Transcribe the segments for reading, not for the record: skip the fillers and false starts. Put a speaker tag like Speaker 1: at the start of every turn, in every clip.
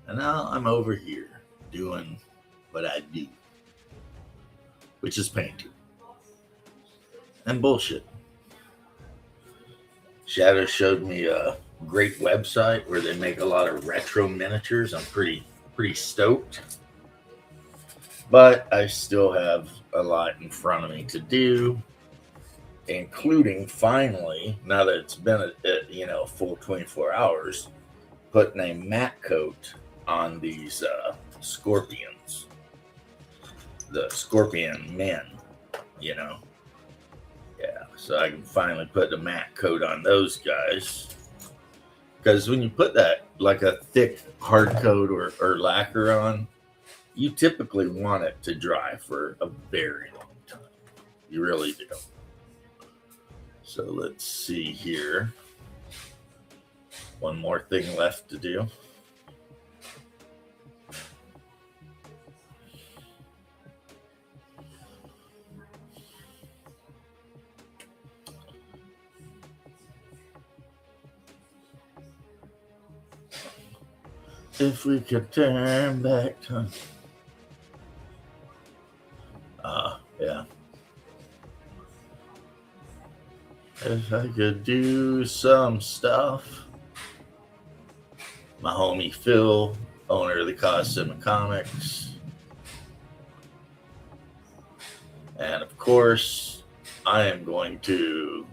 Speaker 1: And now I'm over here doing what I do, which is painting and bullshit. Shadow showed me a great website where they make a lot of retro miniatures. I'm pretty stoked, but I still have a lot in front of me to do, including finally, now that it's been a full 24 hours, putting a matte coat on these scorpions, the scorpion men, you know. Yeah, so I can finally put the matte coat on those guys. Because when you put that, like a thick hard coat or lacquer on, you typically want it to dry for a very long time. You really do. So let's see here. One more thing left to do. If we could turn back time. Yeah. If I could do some stuff. My homie Phil, owner of the Cosmic Comics. And of course, I am going to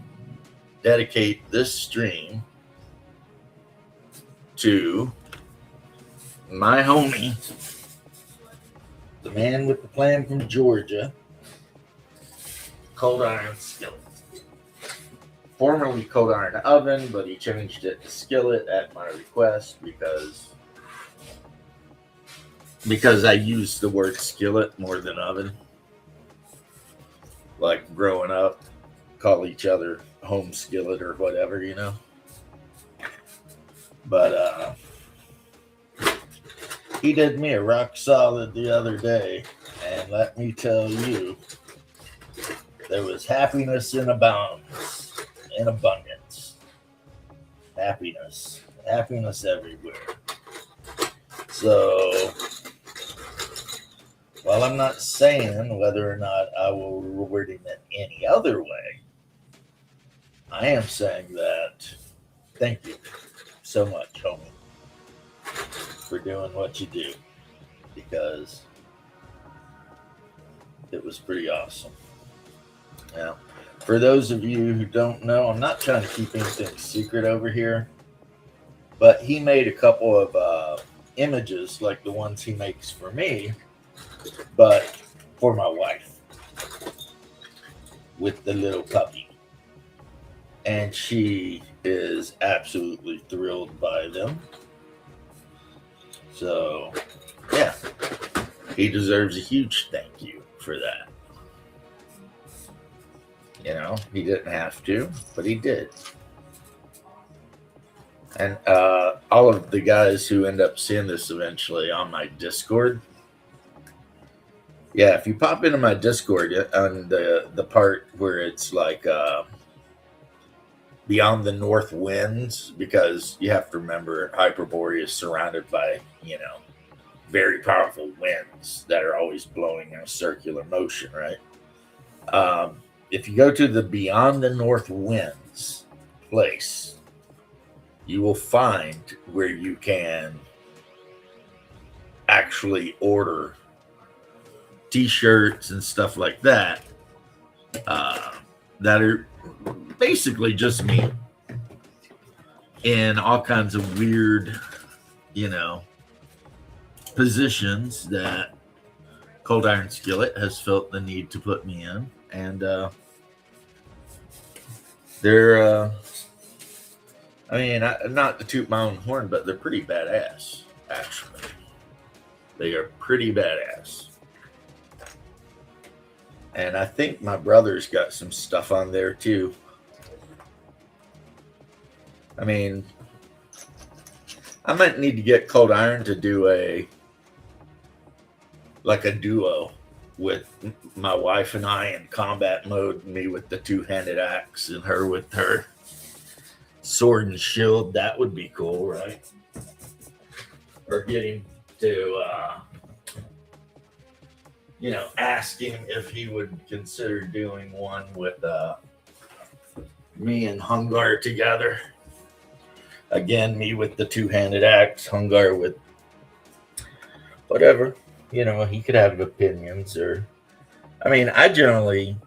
Speaker 1: dedicate this stream to my homie, the man with the plan from Georgia, Cold Iron Skillet. Formerly Cold Iron Oven, but he changed it to Skillet at my request because I use the word skillet more than oven. Like growing up, call each other home skillet or whatever, you know. But he did me a rock solid the other day, and let me tell you, there was happiness in abundance. Happiness everywhere. So, while I'm not saying whether or not I will reward him in any other way, I am saying that thank you so much, homie, for doing what you do, because it was pretty awesome. Now, for those of you who don't know, I'm not trying to keep anything secret over here, but he made a couple of images like the ones he makes for me, but for my wife with the little puppy. And she is absolutely thrilled by them. So, yeah, he deserves a huge thank you for that. You know, he didn't have to, but he did. And all of the guys who end up seeing this eventually on my Discord, yeah, if you pop into my Discord on the part where it's like Beyond the North Winds, because you have to remember Hyperborea is surrounded by, very powerful winds that are always blowing in a circular motion, right? If you go to the Beyond the North Winds place, you will find where you can actually order t-shirts and stuff like that that are basically just me in all kinds of weird, positions that Cold Iron Skillet has felt the need to put me in. And they're, not to toot my own horn, but they're pretty badass, actually. They are pretty badass. And I think my brother's got some stuff on there too. I mean, I might need to get Cold Iron to do a duo with my wife and I in combat mode, me with the two-handed axe and her with her sword and shield. That would be cool, right? or get him to, ask him if he would consider doing one with me and Hungar together. Again, me with the two-handed axe, Hungar with whatever. He could have opinions, or I generally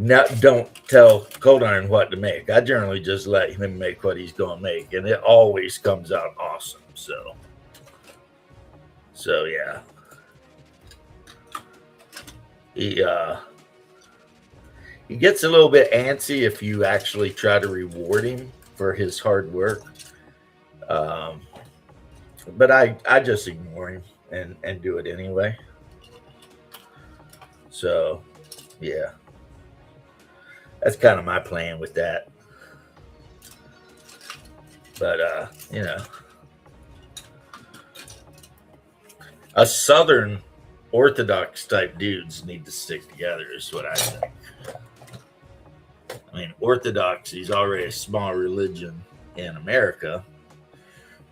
Speaker 1: don't tell Cold Iron what to make. I generally just let him make what he's going to make, and it always comes out awesome. So yeah, he gets a little bit antsy if you actually try to reward him for his hard work. But I just ignore him and do it anyway. So yeah, that's kind of my plan with that. But us Southern Orthodox type dudes need to stick together, is what I think. Orthodoxy is already a small religion in America,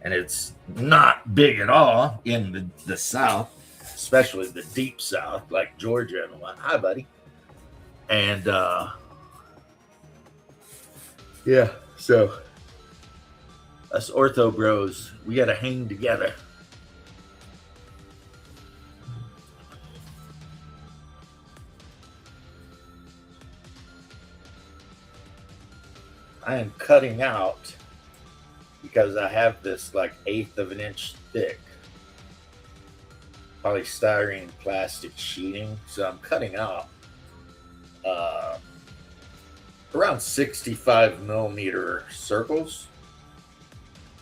Speaker 1: and it's not big at all in the South, especially the deep South, like Georgia and what. Hi, buddy. And yeah, so us ortho bros, we got to hang together. I am cutting out, because I have this like 1/8 of an inch thick polystyrene plastic sheeting. So I'm cutting out around 65 millimeter circles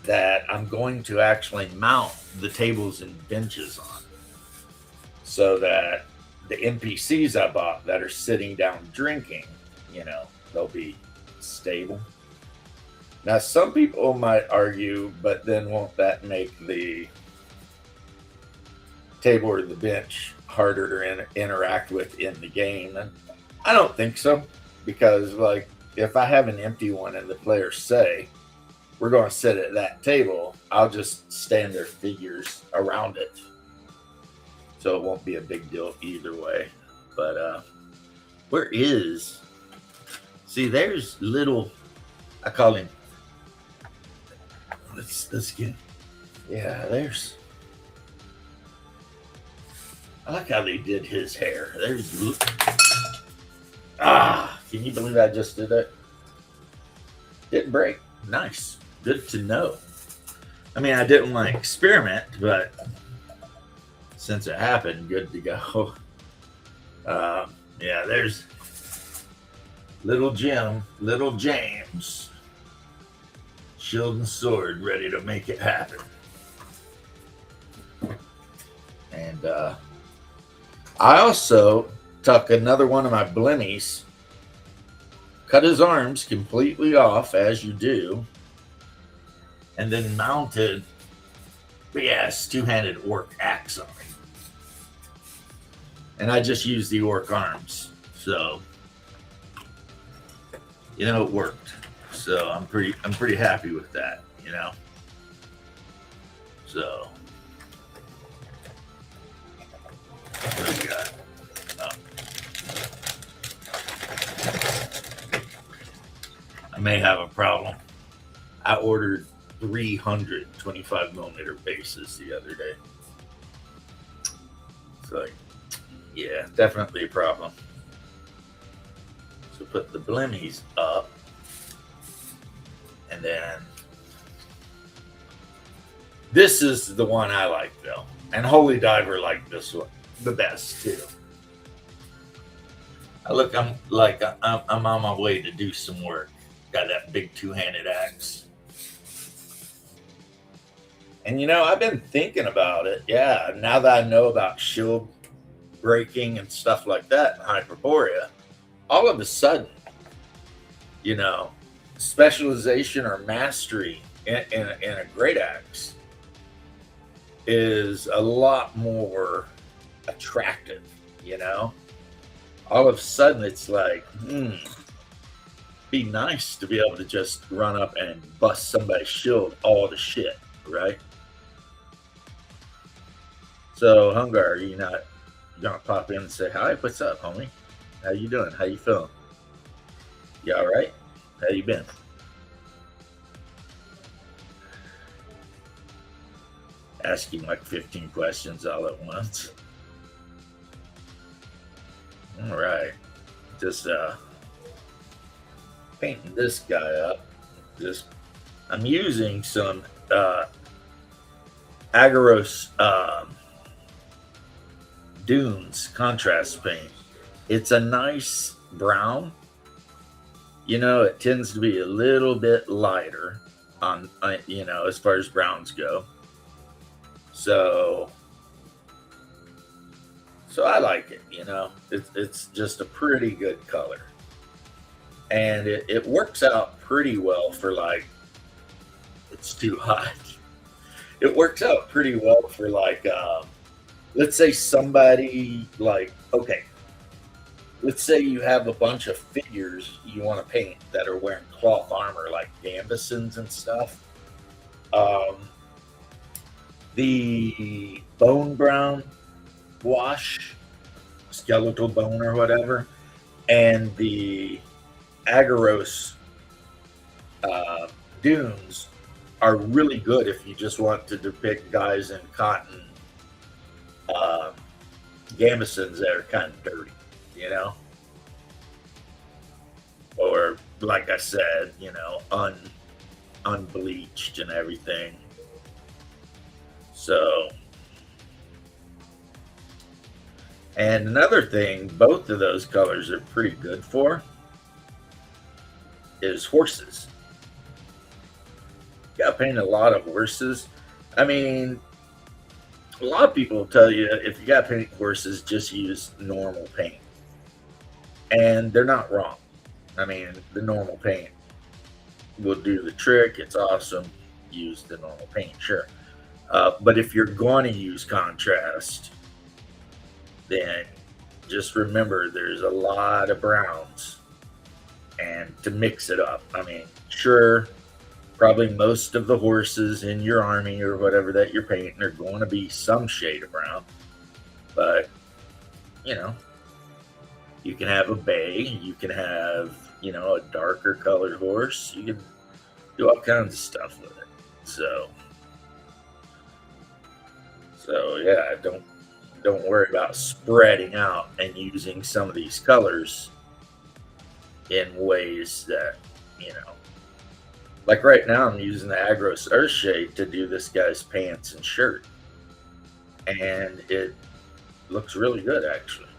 Speaker 1: that I'm going to actually mount the tables and benches on, so that the NPCs I bought that are sitting down drinking, they'll be stable. Now, some people might argue, but then won't that make the table or the bench harder to interact with in the game? And I don't think so, because like if I have an empty one and the players say we're going to sit at that table, I'll just stand their figures around it, so it won't be a big deal either way. But where is? See, there's little. I call him. Let's get. Yeah, there's. I like how they did his hair. There's. Can you believe I just did that? Didn't break. Nice. Good to know. I didn't want to experiment, but since it happened, good to go. Yeah, there's little Jim, little James, shield and sword, ready to make it happen. And I also took another one of my blennies, cut his arms completely off, as you do, and then mounted big ass two-handed orc axe on me. And I just used the orc arms, so it worked. So I'm pretty happy with that, So what do we got? I may have a problem. I ordered 325 millimeter bases the other day. So yeah, definitely a problem. So put the blimmies up, and then this is the one I like though, and Holy Diver liked this one the best too. I'm on my way to do some work. Got that big two-handed axe, and I've been thinking about it. Yeah, now that I know about shield breaking and stuff like that in Hyperborea, all of a sudden, specialization or mastery in a great axe is a lot more attractive. All of a sudden it's like, be nice to be able to just run up and bust somebody's shield all to shit, right? So, Hungar, you not gonna pop in and say hi? What's up, homie? How you doing? How you feeling? You all right? How you been? Asking like 15 questions all at once. All right. Just painting this guy up. Just I'm using some Agaros Dunes contrast paint. It's a nice brown. You know, it tends to be a little bit lighter on, as far as browns go. So, so I like it. It's just a pretty good color, and it works out pretty well for like it's too hot. It works out pretty well for like let's say somebody like okay, let's say you have a bunch of figures you want to paint that are wearing cloth armor like gambesons and stuff. Um, the bone brown wash, skeletal bone or whatever, and the Agaros uh, dunes are really good if you just want to depict guys in cotton uh, gambesons that are kind of dirty, you know, or like I said, unbleached and everything. So, and another thing, both of those colors are pretty good for is horses. You got to paint a lot of horses. I mean, a lot of people tell you if you got to paint horses, just use normal paint, and they're not wrong. I mean, the normal paint will do the trick. It's awesome. Use the normal paint, sure. But if you're going to use contrast, then just remember there's a lot of browns and to mix it up. I mean, sure, probably most of the horses in your army or whatever that you're painting are going to be some shade of brown, but you know, you can have a bay, you can have, a darker colored horse, you can do all kinds of stuff with it. So yeah, don't worry about spreading out and using some of these colors in ways that, like right now I'm using the Agros Earthshade to do this guy's pants and shirt. And it looks really good actually.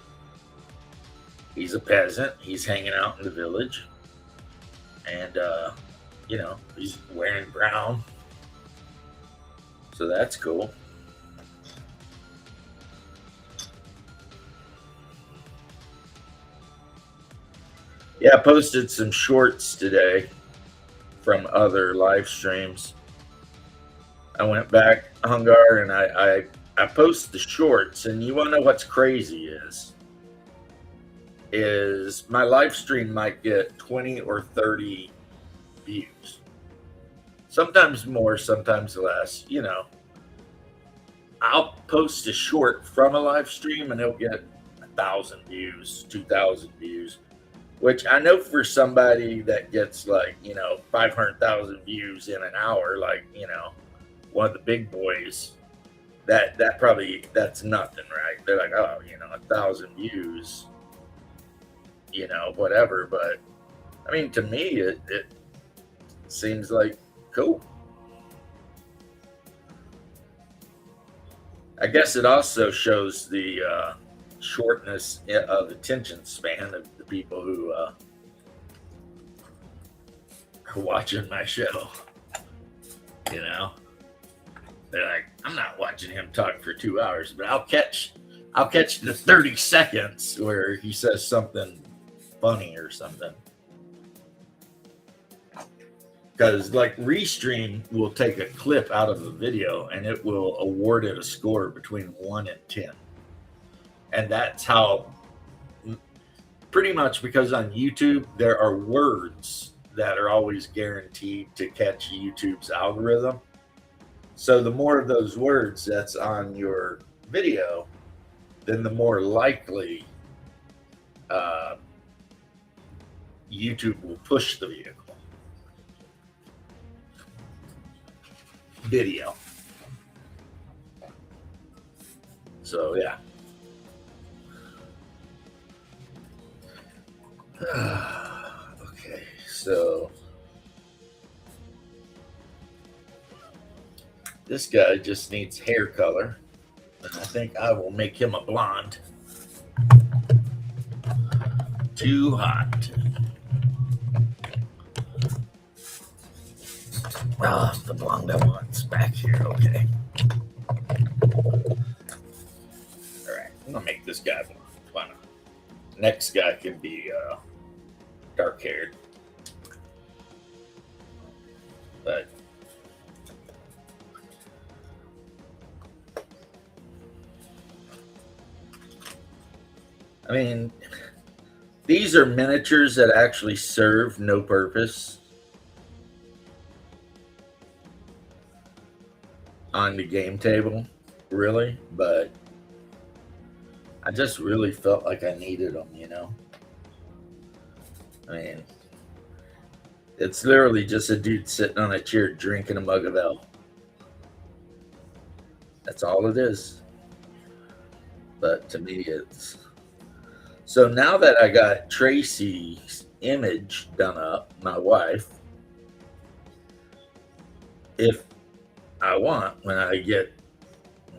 Speaker 1: He's a peasant, he's hanging out in the village, and he's wearing brown. So that's cool. Yeah, I posted some shorts today from other live streams. I went back, Hungar, and I post the shorts, and you want to know what's crazy is my live stream might get 20 or 30 views. Sometimes more, sometimes less, I'll post a short from a live stream and it'll get 1,000 views, 2,000 views, which I know for somebody that gets like, 500,000 views in an hour, like, one of the big boys, that probably, that's nothing, right? They're like, oh, 1,000 views, whatever. But I mean, to me, it seems like cool. I guess it also shows the shortness of attention span of the people who are watching my show. They're like, I'm not watching him talk for 2 hours, but I'll catch the 30 seconds where he says something funny or something. Because like Restream will take a clip out of a video and it will award it a score between 1 and 10. And that's how, pretty much, because on YouTube there are words that are always guaranteed to catch YouTube's algorithm. So the more of those words that's on your video, then the more likely uh, YouTube will push the video. So yeah. Okay, so this guy just needs hair color, and I think I will make him a blonde. Too hot. Ah, the blonde I want's back here. Okay. All right, I'm gonna make this guy blonde. Why not? Next guy can be dark haired. But I mean, these are miniatures that actually serve no purpose on the game table, really, but I just really felt like I needed them, you know? I mean, it's literally just a dude sitting on a chair drinking a mug of ale. That's all it is. But to me, it's... So now that I got Tracy's image done up, my wife, if I want, when I get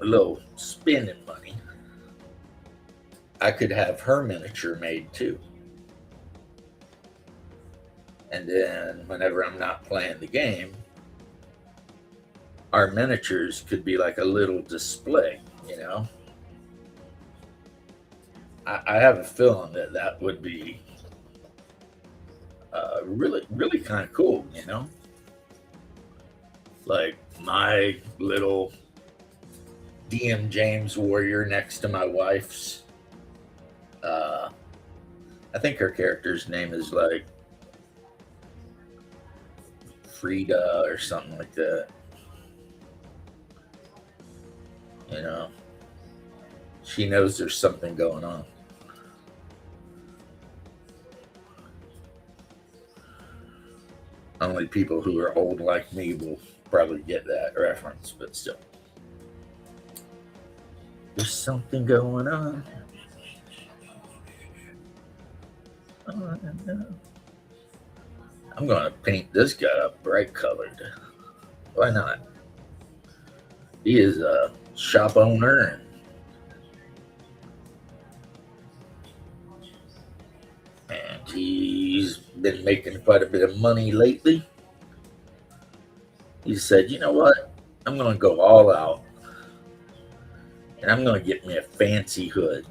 Speaker 1: a little spending money, I could have her miniature made too. And then whenever I'm not playing the game, our miniatures could be like a little display, you know? I have a feeling that that would be really, really kind of cool, you know? Like my little DM James warrior next to my wife's. I think her character's name is like Frida or something like that. You know, she knows there's something going on. Only people who are old like me will probably get that reference, but still. There's something going on. Oh, no. I'm going to paint this guy up bright colored. Why not? He is a shop owner and he's been making quite a bit of money lately. He said, you know what? I'm going to go all out and I'm going to get me a fancy hood.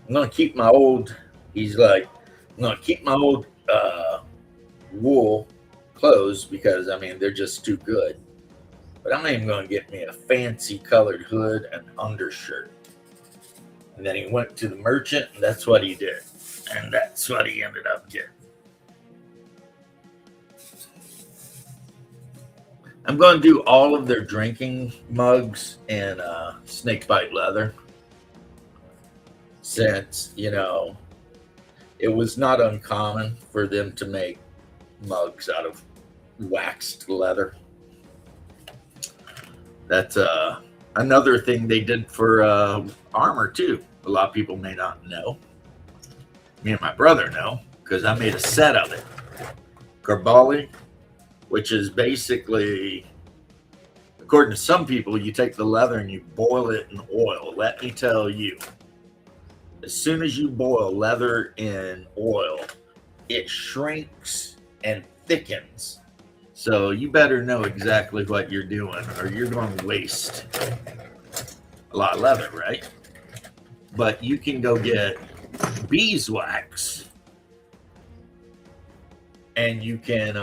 Speaker 1: I'm going to keep my old, he's like, I'm going to keep my old wool clothes because, I mean, they're just too good. But I'm even going to get me a fancy colored hood and undershirt. And then he went to the merchant, and that's what he did. And that's what he ended up getting. I'm going to do all of their drinking mugs in snakebite leather. Since, you know, it was not uncommon for them to make mugs out of waxed leather. That's another thing they did for armor too. A lot of people may not know. Me and my brother know because I made a set of it. Carbali, which is basically, according to some people, you take the leather and you boil it in oil. Let me tell you, as soon as you boil leather in oil, it shrinks and thickens. So you better know exactly what you're doing or you're going to waste a lot of leather, right? But you can go get beeswax and you can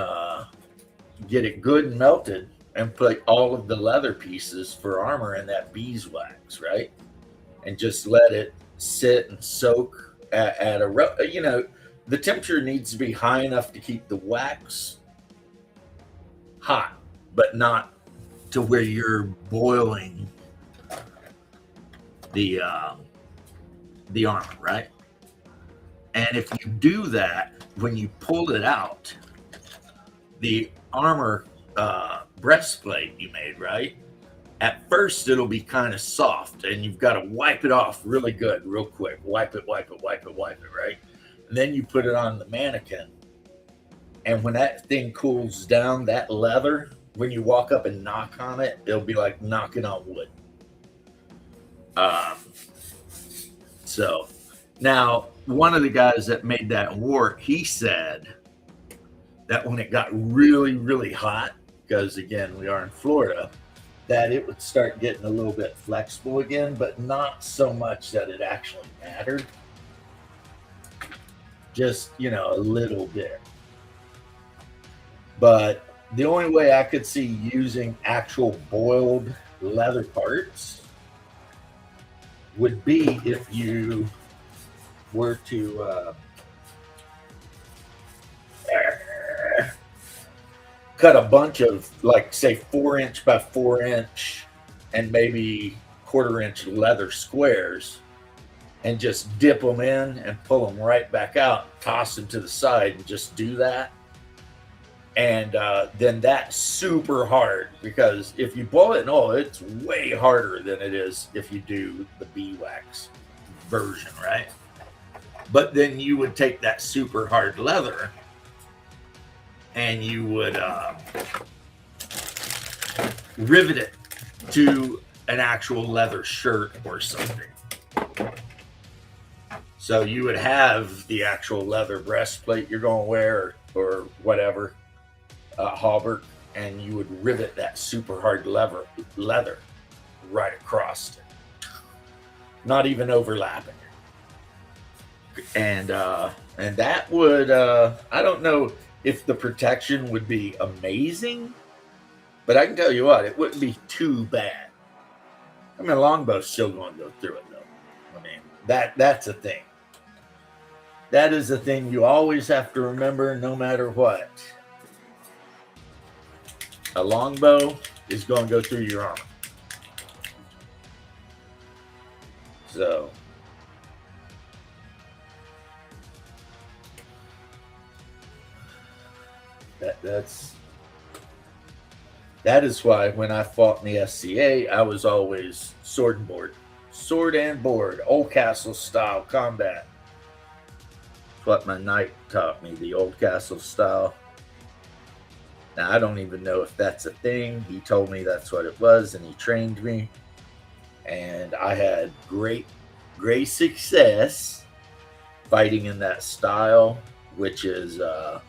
Speaker 1: get it good and melted and put all of the leather pieces for armor in that beeswax, right? And just let it sit and soak at a, you know, the temperature needs to be high enough to keep the wax hot, but not to where you're boiling the armor, right? And if you do that, when you pull it out, the armor breastplate you made, right? At first, it'll be kind of soft, and you've got to wipe it off really good, real quick. Wipe it, right? And then you put it on the mannequin. And when that thing cools down, that leather, when you walk up and knock on it, it'll be like knocking on wood. So now, one of the guys that made that wart, he said that when it got really, really hot, because again, we are in Florida, that it would start getting a little bit flexible again, but not so much that it actually mattered. Just, a little bit. But the only way I could see using actual boiled leather parts would be if you were to cut a bunch of, like, say 4-inch by 4-inch and maybe 1/4-inch leather squares, and just dip them in and pull them right back out, toss them to the side, and just do that. And then that's super hard, because if you boil it in oil, it's way harder than it is if you do the beeswax version, right? But then you would take that super hard leather and you would rivet it to an actual leather shirt or something. So you would have the actual leather breastplate you're going to wear, or whatever, hauberk, and you would rivet that super hard leather right across it, not even overlapping it. And that would, I don't know if the protection would be amazing, but I can tell you what, it wouldn't be too bad. I mean, a longbow's still going to go through it, though. I mean, that's a thing. That is a thing you always have to remember, no matter what. A longbow is going to go through your armor. So that is why when I fought in the SCA, I was always sword and board, Oldcastle style combat. That's what my knight taught me, the Oldcastle style. Now, I don't even know if that's a thing. He told me that's what it was, and he trained me. And I had great success fighting in that style, which is the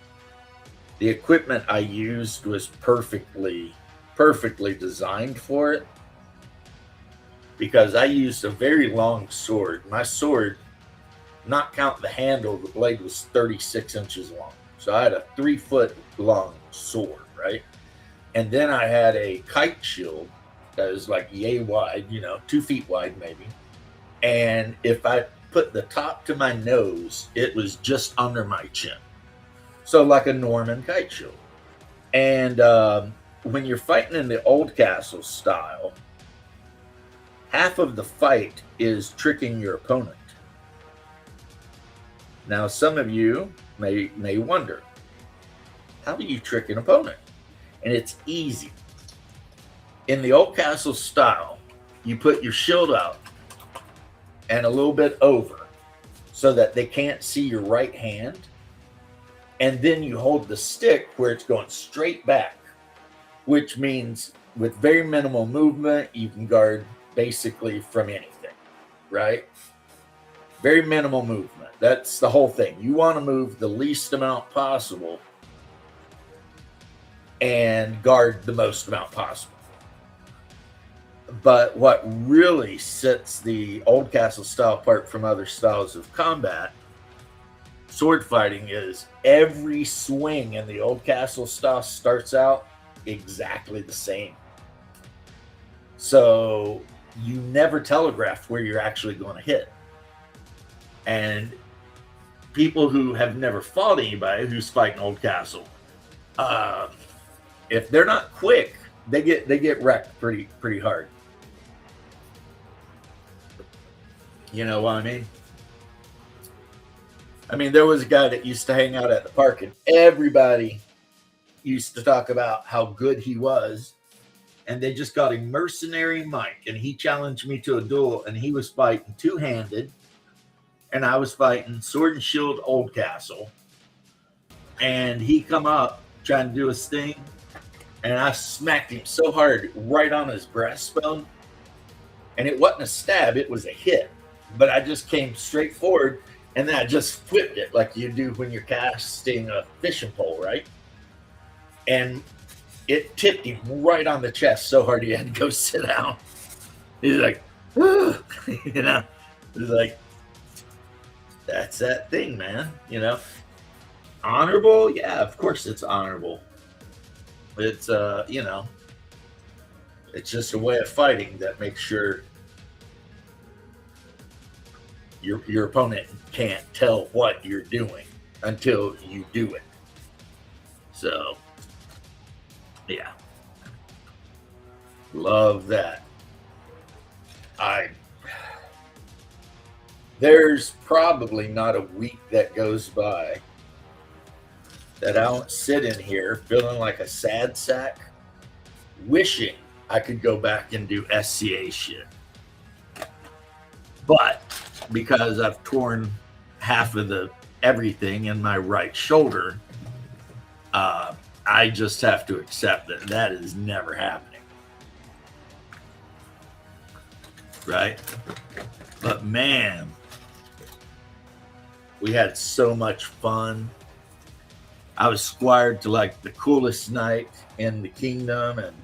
Speaker 1: equipment I used was perfectly designed for it, because I used a very long sword. My sword, not counting the handle, the blade was 36 inches long. So I had a 3-foot long sword, right? And then I had a kite shield that was like yay wide, 2 feet wide maybe. And if I put the top to my nose, it was just under my chin. So like a Norman kite shield. And when you're fighting in the Oldcastle style, half of the fight is tricking your opponent. Now, some of you may wonder, how do you trick an opponent? And it's easy. In the Oldcastle style, you put your shield out and a little bit over so that they can't see your right hand. And then you hold the stick where it's going straight back, which means with very minimal movement, you can guard basically from anything, right? Very minimal movement. That's the whole thing. You want to move the least amount possible and guard the most amount possible. But what really sets the Oldcastle style apart from other styles of combat, sword fighting, is every swing in the Oldcastle style starts out exactly the same. So you never telegraph where you're actually going to hit. And people who have never fought anybody who's fighting Oldcastle, if they're not quick, they get wrecked pretty hard. You know what I mean? I mean, there was a guy that used to hang out at the park, and everybody used to talk about how good he was. And they just got a mercenary Mike, and he challenged me to a duel, and he was fighting two-handed, and I was fighting Sword and Shield Oldcastle, and he come up trying to do his thing, and I smacked him so hard right on his breastbone, and it wasn't a stab, it was a hit, but I just came straight forward, and then I just flipped it like you do when you're casting a fishing pole, right? And it tipped him right on the chest so hard he had to go sit down. He's like, you know, he's like, that's that thing, man. You know, honorable, yeah, of course it's honorable. It's you know, it's just a way of fighting that makes sure your opponent can't tell what you're doing until you do it. So yeah. Love that. There's probably not a week that goes by that I don't sit in here feeling like a sad sack, wishing I could go back and do SCA shit. But because I've torn half of the everything in my right shoulder, I just have to accept that that is never happening. Right? But man, we had so much fun. I was squired to like the coolest knight in the kingdom, and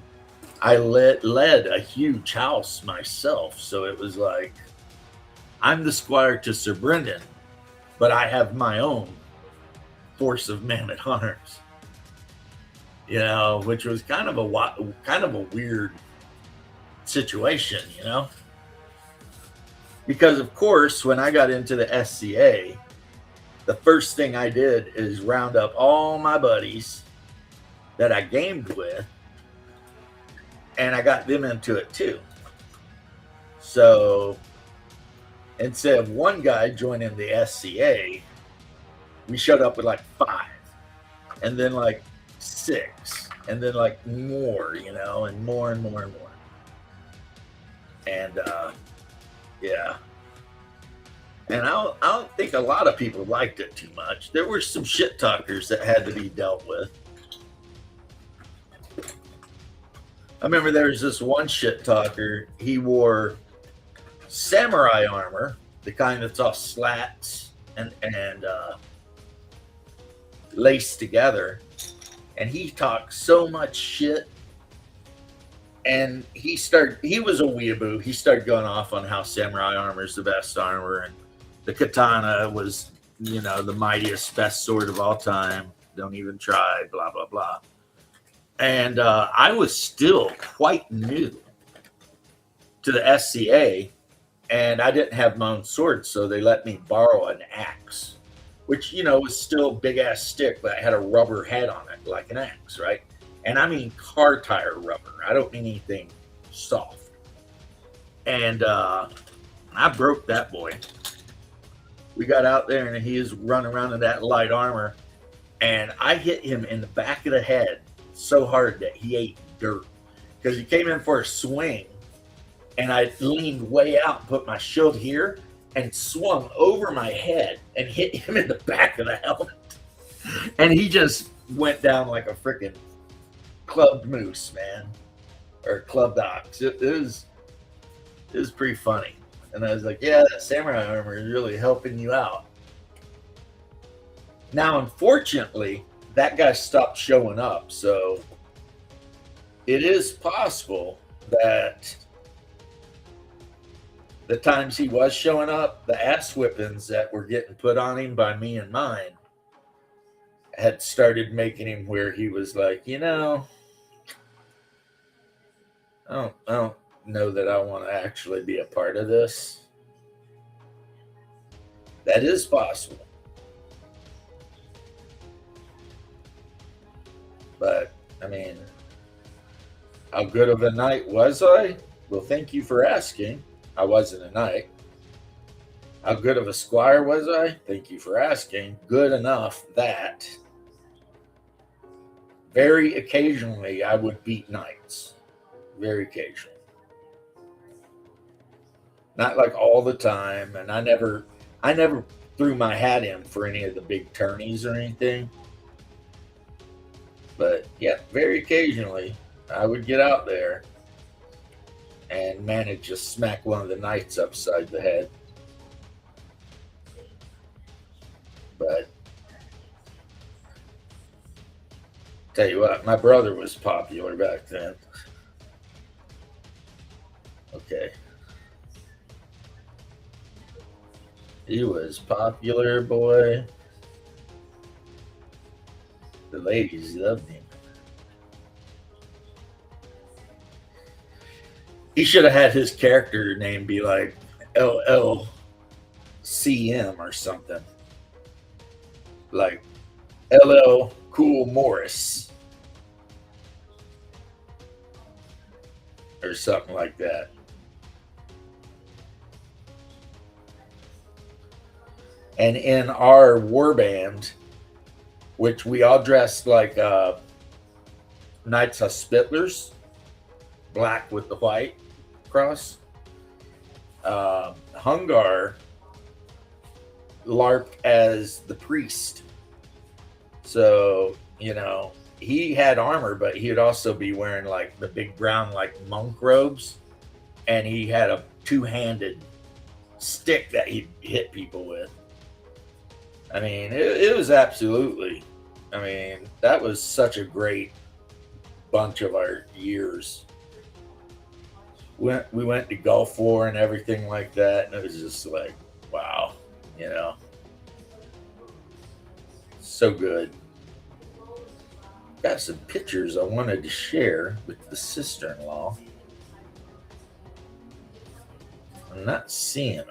Speaker 1: I led a huge house myself. So it was like, I'm the squire to Sir Brendan, but I have my own force of men at arms. You know, which was kind of a weird situation, you know, because of course when I got into the SCA, the first thing I did is round up all my buddies that I gamed with, and I got them into it too. So instead of one guy joining the SCA, we showed up with like 5, and then like 6, and then like more, you know, and more and more and more. And yeah. And I don't think a lot of people liked it too much. There were some shit talkers that had to be dealt with. I remember there was this one shit talker. He wore samurai armor, the kind that's all slats and laced together. And he talked so much shit. And he was a weeaboo. He started going off on how samurai armor is the best armor, and the katana was, you know, the mightiest, best sword of all time. Don't even try, blah, blah, blah. And I was still quite new to the SCA, and I didn't have my own sword, so they let me borrow an axe, which, you know, was still a big-ass stick, but it had a rubber head on it, like an axe, right? And I mean car tire rubber. I don't mean anything soft. And I broke that boy. We got out there, and he was running around in that light armor, and I hit him in the back of the head so hard that he ate dirt, because he came in for a swing, and I leaned way out and put my shield here and swung over my head and hit him in the back of the helmet. And he just went down like a freaking clubbed moose, man, or clubbed ox. It was pretty funny. And I was like, yeah, that samurai armor is really helping you out. Now, unfortunately, that guy stopped showing up. So it is possible that the times he was showing up, the ass whippings that were getting put on him by me and mine had started making him where he was like, you know, I don't know that I want to actually be a part of this. That is possible. But, I mean, how good of a knight was I? Well, thank you for asking. I wasn't a knight. How good of a squire was I? Thank you for asking. Good enough that very occasionally I would beat knights. Very occasionally. Not like all the time, and I never threw my hat in for any of the big tourneys or anything. But yeah, very occasionally I would get out there and manage to smack one of the knights upside the head. But tell you what, my brother was popular back then. Okay. He was popular, boy. The ladies loved him. He should have had his character name be like LLCM or something. Like LL Cool Morris. Or something like that. And in our war band, which we all dressed like Knights Hospitlers, black with the white cross. Hungar LARPed as the priest. So, you know, he had armor, but he would also be wearing like the big brown like monk robes. And he had a two-handed stick that he'd hit people with. I mean, it was absolutely, I mean, that was such a great bunch of our years. We went to Gulf War and everything like that, and it was just like, wow, you know, so good. Got some pictures I wanted to share with the sister-in-law. I'm not seeing them.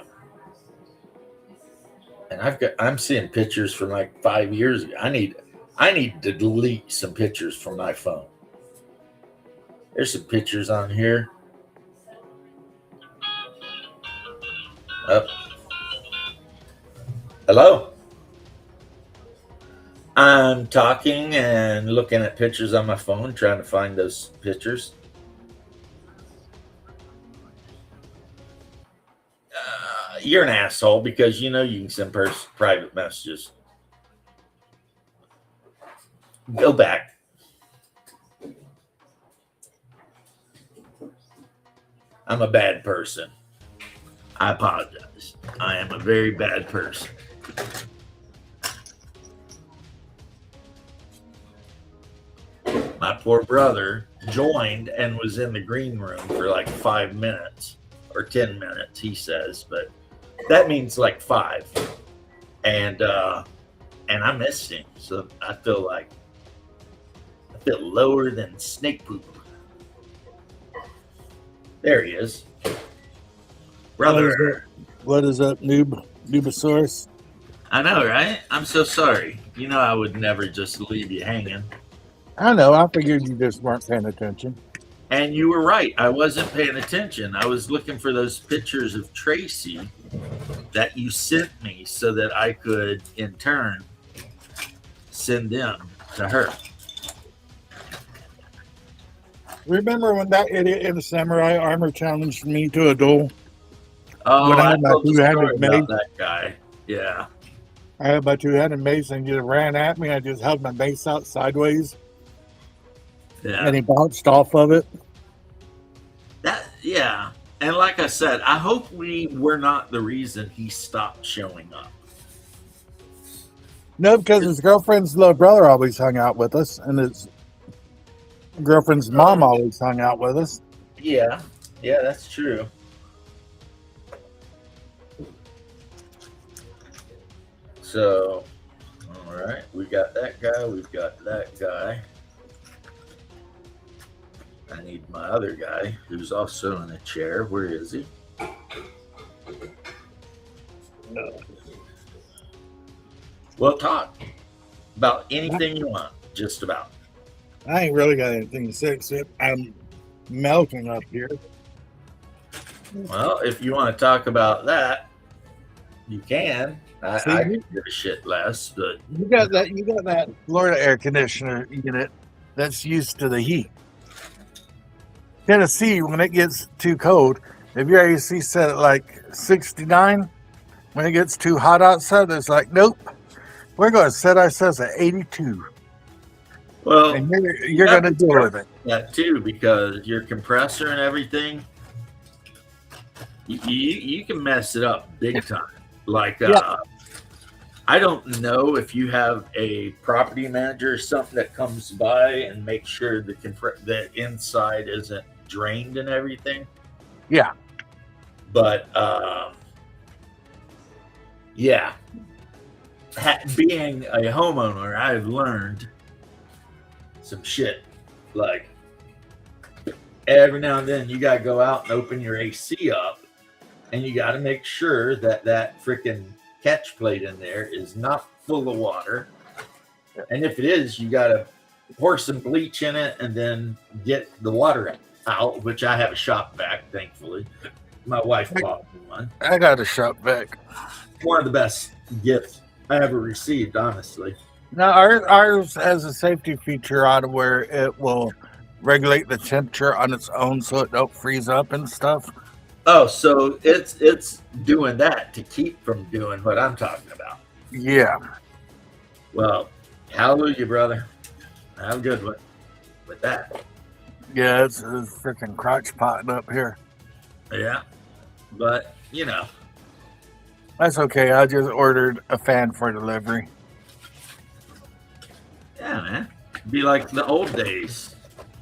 Speaker 1: And I'm seeing pictures from like 5 years ago. I need to delete some pictures from my phone. There's some pictures on here. Up. Hello. I'm talking and looking at pictures on my phone, trying to find those pictures. You're an asshole because you know you can send private messages. Go back. I'm a bad person. I apologize. I am a very bad person. My poor brother joined and was in the green room for like 5 minutes or 10 minutes, he says, but that means like 5. And I missed him. So I feel lower than snake poop. There he is. Brother.
Speaker 2: What is up, Noobosaurus?
Speaker 1: I know, right? I'm so sorry. You know I would never just leave you hanging.
Speaker 2: I know. I figured you just weren't paying attention.
Speaker 1: And you were right. I wasn't paying attention. I was looking for those pictures of Tracy that you sent me so that I could, in turn, send them to her.
Speaker 2: Remember when that idiot in the samurai armor challenged me to a duel?
Speaker 1: Oh,
Speaker 2: when
Speaker 1: I had
Speaker 2: my two-handed mace.
Speaker 1: That guy. Yeah.
Speaker 2: I had my two-handed mace and he just ran at me. I just held my mace out sideways.
Speaker 1: Yeah.
Speaker 2: And he bounced off of it.
Speaker 1: Yeah. And like I said, I hope we were not the reason he stopped showing up.
Speaker 2: No, because his girlfriend's little brother always hung out with us, and his girlfriend's mom always hung out with us.
Speaker 1: Yeah, that's true. So, all right, we got that guy, we've got that guy. I need my other guy who's also in a chair. Where is he? Well, talk about anything you want, just about.
Speaker 2: I ain't really got anything to say except I'm melting up here.
Speaker 1: Well, if you want to talk about that, You can.
Speaker 2: See,
Speaker 1: I can give a shit less, but
Speaker 2: You got that Florida air conditioner unit that's used to the heat. Tennessee, when it gets too cold, if your AC set at like 69, when it gets too hot outside, it's like, nope, we're going to set ourselves at 82,
Speaker 1: well,
Speaker 2: and you're going to deal with it.
Speaker 1: that too, because your compressor and everything, you can mess it up big time. Like,
Speaker 2: Yeah.
Speaker 1: I don't know if you have a property manager or something that comes by and makes sure the inside isn't drained and everything.
Speaker 2: Yeah.
Speaker 1: But yeah, being a homeowner, I've learned some shit. Like every now and then, you gotta go out and open your AC up, and you gotta make sure that that freaking catch plate in there is not full of water. And if it is, you gotta pour some bleach in it and then get the water out, which I have a shop vac, thankfully. My wife bought me one.
Speaker 2: I got a shop vac.
Speaker 1: One of the best gifts I ever received, honestly.
Speaker 2: Now, ours has a safety feature on it where it will regulate the temperature on its own so it don't freeze up and stuff.
Speaker 1: Oh, so it's doing that to keep from doing what I'm talking about.
Speaker 2: Yeah.
Speaker 1: Well, hallelujah, brother. Have a good one with that.
Speaker 2: Yeah, it's freaking crotch potting up here.
Speaker 1: Yeah. But, you know.
Speaker 2: That's okay. I just ordered a fan for delivery.
Speaker 1: Yeah, man. Be like the old days.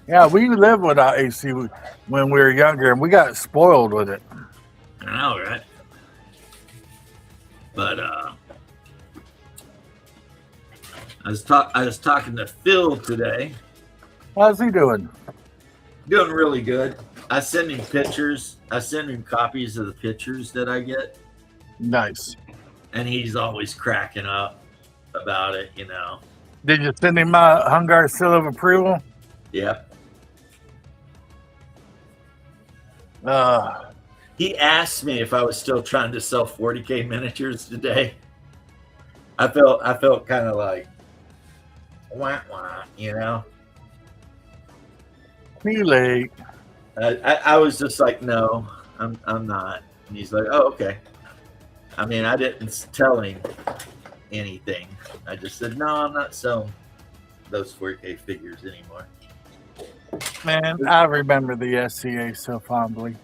Speaker 2: Yeah, we lived without AC when we were younger, and we got spoiled with it.
Speaker 1: I know, right? But I was talking to Phil today.
Speaker 2: How's he doing?
Speaker 1: Doing really good. I send him pictures. I send him copies of the pictures that I get,
Speaker 2: Nice.
Speaker 1: and he's always cracking up about it, you know.
Speaker 2: Did you send him my Hungar seal of approval?
Speaker 1: Yep. He asked me if I was still trying to sell 40K miniatures today. I felt kind of like wah wah, you know.
Speaker 2: Too late.
Speaker 1: I was just like, no, I'm not. And he's like, oh, okay. I mean, I didn't tell him anything. I just said, no, I'm not selling those 40K figures anymore.
Speaker 2: Man, I remember the SCA so fondly.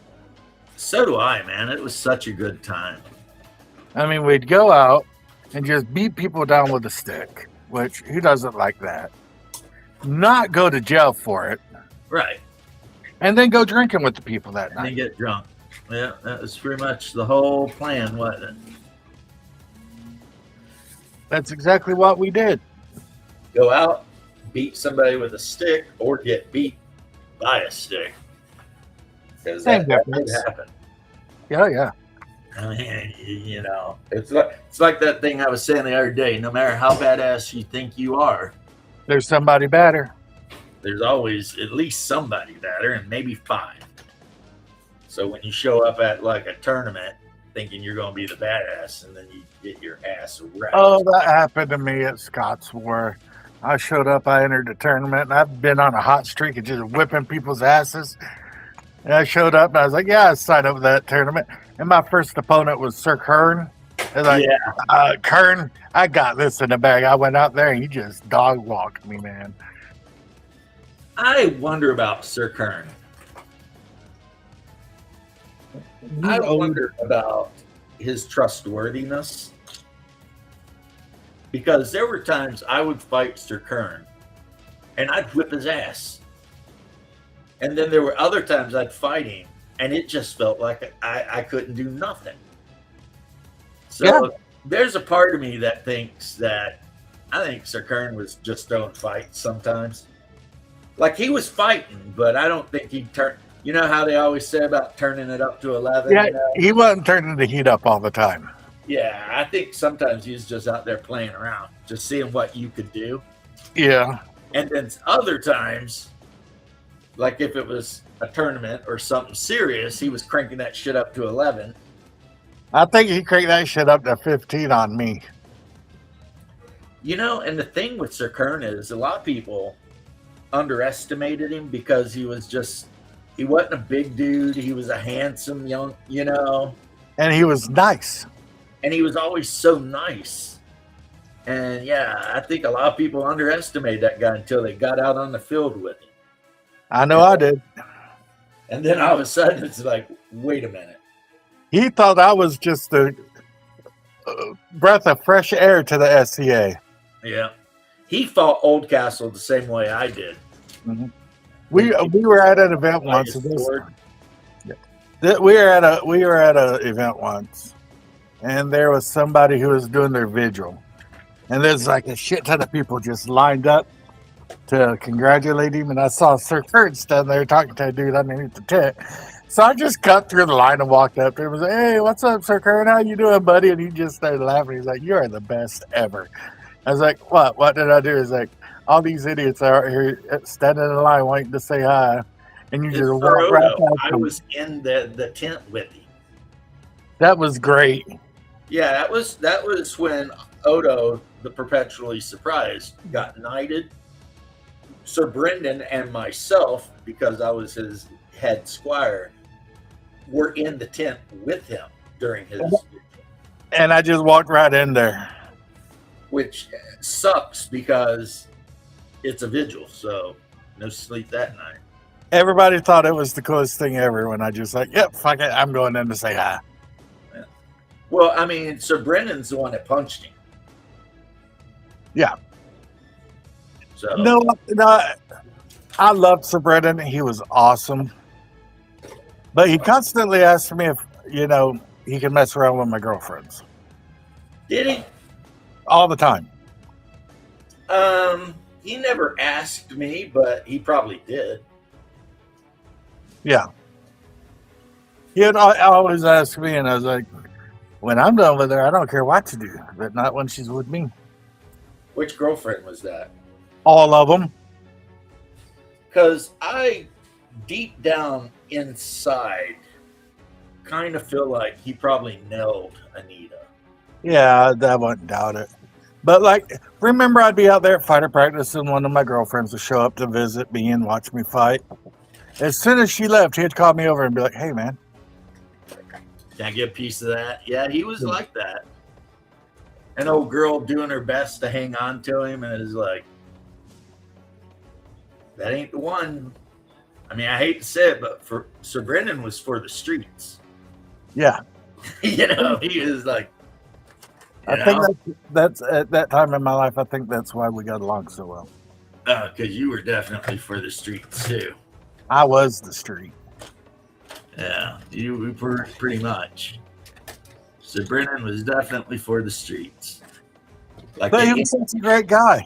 Speaker 1: So do I, man. It was such a good time.
Speaker 2: I mean, we'd go out and just beat people down with a stick, which who doesn't like that? Not go to jail for it,
Speaker 1: Right.
Speaker 2: and then go drinking with the people that
Speaker 1: And then
Speaker 2: night.
Speaker 1: get drunk. Yeah, that was pretty much the whole plan, wasn't it?
Speaker 2: That's exactly what we did.
Speaker 1: Go out, beat somebody with a stick, or get beat by a stick. Because
Speaker 2: Same
Speaker 1: that did
Speaker 2: difference.
Speaker 1: happen.
Speaker 2: Yeah.
Speaker 1: I mean, you know, it's like that thing I was saying the other day. No matter how badass you think you are,
Speaker 2: There's somebody better.
Speaker 1: there's always at least somebody better, and maybe 5. So when you show up at like a tournament thinking you're going to be the badass, and then you get your ass wrecked.
Speaker 2: Oh, that happened to me at Scott's War. I showed up, I entered the tournament, and I've been on a hot streak of just whipping people's asses. And I showed up, and I was like, yeah, I signed up for that tournament. And my first opponent was Sir Kern. And like,
Speaker 1: Yeah.
Speaker 2: Kern, I got this in the bag. I went out there, and he just dog walked me, man.
Speaker 1: I wonder about Sir Kern. I wonder about his trustworthiness, because there were times I would fight Sir Kern and I'd whip his ass, and then there were other times I'd fight him and it just felt like I couldn't do nothing. So there's a part of me that thinks that I think Sir Kern was just throwing fights sometimes. Like, he was fighting, but I don't think he'd turn. You know how they always say about turning it up to 11?
Speaker 2: Yeah,
Speaker 1: You know?
Speaker 2: he wasn't turning the heat up all the time.
Speaker 1: Yeah, I think sometimes he was just out there playing around, just seeing what you could do.
Speaker 2: Yeah.
Speaker 1: And then other times, like if it was a tournament or something serious, he was cranking that shit up to 11.
Speaker 2: I think he cranked that shit up to 15 on me.
Speaker 1: You know, and the thing with Sir Kern is a lot of people underestimated him because he wasn't a big dude. He was a handsome young,
Speaker 2: And he was nice.
Speaker 1: and he was always so nice. And yeah, I think a lot of people underestimated that guy until they got out on the field with him.
Speaker 2: I know I did.
Speaker 1: And then all of a sudden it's like, wait a minute.
Speaker 2: He thought I was just a breath of fresh air to the SCA.
Speaker 1: Yeah. He fought Oldcastle the same way I did.
Speaker 2: Mm-hmm. We were at an event once. We were at a event once, and there was somebody who was doing their vigil, and there's like a shit ton of people just lined up to congratulate him. And I saw Sir Kurt standing there talking to a dude underneath the tent. So I just cut through the line and walked up to him and was like, "Hey, what's up, Sir Kurt? How you doing, buddy?" And he just started laughing. He's like, "You are the best ever." I was like, "What? What did I do?" He's like, "All these idiots are out here standing in line waiting to say hi, and you just walk right past
Speaker 1: I
Speaker 2: them."
Speaker 1: was in the tent with him.
Speaker 2: That was great.
Speaker 1: Yeah, that was when Odo, the perpetually surprised, got knighted. Sir Brendan and myself, because I was his head squire, were in the tent with him during his vigil,
Speaker 2: And I just walked right in there.
Speaker 1: which sucks because it's a vigil, so no sleep that night.
Speaker 2: Everybody thought it was the coolest thing ever when I just like, "Yep, fuck it, I'm going in to say hi."
Speaker 1: Yeah. Well, I mean, Sir Brendan's the one that punched him.
Speaker 2: Yeah.
Speaker 1: So
Speaker 2: No, I loved Sir Brendan. He was awesome. But he constantly asked me if, he could mess around with my girlfriends.
Speaker 1: did he?
Speaker 2: All the time.
Speaker 1: He never asked me, but he probably did.
Speaker 2: Yeah. He would always ask me, and I was like, when I'm done with her, I don't care what to do, but not when she's with me.
Speaker 1: Which girlfriend was that?
Speaker 2: All of them.
Speaker 1: Because I, deep down inside, kind of feel like he probably nailed Anita.
Speaker 2: Yeah, I wouldn't doubt it. But remember, I'd be out there at fighter practice, and one of my girlfriends would show up to visit me and watch me fight. As soon as she left, he'd call me over and be like, "Hey, man,
Speaker 1: Can I get a piece of that?" Yeah, he was like that. An old girl doing her best to hang on to him, and it's like, that ain't the one. I mean, I hate to say it, but for Sir Brendan was for the streets.
Speaker 2: yeah."
Speaker 1: He was like,
Speaker 2: I think that's at that time in my life. I think that's why we got along so well.
Speaker 1: because you were definitely for the streets too.
Speaker 2: I was the street.
Speaker 1: Yeah, you were pretty much. So Brennan was definitely for the streets. Like,
Speaker 2: But he was such a great guy.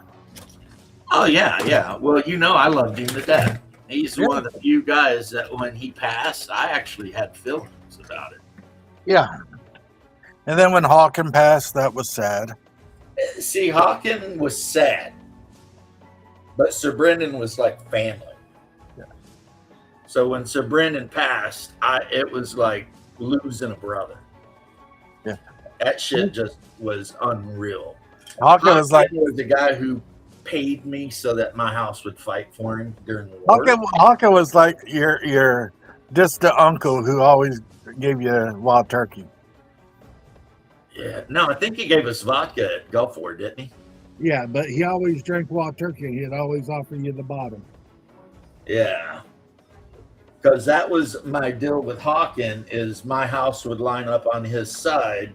Speaker 1: oh yeah. Well, I loved him to death. He's
Speaker 2: Yeah.
Speaker 1: one of the few guys that when he passed, I actually had feelings about it.
Speaker 2: Yeah. And then when Hawken passed, that was sad.
Speaker 1: See, Hawken was sad, but Sir Brendan was like family.
Speaker 2: Yeah.
Speaker 1: So when Sir Brendan passed, it was like losing a brother.
Speaker 2: Yeah.
Speaker 1: That shit just was unreal.
Speaker 2: Hawken was like
Speaker 1: the guy who paid me so that my house would fight for him during the war.
Speaker 2: Hawken was like your distant uncle who always gave you wild turkey.
Speaker 1: Yeah. No, I think he gave us vodka at Gulf War, didn't he?
Speaker 2: Yeah, but he always drank wild turkey. He'd always offer you the bottom.
Speaker 1: Yeah. Because that was my deal with Hawken is my house would line up on his side,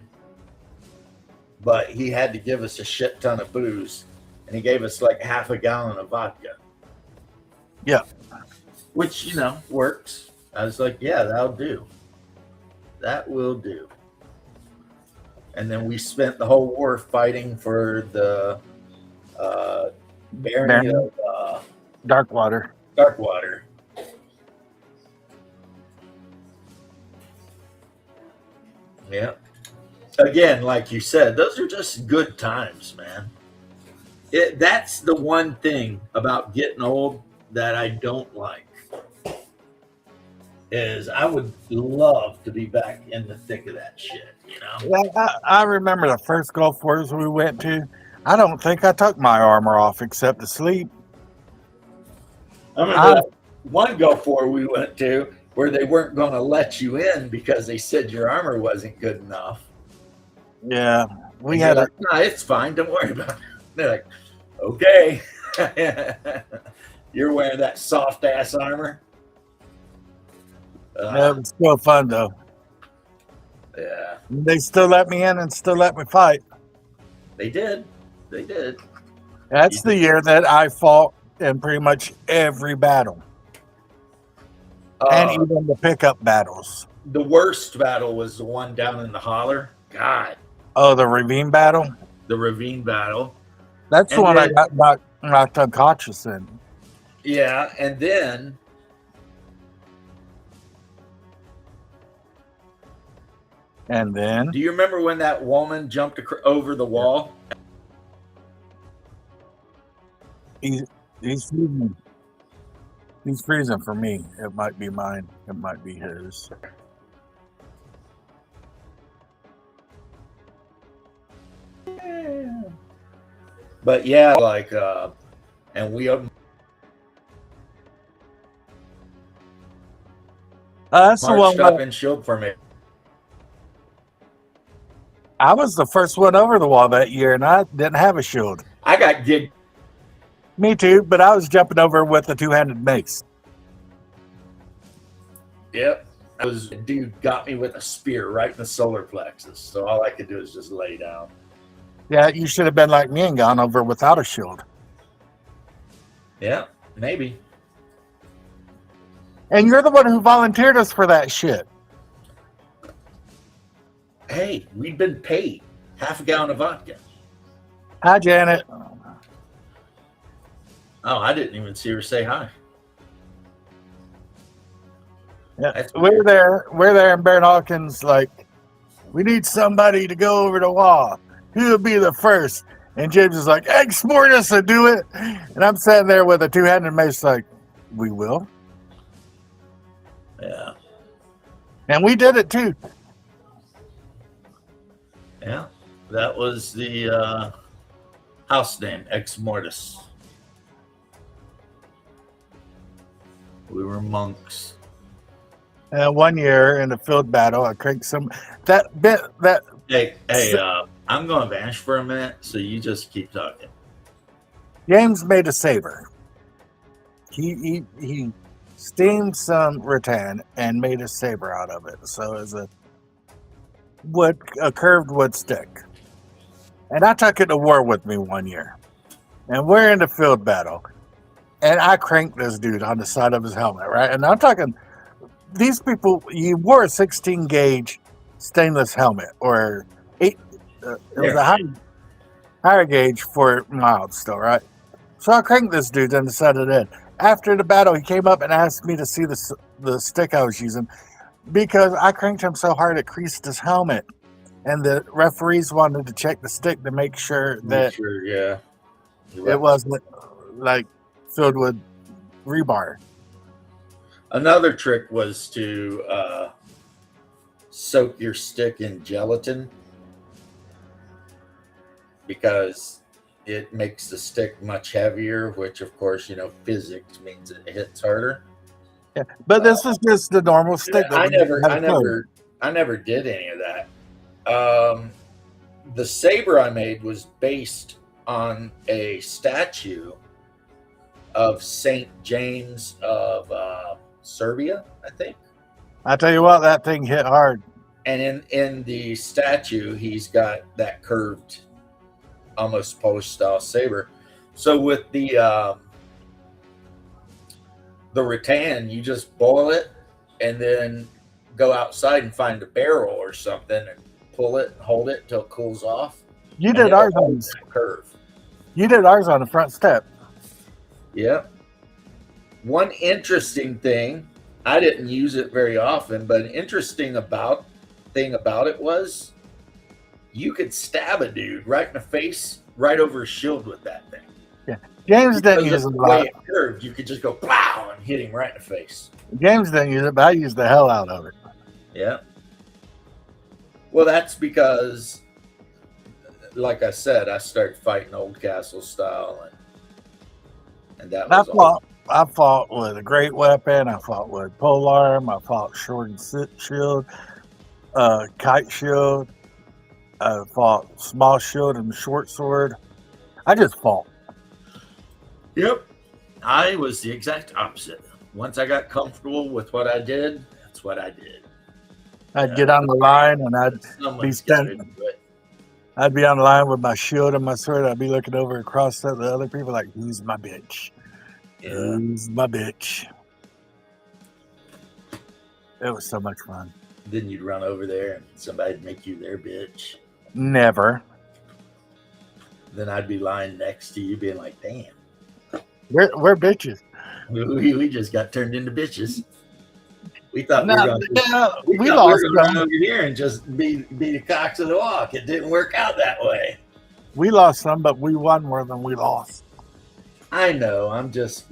Speaker 1: but he had to give us a shit ton of booze. And he gave us like half a gallon of vodka.
Speaker 2: Yeah.
Speaker 1: Which, works. I was like, yeah, that'll do. That will do. And then we spent the whole war fighting for the barony of
Speaker 2: Darkwater.
Speaker 1: Darkwater. Yeah. Again, like you said, those are just good times, man. That's the one thing about getting old that I don't like. is I would love to be back in the thick of that shit, you know?
Speaker 2: Yeah, I remember the first Gulf Wars we went to. I don't think I took my armor off except to sleep.
Speaker 1: I remember that one Gulf War we went to where they weren't going to let you in because they said your armor wasn't good enough.
Speaker 2: Yeah, we
Speaker 1: And
Speaker 2: had
Speaker 1: you're like, no, it's fine. Don't worry about it. They're like, okay. You're wearing that soft ass armor.
Speaker 2: it was still fun though.
Speaker 1: Yeah,
Speaker 2: They still let me in and still let me fight.
Speaker 1: they did. They did.
Speaker 2: That's the year that I fought in pretty much every battle, and even the pickup battles.
Speaker 1: The worst battle was the one down in the holler. God,
Speaker 2: Oh, the ravine battle.
Speaker 1: the ravine battle.
Speaker 2: That's the
Speaker 1: And
Speaker 2: one
Speaker 1: then-
Speaker 2: I got knocked unconscious in.
Speaker 1: Yeah, and then
Speaker 2: And then
Speaker 1: do you remember when that woman jumped over the wall?
Speaker 2: he's freezing. He's freezing for me. It might be mine. It might be his.
Speaker 1: But yeah, like, and we
Speaker 2: That's the one.
Speaker 1: marched up
Speaker 2: Where
Speaker 1: in shield formation.
Speaker 2: I was the first one over the wall that year, and I didn't have a shield.
Speaker 1: I got gigged.
Speaker 2: Me too, but I was jumping over with a two-handed mace.
Speaker 1: Yep. A dude got me with a spear right in the solar plexus. So all I could do is just lay down.
Speaker 2: Yeah, you should have been like me and gone over without a shield.
Speaker 1: Yeah, maybe.
Speaker 2: And you're the one who volunteered us for that shit.
Speaker 1: Hey, we've been paid half a gallon of vodka.
Speaker 2: Hi, Janet.
Speaker 1: Oh, I didn't even see her say hi.
Speaker 2: Yeah,
Speaker 1: That's
Speaker 2: we're there, and Baron Hawkins like, we need somebody to go over the wall. Who'll be the first? And James is like, export us and do it. And I'm sitting there with a two-handed mace like, we will.
Speaker 1: Yeah.
Speaker 2: And we did it too.
Speaker 1: Yeah. That was the house name, Ex Mortis. We were monks.
Speaker 2: One year in a field battle, I cranked some that.
Speaker 1: Hey, I'm going to vanish for a minute, so you just keep talking.
Speaker 2: James made a saber. He steamed some rattan and made a saber out of it. So it was a curved wood stick. And I took it to war with me one year. And we're in the field battle. And I cranked this dude on the side of his helmet, right? And I'm talking, these people, you wore a 16 gauge stainless helmet, or it was a higher gauge for mild still, right? So I cranked this dude on the side of the head. After the battle, he came up and asked me to see the stick I was using because I cranked him so hard it creased his helmet. And the referees wanted to check the stick to make sure that
Speaker 1: Yeah.
Speaker 2: it wasn't like filled with rebar.
Speaker 1: Another trick was to soak your stick in gelatin because it makes the stick much heavier, which of course, physics means it hits harder.
Speaker 2: Yeah, but this was just the normal stick.
Speaker 1: I never did any of that. The saber I made was based on a statue of Saint James of Serbia, I think.
Speaker 2: I tell you what, that thing hit hard.
Speaker 1: And in the statue, he's got that curved, almost Polish style saber. So with the rattan, you just boil it and then go outside and find a barrel or something and pull it and hold it until it cools off.
Speaker 2: You did ours on
Speaker 1: that curve.
Speaker 2: You did ours on the front step.
Speaker 1: Yep. One interesting thing, I didn't use it very often, but an interesting thing about it was you could stab a dude right in the face, right over his shield with that thing.
Speaker 2: Yeah. James didn't
Speaker 1: Because
Speaker 2: use
Speaker 1: of
Speaker 2: it a
Speaker 1: the way
Speaker 2: lot.
Speaker 1: it curved, you could just go pow and hit him right in the face.
Speaker 2: James didn't use it, but I used the hell out of it.
Speaker 1: Yeah. Well, that's because, like I said, I started fighting Old Castle style, and that was all.
Speaker 2: I fought with a great weapon. I fought with polearm. I fought sword and shield, kite shield. I fought small shield and short sword. I just fought.
Speaker 1: Yep. I was the exact opposite. Once I got comfortable with what I did, that's what I did.
Speaker 2: I'd get on the line and I'd be
Speaker 1: Someone's got to
Speaker 2: standing.
Speaker 1: do it.
Speaker 2: I'd be on the line with my shield and my sword. I'd be looking over across at the other people like, "Who's my bitch?
Speaker 1: Yeah.
Speaker 2: Who's my bitch?" It was so much fun.
Speaker 1: Then you'd run over there and somebody'd make you their bitch.
Speaker 2: Never.
Speaker 1: Then I'd be lying next to you, being like, "Damn,
Speaker 2: We're bitches."
Speaker 1: we just got turned into bitches. We thought
Speaker 2: No,
Speaker 1: we were going to
Speaker 2: we lost
Speaker 1: run
Speaker 2: some.
Speaker 1: over here and just be the cocks of the walk. It didn't work out that way.
Speaker 2: We lost some, but we won more than we lost.
Speaker 1: I know. I'm just,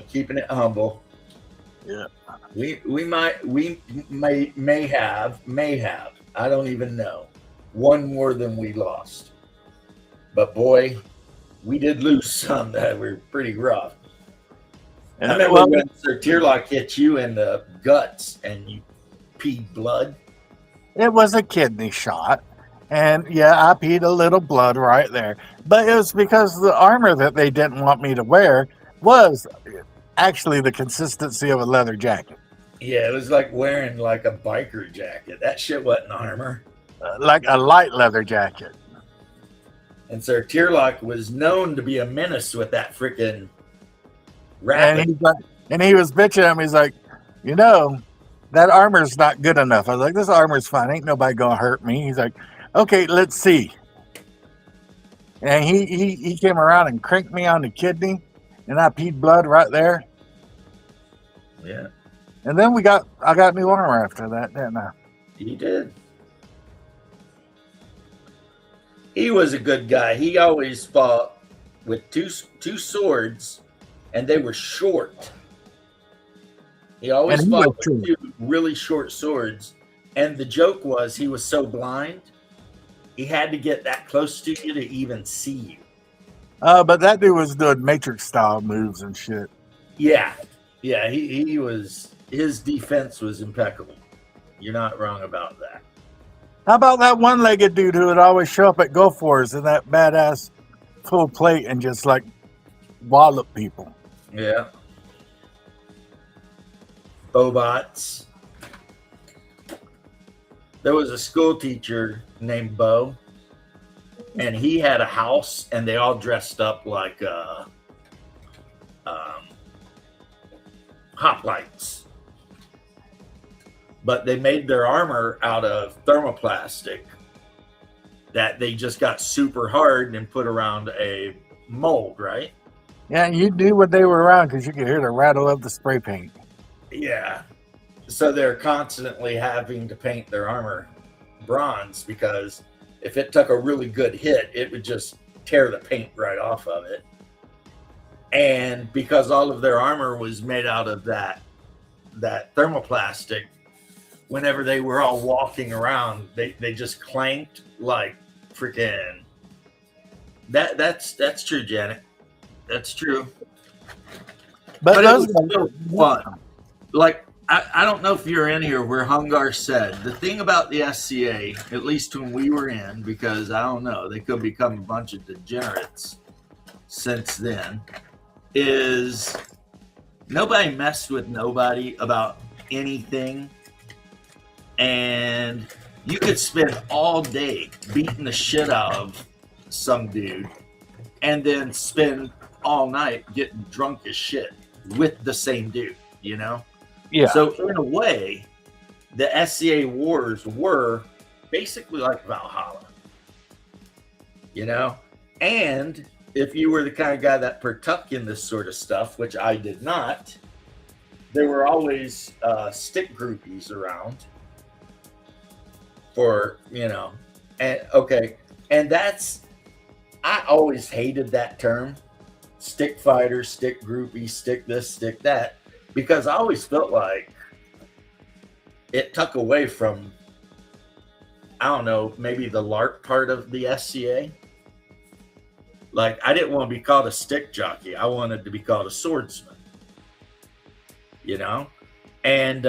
Speaker 1: keeping it humble.
Speaker 2: Yeah.
Speaker 1: We may have. I don't even know. One more than we lost. But boy, we did lose some that were pretty rough. I remember when Sir Tierlock hit you in the guts and you peed blood.
Speaker 2: It was a kidney shot. And yeah, I peed a little blood right there. But it was because the armor that they didn't want me to wear was actually the consistency of a leather jacket.
Speaker 1: Yeah, it was like wearing like a biker jacket. That shit wasn't armor.
Speaker 2: Like a light leather jacket.
Speaker 1: And Sir Tierlock was known to be a menace with that freaking rapid.
Speaker 2: And he was bitching at me. He's like, that armor's not good enough. I was like, this armor's fine. Ain't nobody gonna hurt me. He's like, okay, let's see. And he came around and cranked me on the kidney, and I peed blood right there.
Speaker 1: Yeah.
Speaker 2: And then I got new armor after that, didn't I?
Speaker 1: You did. He was a good guy. He always fought with two swords, and they were short. He always fought with two really short swords. And the joke was he was so blind, he had to get that close to you to even see you.
Speaker 2: But that dude was doing Matrix style moves and shit.
Speaker 1: Yeah. Yeah, he was, his defense was impeccable. You're not wrong about that.
Speaker 2: How about that one-legged dude who would always show up at Go-Force in that badass full plate and just like wallop people?
Speaker 1: Yeah. Bobots. There was a school teacher named Bo, and he had a house, and they all dressed up like hoplites. But they made their armor out of thermoplastic that they just got super hard and put around a mold, right?
Speaker 2: Yeah, you knew when they were around because you could hear the rattle of the spray paint.
Speaker 1: Yeah. So they're constantly having to paint their armor bronze because if it took a really good hit, it would just tear the paint right off of it. And because all of their armor was made out of that thermoplastic, whenever they were all walking around, they just clanked like freaking. That's true, Janet. That's true. But it was still fun. Like, I don't know if you're in here where Hungar said, the thing about the SCA, at least when we were in, because I don't know, they could become a bunch of degenerates since then, is nobody messed with nobody about anything. And you could spend all day beating the shit out of some dude and then spend all night getting drunk as shit with the same dude, Yeah. So in a way, the SCA wars were basically like Valhalla, And if you were the kind of guy that partook in this sort of stuff, which I did not, there were always stick groupies around for, and okay. And I always hated that term, stick fighter, stick groupie, stick this, stick that, because I always felt like it took away from, I don't know, maybe the LARP part of the SCA. Like, I didn't want to be called a stick jockey. I wanted to be called a swordsman, you know? And,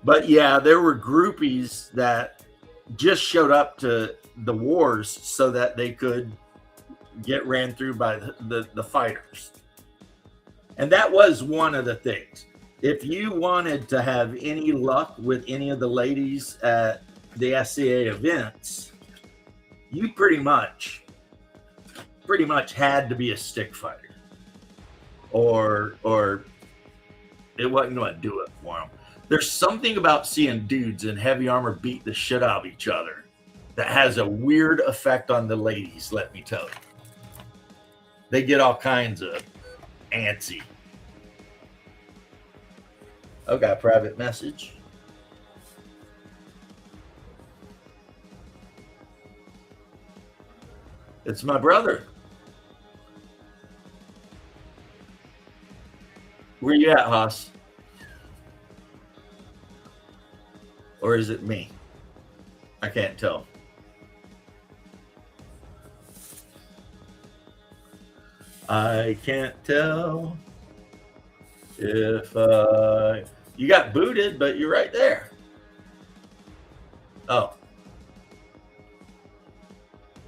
Speaker 1: but yeah, there were groupies that just showed up to the wars so that they could get ran through by the fighters. And that was one of the things. If you wanted to have any luck with any of the ladies at the SCA events, you pretty much had to be a stick fighter, or it wasn't going to do it for them. There's something about seeing dudes in heavy armor beat the shit out of each other that has a weird effect on the ladies, let me tell you. They get all kinds of antsy. Okay, private message. It's my brother. Where you at, Haas? Or is it me? I can't tell. I can't tell if you got booted, but you're right there. Oh.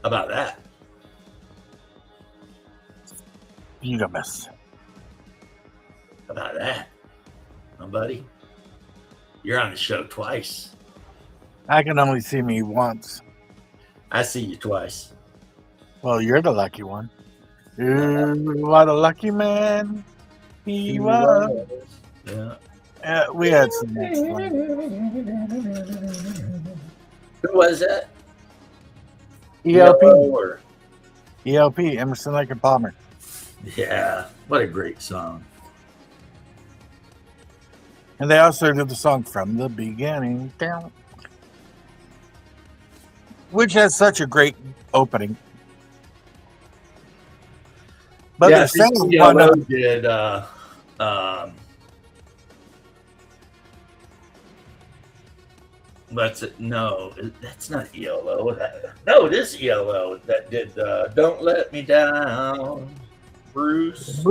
Speaker 1: How about that?
Speaker 2: You got miss.
Speaker 1: How about that? My buddy. You're on the show twice.
Speaker 2: I can only see me once.
Speaker 1: I see you twice.
Speaker 2: Well, you're the lucky one. Ooh, what a lucky man he was.
Speaker 1: Yeah.
Speaker 2: We had some next one.
Speaker 1: Who was that?
Speaker 2: ELP.
Speaker 1: Or...
Speaker 2: ELP, Emerson, Lake and Palmer.
Speaker 1: Yeah. What a great song.
Speaker 2: And they also did the song From the Beginning, which has such a great opening. But
Speaker 1: yeah,
Speaker 2: they're saying
Speaker 1: one did no, that's not ELO. No, it is ELO that did Don't Let Me Down, Bruce.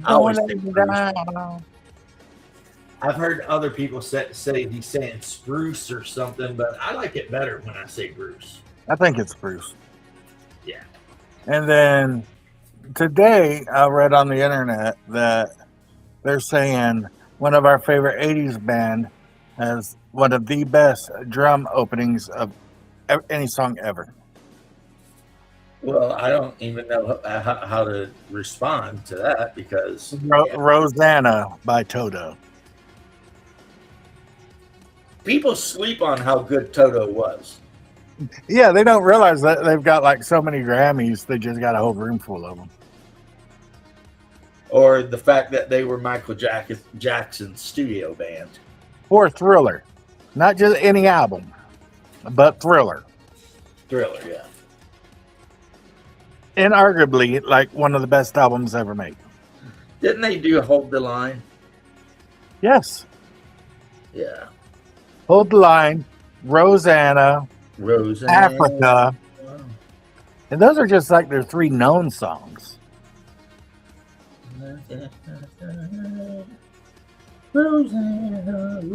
Speaker 1: I always think Bruce. I've heard other people say he's saying Spruce or something, but I like it better when I say Bruce.
Speaker 2: I think it's Bruce.
Speaker 1: Yeah.
Speaker 2: And then today I read on the internet that they're saying one of our favorite 80s band has one of the best drum openings of any song ever.
Speaker 1: Well, I don't even know how to respond to that because...
Speaker 2: Rosanna by Toto.
Speaker 1: People sleep on how good Toto was.
Speaker 2: Yeah, they don't realize that they've got like so many Grammys, they just got a whole room full of them.
Speaker 1: Or the fact that they were Michael Jackson's studio band.
Speaker 2: Or Thriller. Not just any album, but Thriller.
Speaker 1: Thriller, yeah.
Speaker 2: And arguably like one of the best albums ever made.
Speaker 1: Didn't they do Hold the Line?
Speaker 2: Yes.
Speaker 1: Yeah.
Speaker 2: Hold the Line, Rosanna, Africa.
Speaker 1: Wow.
Speaker 2: And those are just like their three known songs.
Speaker 1: Rosanna.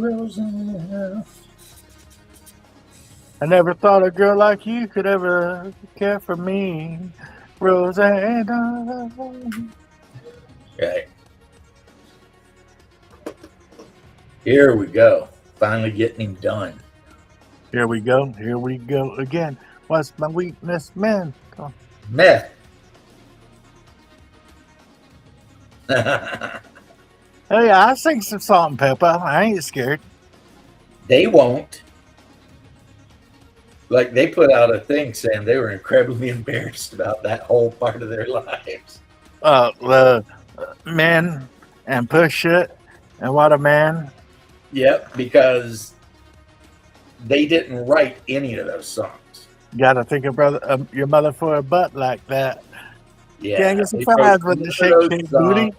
Speaker 2: I never thought a girl like you could ever care for me, Rosanna.
Speaker 1: Right. Here we go. Finally getting him done.
Speaker 2: Here we go. Here we go again. What's my weakness, man?
Speaker 1: Meth.
Speaker 2: Hey, I sing some Salt and Pepper. I ain't scared.
Speaker 1: They won't. Like, they put out a thing saying they were incredibly embarrassed about that whole part of their lives.
Speaker 2: The Men and Push It and What a Man.
Speaker 1: Yep, because they didn't write any of those songs.
Speaker 2: Gotta think of your mother for a butt like that. Can't
Speaker 1: Yeah,
Speaker 2: get
Speaker 1: they wrote
Speaker 2: surprised with
Speaker 1: none
Speaker 2: the
Speaker 1: of
Speaker 2: shake
Speaker 1: those
Speaker 2: shake
Speaker 1: songs,
Speaker 2: booty.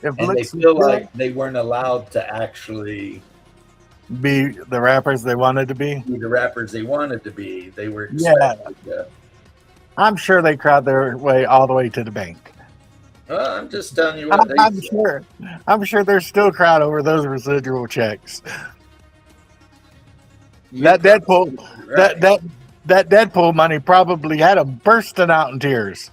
Speaker 2: If
Speaker 1: and they
Speaker 2: looks is
Speaker 1: feel
Speaker 2: good,
Speaker 1: like they weren't allowed to actually
Speaker 2: be the rappers they wanted to be.
Speaker 1: be the rappers they wanted to be. They were
Speaker 2: Yeah,
Speaker 1: expected to.
Speaker 2: I'm sure they cried their way all the way to the bank.
Speaker 1: Well, I'm just telling you
Speaker 2: I'm,
Speaker 1: what they
Speaker 2: I'm
Speaker 1: said.
Speaker 2: sure. I'm sure they're still crying over those residual checks.
Speaker 1: You're
Speaker 2: That Deadpool,
Speaker 1: probably
Speaker 2: that
Speaker 1: right.
Speaker 2: that that Deadpool money probably had them bursting out in tears.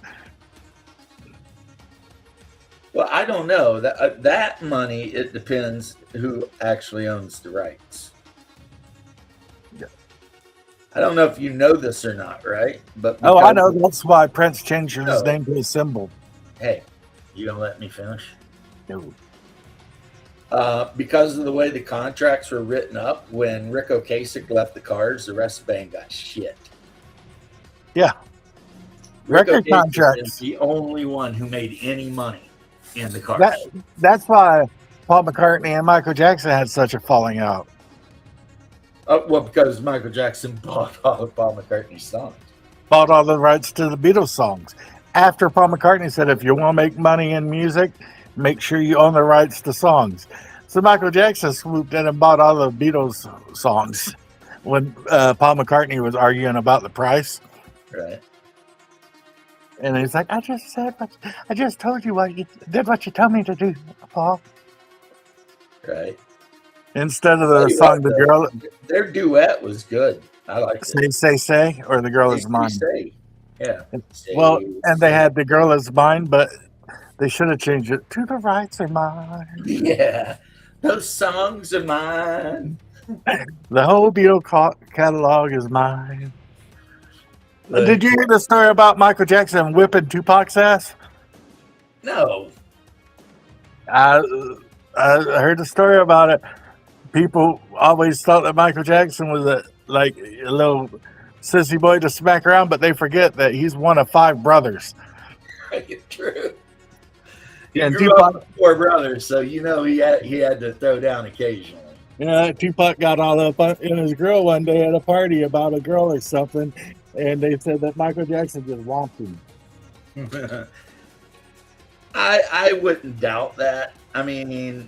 Speaker 1: Well, I don't know that money. It depends who actually owns the rights.
Speaker 2: Yeah.
Speaker 1: I don't know if you know this or not, right? But
Speaker 2: Oh, I
Speaker 1: because
Speaker 2: know. That's why Prince changed his
Speaker 1: no,
Speaker 2: name to a symbol.
Speaker 1: hey, you don't let me finish.
Speaker 2: No.
Speaker 1: Because of the way the contracts were written up, when Rick Ocasek left the Cards, the rest of the band got shit.
Speaker 2: Yeah,
Speaker 1: Rick
Speaker 2: record
Speaker 1: Ocasek is
Speaker 2: contracts.
Speaker 1: the only one who made any money in the
Speaker 2: That
Speaker 1: Cards.
Speaker 2: that's why Paul McCartney and Michael Jackson had such a falling out.
Speaker 1: Well, because Michael Jackson bought all of Paul McCartney's songs.
Speaker 2: Bought all the rights to the Beatles songs. After Paul McCartney said, if you want to make money in music, make sure you own the rights to songs. So Michael Jackson swooped in and bought all the Beatles songs when Paul McCartney was arguing about the price.
Speaker 1: Right.
Speaker 2: And he's like, I just told you what you did what you told me to do, Paul.
Speaker 1: Right.
Speaker 2: Instead of
Speaker 1: Tell
Speaker 2: the
Speaker 1: you
Speaker 2: song
Speaker 1: what,
Speaker 2: The Girl
Speaker 1: their duet was good. I liked it.
Speaker 2: Say, or The Girl Is Mine.
Speaker 1: Say. Yeah.
Speaker 2: Well,
Speaker 1: Say,
Speaker 2: and they had The Girl Is Mine, but they should have changed it to The Rights Are Mine.
Speaker 1: Yeah. Those songs are mine.
Speaker 2: The whole Beatle catalog is mine. Did you hear the story about Michael Jackson whipping Tupac's ass?
Speaker 1: No.
Speaker 2: I heard the story about it. People always thought that Michael Jackson was a little sissy boy to smack around, but they forget that he's one of 5 brothers.
Speaker 1: True. He
Speaker 2: And
Speaker 1: grew up with 4 brothers, so you know he had to throw down occasionally.
Speaker 2: Yeah, Tupac got all up in his grill one day at a party about a girl or something, and they said that Michael Jackson just whomped him.
Speaker 1: I wouldn't doubt that. I mean,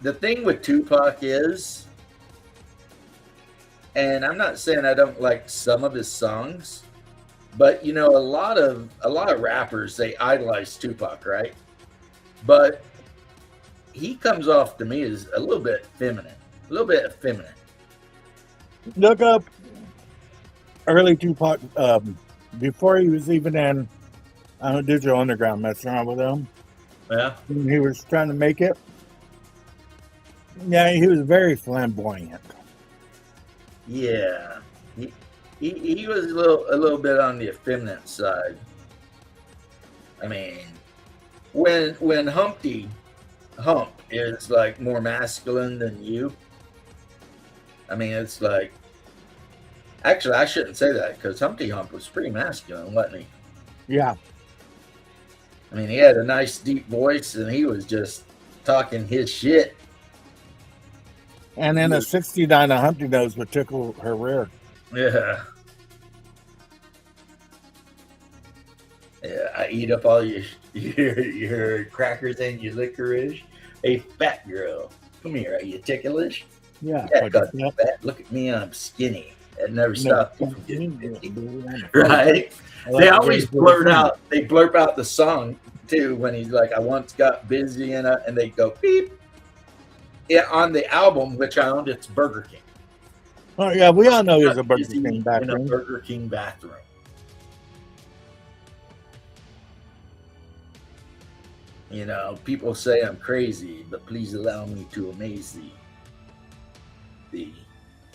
Speaker 1: the thing with Tupac is, and I'm not saying I don't like some of his songs, but you know, a lot of rappers, they idolize Tupac, right? But he comes off to me as a little bit feminine. A little bit effeminate.
Speaker 2: Look up early Tupac before he was even in Digital Underground, messing around with him.
Speaker 1: Yeah.
Speaker 2: When he was trying to make it. Yeah, he was very flamboyant.
Speaker 1: Yeah. He was a little bit on the effeminate side. I mean, when Hump is like more masculine than you, I mean, it's like, actually, I shouldn't say that because Humpty Hump was pretty masculine, wasn't he?
Speaker 2: Yeah.
Speaker 1: I mean, he had a nice deep voice and he was just talking his shit.
Speaker 2: And then a 69, a Humpty Nose would tickle her rear.
Speaker 1: Yeah. Yeah, I eat up all your crackers and your licorice. Hey, fat girl, come here. Are you ticklish?
Speaker 2: Yeah.
Speaker 1: Yeah, fat. Look at me, I'm skinny. That never stopped you from getting 50. Right? They always blurt out. They blurp out the song too when he's like, "I once got busy," and they go beep. Yeah, on the album which I owned, it's Burger King.
Speaker 2: Oh yeah, we all know there's a Burger King bathroom.
Speaker 1: In a Burger King bathroom. You know, people say I'm crazy, but please allow me to amaze thee.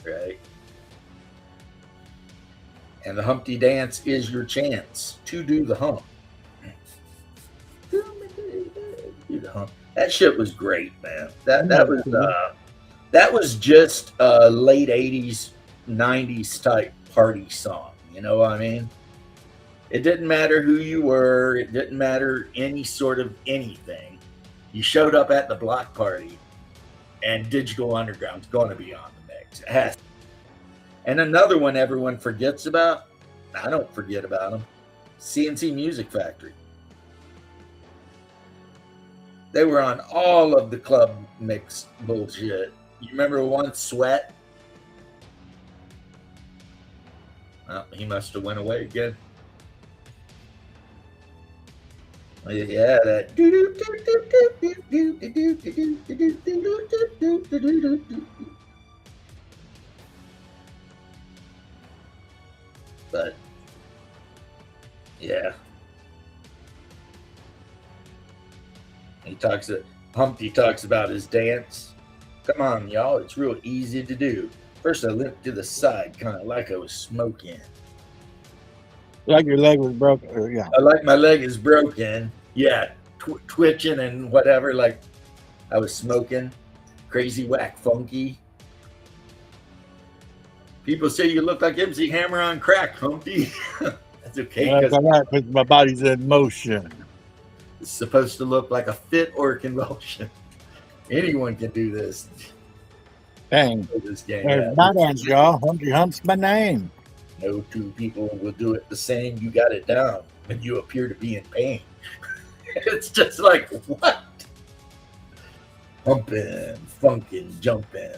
Speaker 1: Right? And the Humpty Dance is your chance to do the hump. Do the hump. That shit was great, man. That was just a late 80s, 90s type party song. You know what I mean? It didn't matter who you were. It didn't matter any sort of anything. You showed up at the block party, and Digital Underground's going to be on the mix. It has. And another one everyone forgets about, I don't forget about them. CNC Music Factory. They were on all of the club mix bullshit. You remember one, Sweat? Well, he must have went away again. Yeah, that. But yeah, Humpty talks about his dance. Come on, y'all, it's real easy to do. First, I limped to the side, kind of like I was smoking.
Speaker 2: Like your leg was broken. Yeah.
Speaker 1: I like my leg is broken. Yeah, twitching and whatever, like I was smoking. Crazy, whack, funky. People say you look like MC Hammer on crack, Humpty. That's okay,
Speaker 2: because my body's in motion.
Speaker 1: It's supposed to look like a fit or a convulsion. Anyone can do this.
Speaker 2: Dang.
Speaker 1: This game.
Speaker 2: There's my dance, y'all. Humpty Hump's my name.
Speaker 1: No two people will do it the same. You got it down, and you appear to be in pain. It's just like, what? Humping, funkin', jumping.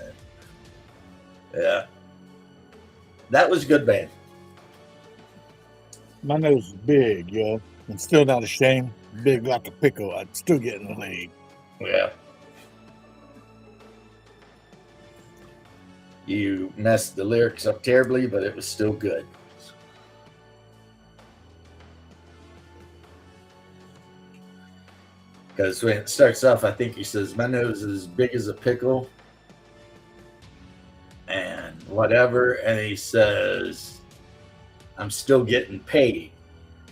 Speaker 1: Yeah. That was a good band.
Speaker 2: My nose is big, yo. I'm still not ashamed. Big like a pickle. I'd still get in the league.
Speaker 1: Yeah. You messed the lyrics up terribly, but it was still good. Because when it starts off, I think he says, my nose is as big as a pickle and whatever. And he says, I'm still getting paid.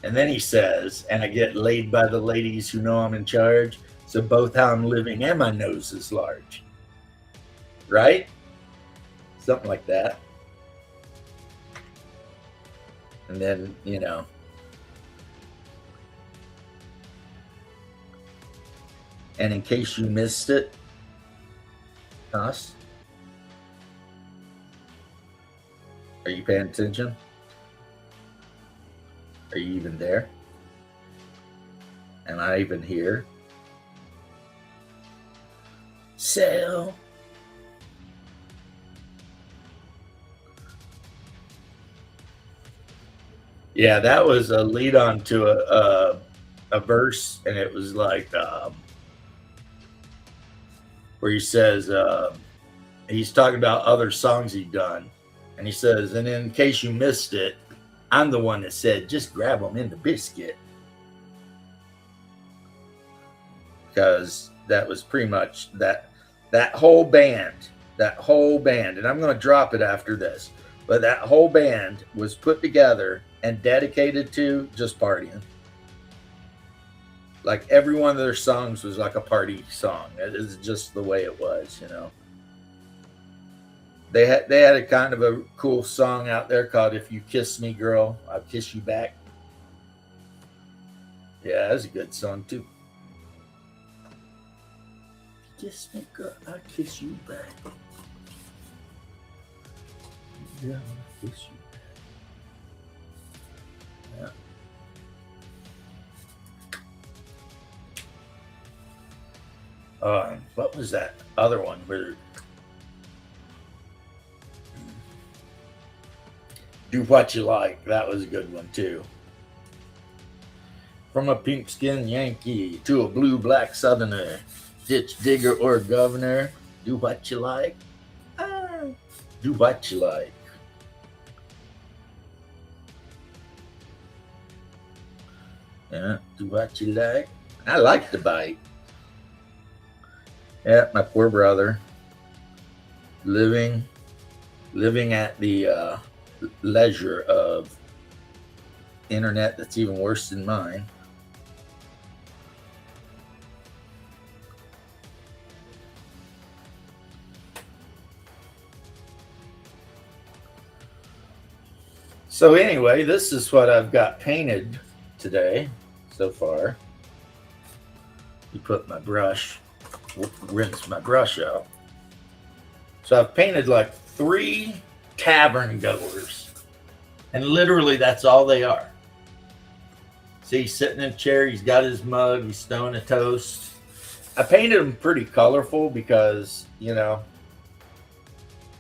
Speaker 1: And then he says, and I get laid by the ladies who know I'm in charge. So both how I'm living and my nose is large. Right? Something like that. And then, you know. And in case you missed it, us, are you paying attention? Are you even there? Am I even here? So, yeah, that was a lead on to a verse, and it was like where he says he's talking about other songs he'd done, and he says, and in case you missed it, I'm the one that said, just grab them in the biscuit. Because that was pretty much that whole band, and I'm going to drop it after this, but that whole band was put together and dedicated to just partying. Like every one of their songs was like a party song. It is just the way it was, you know. They had a kind of a cool song out there called "If You Kiss Me, Girl, I'll Kiss You Back." Yeah, that's a good song too. Kiss me, girl, I'll kiss you back. Yeah, I'll kiss you back. Yeah. What was that other one where? Do What You Like. That was a good one too. From a pink skinned Yankee to a blue black Southerner, ditch digger or governor, do what you like. Do what you like. Yeah, do what you like. I like the bite. Yeah, my poor brother. Living at the leisure of internet that's even worse than mine. So anyway, this is what I've got painted today so far. You put my brush, rinse my brush out. So I've painted like 3 tavern goers. And literally, that's all they are. See, he's sitting in a chair, he's got his mug, he's throwing a toast. I painted them pretty colorful because,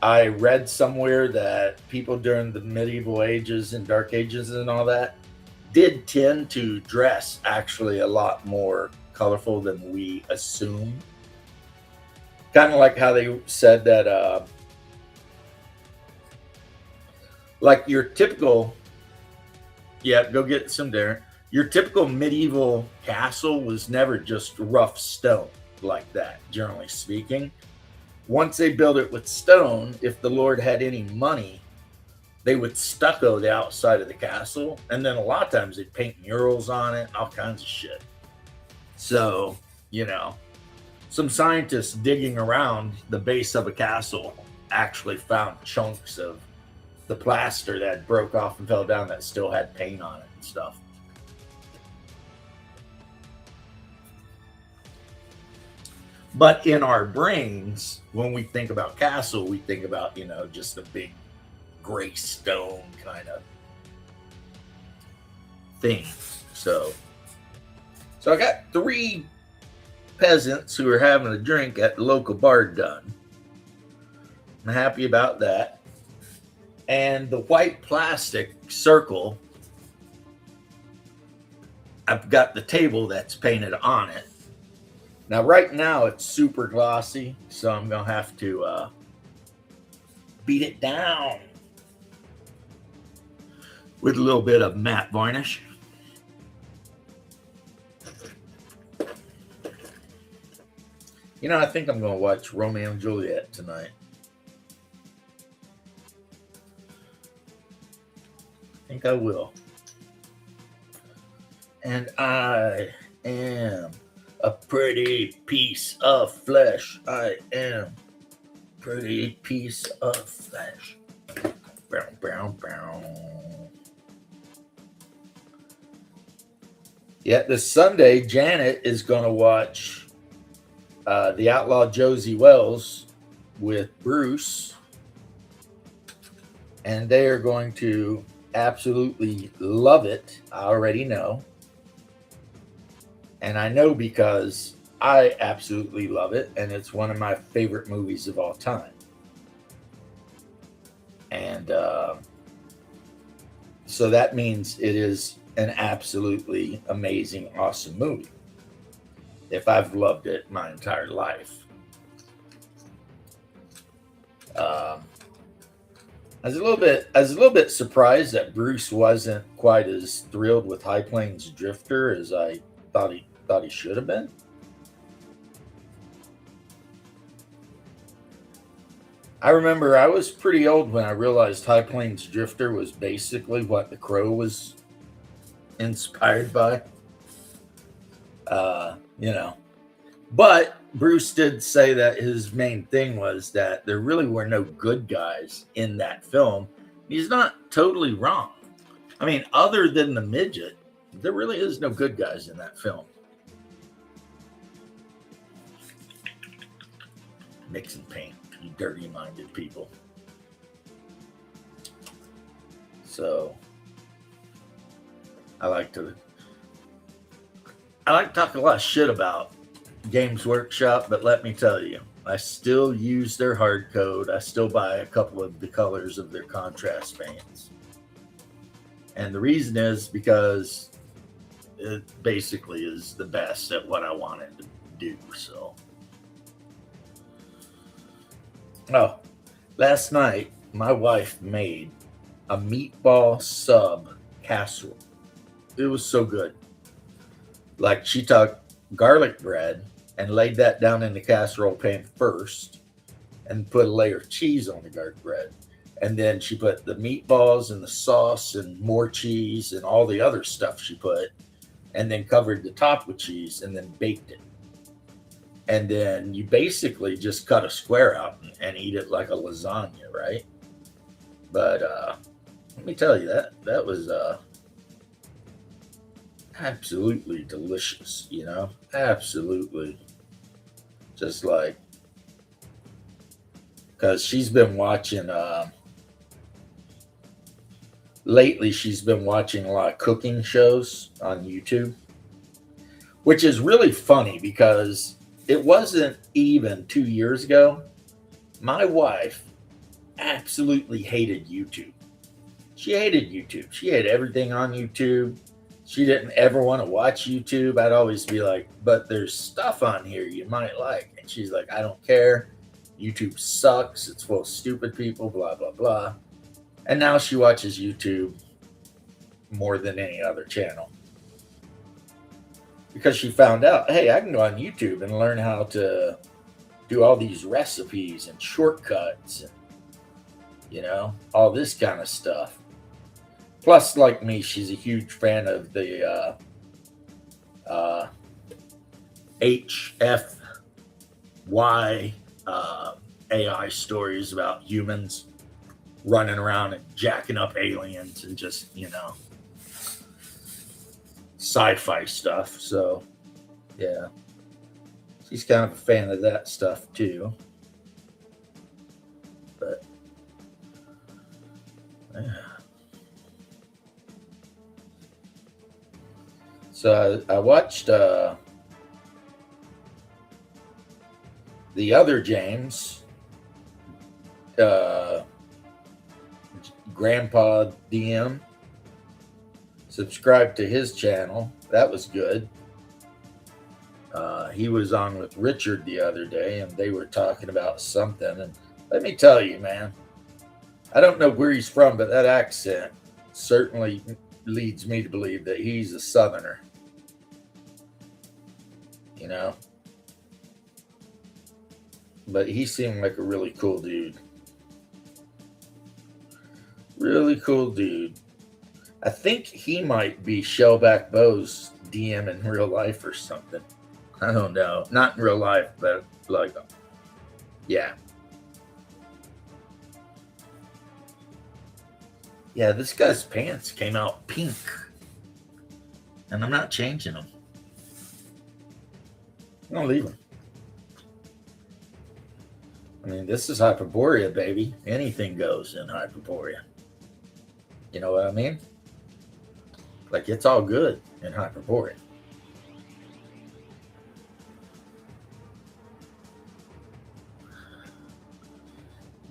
Speaker 1: I read somewhere that people during the medieval ages and dark ages and all that did tend to dress actually a lot more colorful than we assume. Kind of like how they said that, like your typical, yeah, go get some dinner. Your typical medieval castle was never just rough stone like that, generally speaking. Once they built it with stone, if the Lord had any money, they would stucco the outside of the castle, and then a lot of times they'd paint murals on it, all kinds of shit. So, some scientists digging around the base of a castle actually found chunks of the plaster that broke off and fell down that still had paint on it and stuff. But in our brains, when we think about castle, we think about, just a big gray stone kind of thing. So I got 3 peasants who are having a drink at the local bar done. I'm happy about that. And the white plastic circle, I've got the table that's painted on it. Now, right now, it's super glossy, so I'm going to have to beat it down with a little bit of matte varnish. I think I'm going to watch Romeo and Juliet tonight. I think I will. And I am a pretty piece of flesh. I am pretty piece of flesh. Brown, brown, brown. Yeah, this Sunday, Janet is going to watch The Outlaw Josie Wells with Bruce. And they are going to absolutely love it. I already know. And I know because I absolutely love it, and it's one of my favorite movies of all time. And so that means it is an absolutely amazing, awesome movie. If I've loved it my entire life. I was a little bit surprised that Bruce wasn't quite as thrilled with High Plains Drifter as I thought he should have been. I remember I was pretty old when I realized High Plains Drifter was basically what The Crow was inspired by. But Bruce did say that his main thing was that there really were no good guys in that film. He's not totally wrong. I mean, other than the midget, there really is no good guys in that film. Mix and paint, you dirty-minded people. So, I like to talk a lot of shit about Games Workshop, but let me tell you, I still use their hard code. I still buy a couple of the colors of their contrast paints. And the reason is because it basically is the best at what I wanted to do, so. Oh, last night, my wife made a meatball sub casserole. It was so good. Like, she took garlic bread and laid that down in the casserole pan first and put a layer of cheese on the garlic bread. And then she put the meatballs and the sauce and more cheese and all the other stuff she put, and then covered the top with cheese and then baked it. And then you basically just cut a square out and eat it like a lasagna, right? But let me tell you, that was absolutely delicious, Absolutely. Just like, because she's been watching lately she's been watching a lot of cooking shows on YouTube, which is really funny because it wasn't even 2 years ago. My wife absolutely hated YouTube. She hated YouTube. She hated everything on YouTube. She didn't ever want to watch YouTube. I'd always be like, but there's stuff on here you might like. And she's like, I don't care. YouTube sucks. It's full of stupid people, blah, blah, blah. And now she watches YouTube more than any other channel because she found out, hey, I can go on YouTube and learn how to do all these recipes and shortcuts and, all this kind of stuff. Plus, like me, she's a huge fan of the HFY AI stories about humans running around and jacking up aliens and just, sci-fi stuff. So, yeah, she's kind of a fan of that stuff too. But, yeah. So I watched the other James, Grandpa DM. Subscribed to his channel. That was good. He was on with Richard the other day, and they were talking about something. And let me tell you, man, I don't know where he's from, but that accent certainly leads me to believe that he's a Southerner. But he seemed like a really cool dude. Really cool dude. I think he might be Shellback Bo's DM in real life or something. I don't know. Not in real life, but like, yeah. Yeah, this guy's pants came out pink. And I'm not changing them. I'm going to leave them. I mean, this is Hyperborea, baby. Anything goes in Hyperborea. You know what I mean? Like, it's all good in Hyperborea.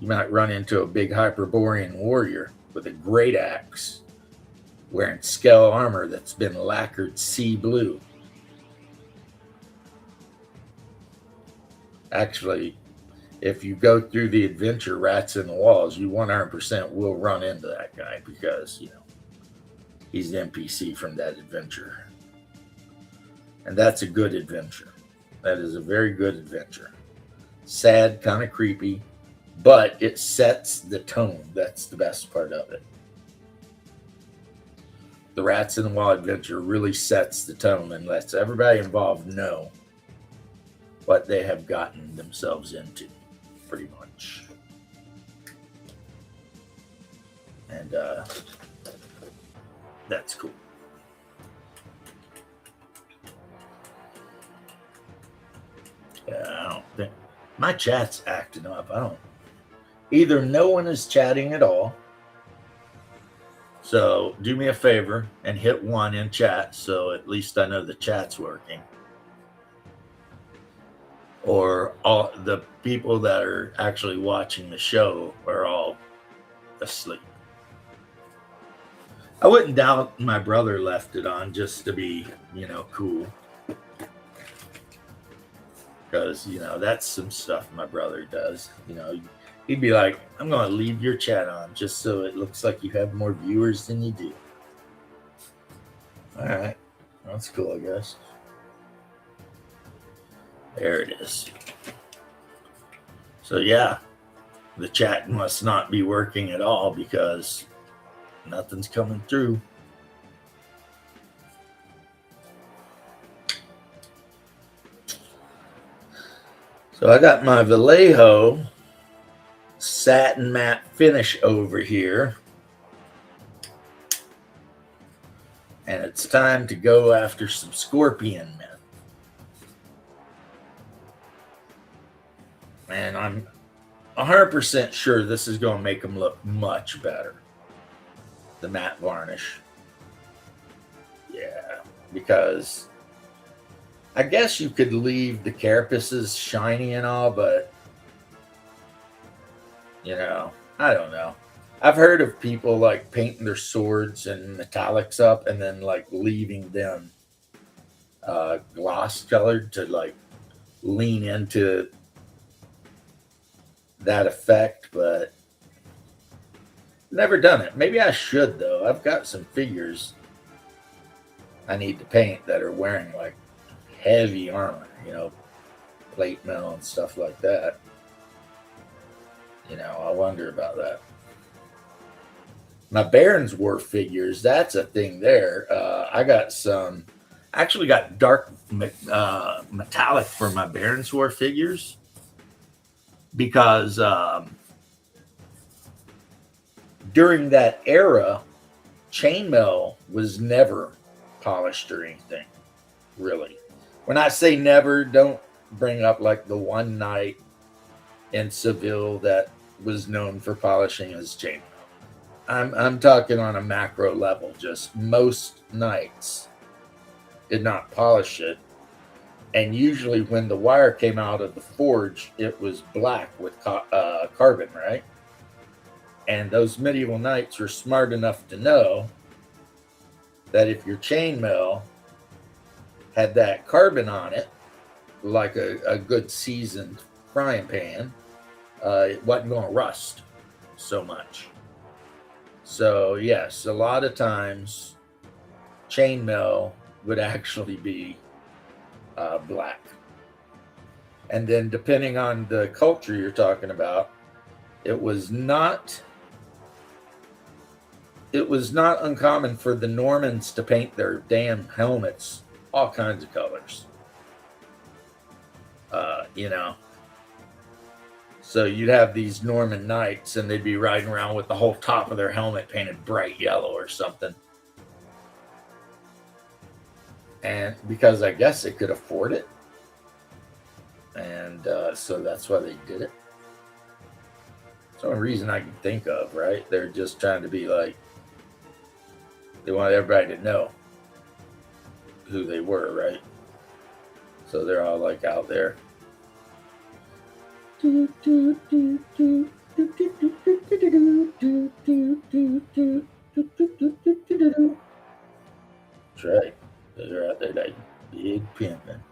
Speaker 1: You might run into a big Hyperborean warrior with a great axe wearing scale armor that's been lacquered sea blue. Actually, if you go through the adventure Rats in the Walls, you 100% will run into that guy because, he's the NPC from that adventure. And that's a good adventure. That is a very good adventure. Sad, kind of creepy, but it sets the tone. That's the best part of it. The Rats in the Wall adventure really sets the tone and lets everybody involved know what they have gotten themselves into, pretty much. And that's cool. Yeah, I don't think my chat's acting up. Either no one is chatting at all. So do me a favor and hit 1 in chat so at least I know the chat's working. Or all the people that are actually watching the show are all asleep. I wouldn't doubt my brother left it on just to be, cool. Because, that's some stuff my brother does. He'd be like, I'm going to leave your chat on just so it looks like you have more viewers than you do. All right. That's cool, I guess. There it is. So, yeah, the chat must not be working at all because nothing's coming through. So I got my Vallejo satin matte finish over here. And it's time to go after some scorpion men. And I'm 100% sure this is going to make them look much better. the matte varnish. Yeah, because I guess you could leave the carapaces shiny and all, but I don't know. I've heard of people like painting their swords and metallics up and then like leaving them gloss colored to like lean into that effect, but never done it. Maybe I should though. I've got some figures I need to paint that are wearing like heavy armor, plate mail and stuff like that. I wonder about that. My Barons War figures, that's a thing there. I got some, actually got dark metallic for my Barons War figures because during that era, chainmail was never polished or anything, really. When I say never, don't bring up like the one knight in Seville that was known for polishing his chainmail. I'm talking on a macro level. Just most knights did not polish it, and usually when the wire came out of the forge, it was black with carbon, right? And those medieval knights were smart enough to know that if your chainmail had that carbon on it, like a good seasoned frying pan, it wasn't going to rust so much. So yes, a lot of times chainmail would actually be black. And then depending on the culture you're talking about, it was not uncommon for the Normans to paint their damn helmets all kinds of colors. So you'd have these Norman knights and they'd be riding around with the whole top of their helmet painted bright yellow or something. And because I guess they could afford it. And so that's why they did it. It's the only reason I can think of, right? They're just trying to be like, they want everybody to know who they were, right? So they're all like out there. That's right. They're out there like big pimping.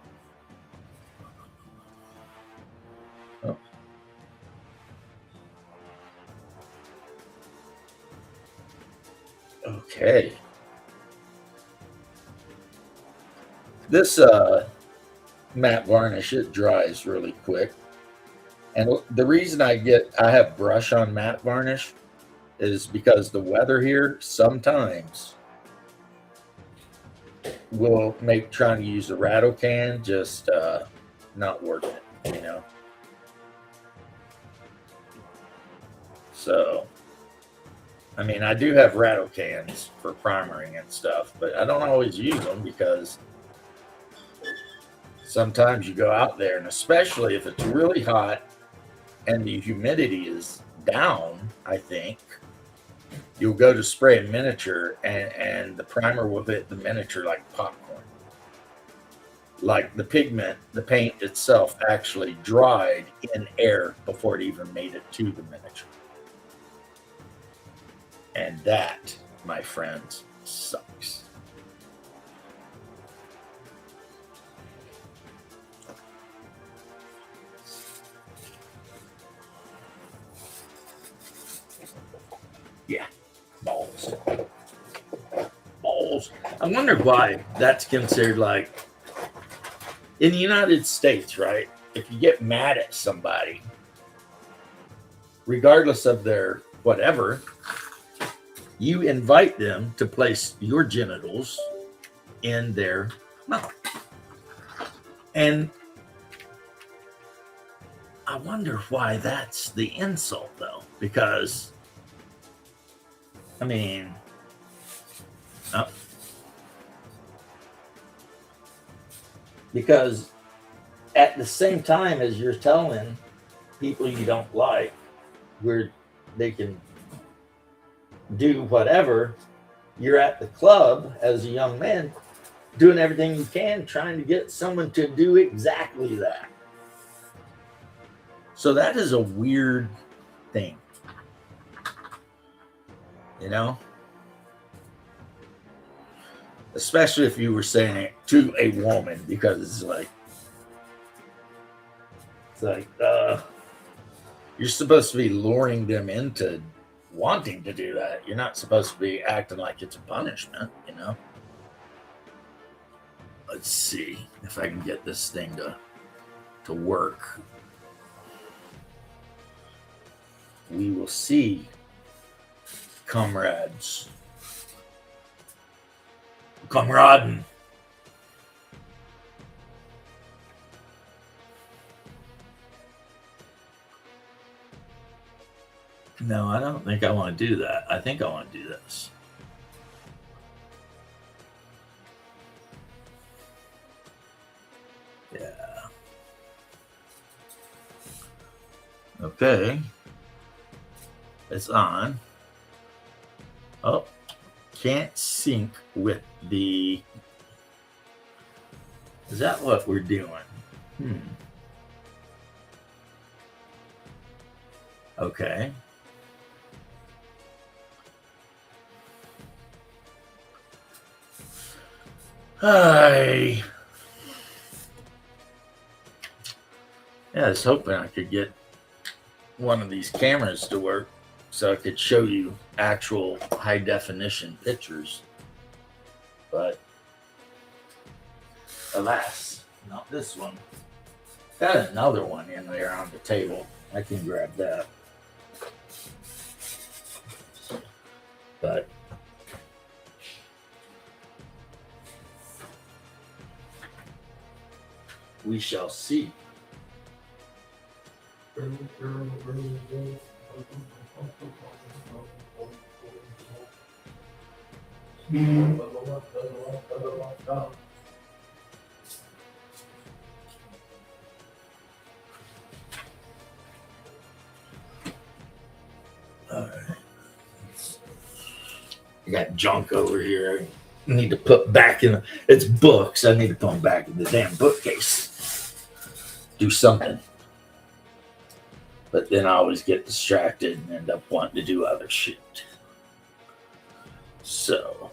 Speaker 1: Oh. Okay. This matte varnish, it dries really quick. And the reason I have brush on matte varnish is because the weather here sometimes will make trying to use a rattle can just not worth it, So, I mean, I do have rattle cans for primering and stuff, but I don't always use them because sometimes you go out there, and especially if it's really hot and the humidity is down, I think, you'll go to spray a miniature and the primer will hit the miniature like popcorn. Like the pigment, the paint itself actually dried in air before it even made it to the miniature. And that, my friends, sucks. Yeah, balls. I wonder why that's considered like, in the United States, right? If you get mad at somebody, regardless of their whatever, you invite them to place your genitals in their mouth. And I wonder why that's the insult, though, because I mean, because at the same time as you're telling people you don't like, where they can do whatever, you're at the club as a young man doing everything you can trying to get someone to do exactly that. So that is a weird thing, you know, especially if you were saying it to a woman, because it's like you're supposed to be luring them into wanting to do that. You're not supposed to be acting like it's a punishment, you know. Let's see if I can get this thing to work. We will see, comrades. Comraden. No, I don't think I want to do that. I think I want to do this. Yeah. Okay. It's on. Oh, can't sync with the. Is that what we're doing? Okay. Hi. Yeah, I was hoping I could get one of these cameras to work so I could show you actual high definition pictures. But alas, not this one. Got another one in there on the table. I can grab that. But we shall see. All right. I got junk over here. I need to put back in. It's books. I need to put them back in the damn bookcase. Do something. But then I always get distracted and end up wanting to do other shit. So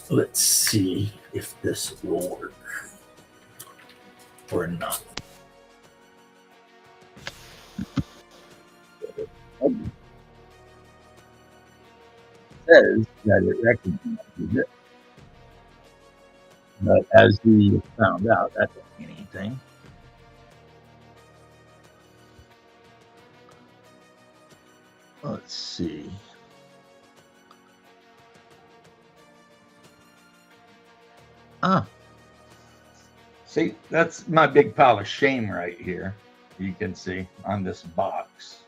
Speaker 1: let's see if this will work or not. It says that it recognizes it. But as we found out, that doesn't mean anything. Let's see. See, that's my big pile of shame right here. You can see on this box.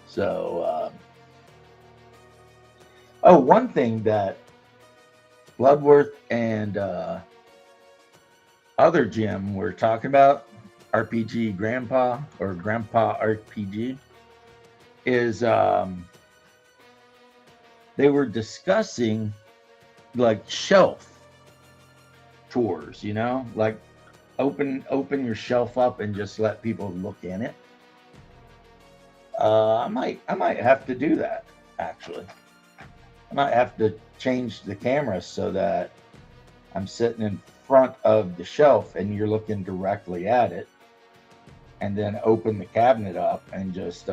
Speaker 1: So, one thing that Bloodworth and other Jim were talking about, RPG Grandpa or Grandpa RPG, is they were discussing like shelf tours, you know, like open your shelf up and just let people look in it. I might have to do that, actually. I might have to change the camera so that I'm sitting in front of the shelf and you're looking directly at it, and then open the cabinet up and just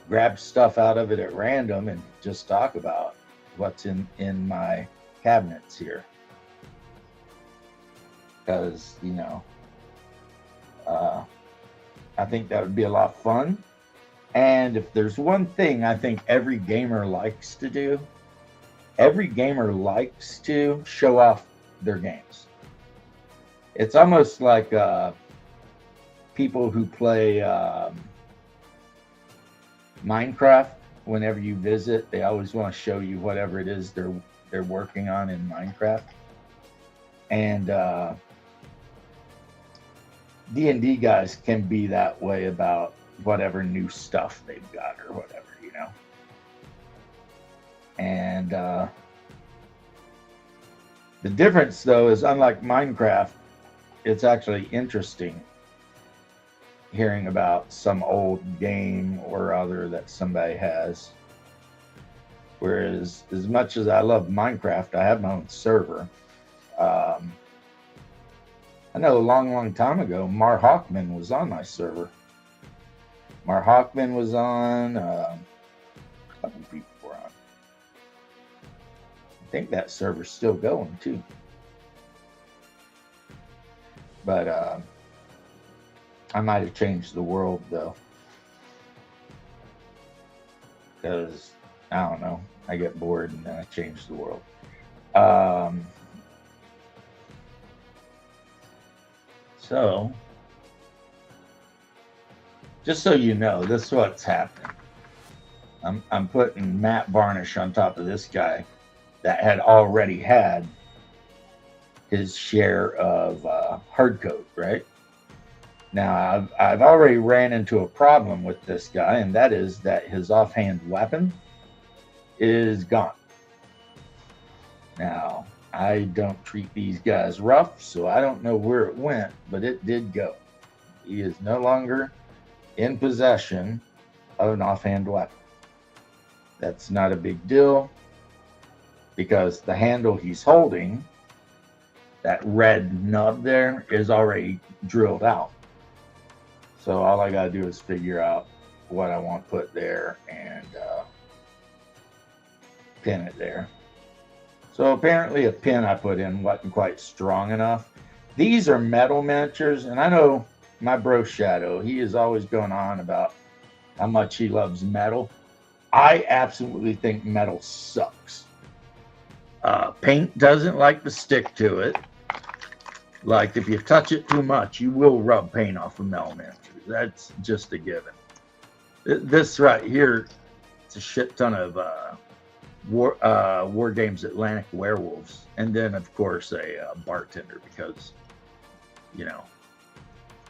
Speaker 1: grab stuff out of it at random and just talk about what's in my cabinets here. Because, you know, I think that would be a lot of fun. And if there's one thing I think every gamer likes to do, every gamer likes to show off their games. It's almost like people who play Minecraft. Whenever you visit, they always want to show you whatever it is they're working on in Minecraft. And D&D guys can be that way about whatever new stuff they've got or whatever, And the difference, though, is unlike Minecraft, it's actually interesting hearing about some old game or other that somebody has. Whereas, as much as I love Minecraft, I have my own server. I know a long time ago, Mar Hawkman was on my server. Mar Hawkman was on. A couple people were on. I think that server's still going too. But I might have changed the world though, because I don't know. I get bored and then I change the world. So, just so you know, this is what's happening. I'm putting matte varnish on top of this guy that had already had his share of hard coat, right? Now, I've already ran into a problem with this guy, and that is that his offhand weapon is gone. Now, I don't treat these guys rough, so I don't know where it went, but it did go. He is no longer in possession of an offhand weapon. That's not a big deal, because the handle he's holding, that red nub there, is already drilled out. So all I gotta do is figure out what I want put there and pin it there. So apparently a pin I put in wasn't quite strong enough. These are metal miniatures, and I know my bro Shadow, he is always going on about how much he loves metal. I absolutely think metal sucks. Paint doesn't like to stick to it. Like, if you touch it too much, you will rub paint off of metal miniatures. That's just a given. This right here, it's a shit ton of War Games Atlantic werewolves. And then, of course, a bartender, because, I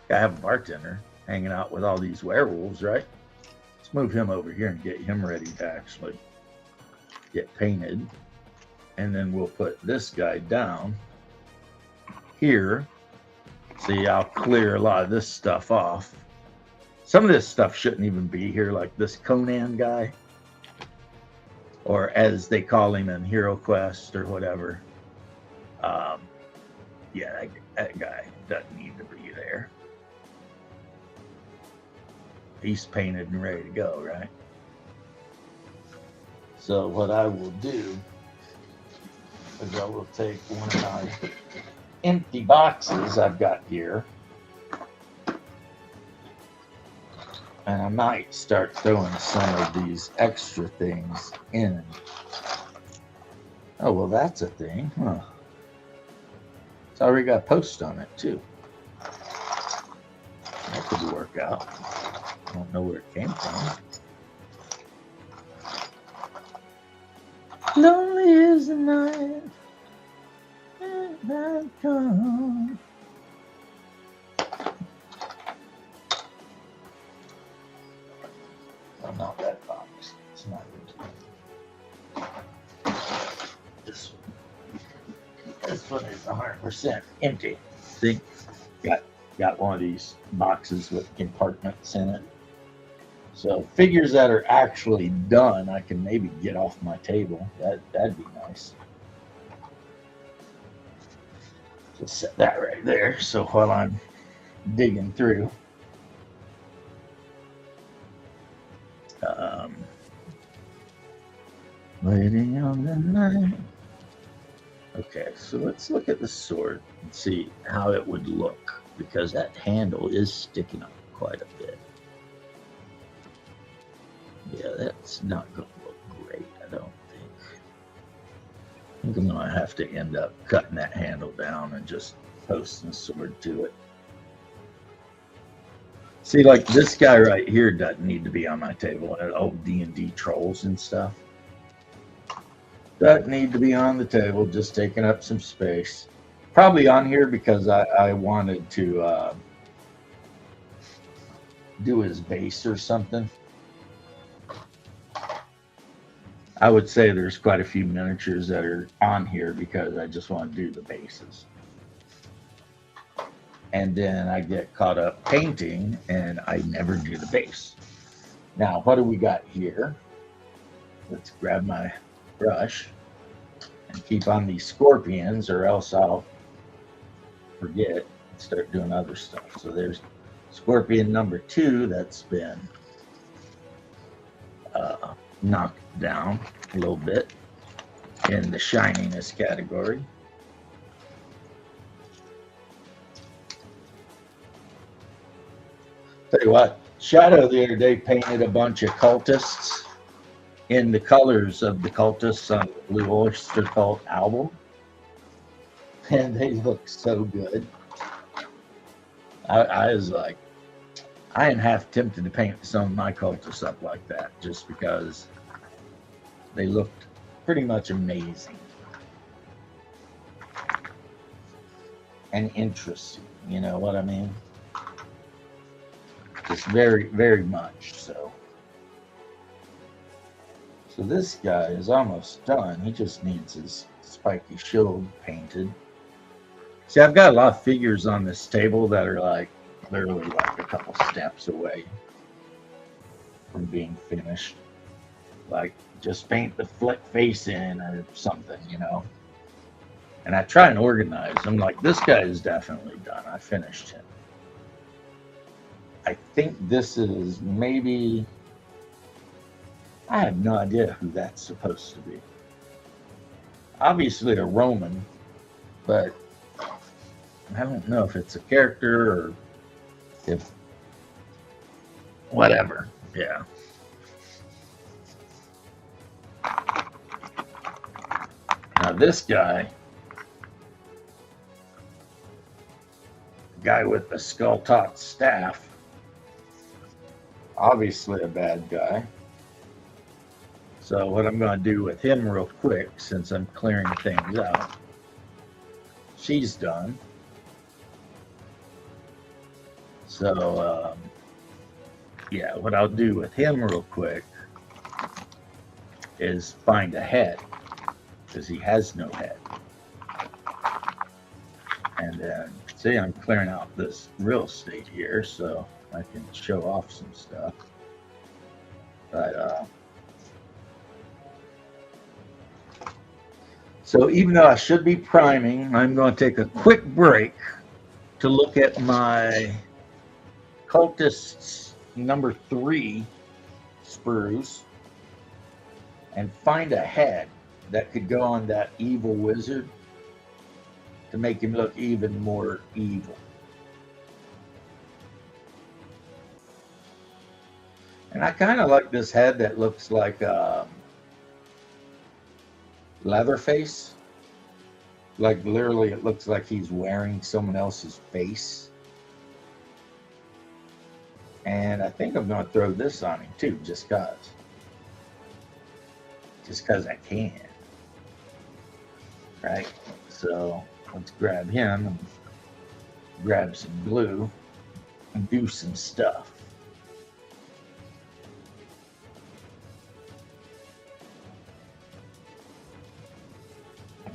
Speaker 1: have a bartender hanging out with all these werewolves, right? Let's move him over here and get him ready to actually get painted. And then we'll put this guy down here. See, I'll clear a lot of this stuff off. Some of this stuff shouldn't even be here, like this Conan guy, or as they call him in Hero Quest or whatever. Yeah, that guy doesn't need to be there. He's painted and ready to go, right? So what I will do is I will take one of my empty boxes I've got here, and I might start throwing some of these extra things in. Oh, well, that's a thing, huh? It's already got a post on it, too. That could work out. I don't know where it came from. Lonely is the night. Come. Oh, not that box. It's not good. This one is 100% empty. See, got one of these boxes with compartments in it. So figures that are actually done, I can maybe get off my table. That'd be nice. Just set that right there. So while I'm digging through, waiting on the night. Okay, so let's look at the sword and see how it would look, because that handle is sticking up quite a bit. Yeah, that's not going to look great, I don't think. I think I'm going to have to end up cutting that handle down and just posting the sword to it. See, like this guy right here doesn't need to be on my table. Old D&D trolls and stuff. Doesn't need to be on the table, just taking up some space. Probably on here because I wanted to do his base or something. I would say there's quite a few miniatures that are on here because I just want to do the bases. And then I get caught up painting and I never do the base. Now, what do we got here? Let's grab my brush and keep on these scorpions, or else I'll forget and start doing other stuff. So there's scorpion number 2 that's been knocked down a little bit in the shininess category. Tell you what, Shadow the other day painted a bunch of cultists in the colors of the cultists on the Blue Oyster Cult album, and they look so good. I was like, I am half tempted to paint some of my cultists up like that just because they looked pretty much amazing and interesting. You know what I mean? Just very, very much so. So this guy is almost done. He just needs his spiky shield painted. See, I've got a lot of figures on this table that are like literally like a couple steps away from being finished. Like, just paint the flick face in or something, you know. And I try and organize. I'm like, this guy is definitely done. I finished him. I think this is maybe, I have no idea who that's supposed to be. Obviously a Roman, but I don't know if it's a character or if whatever. Yeah. Now this guy with the skull-topped staff, obviously a bad guy. So what I'm going to do with him real quick, since I'm clearing things out, she's done. So yeah, what I'll do with him real quick is find a head, because he has no head. And then, see, I'm clearing out this real estate here so I can show off some stuff. But so even though I should be priming, I'm going to take a quick break to look at my Cultists number 3 sprues and find a head that could go on that evil wizard to make him look even more evil. And I kind of like this head that looks like Leatherface. Like literally it looks like he's wearing someone else's face. And I think I'm going to throw this on him too, just cause. Just cause I can. Right? So let's grab him and grab some glue and do some stuff.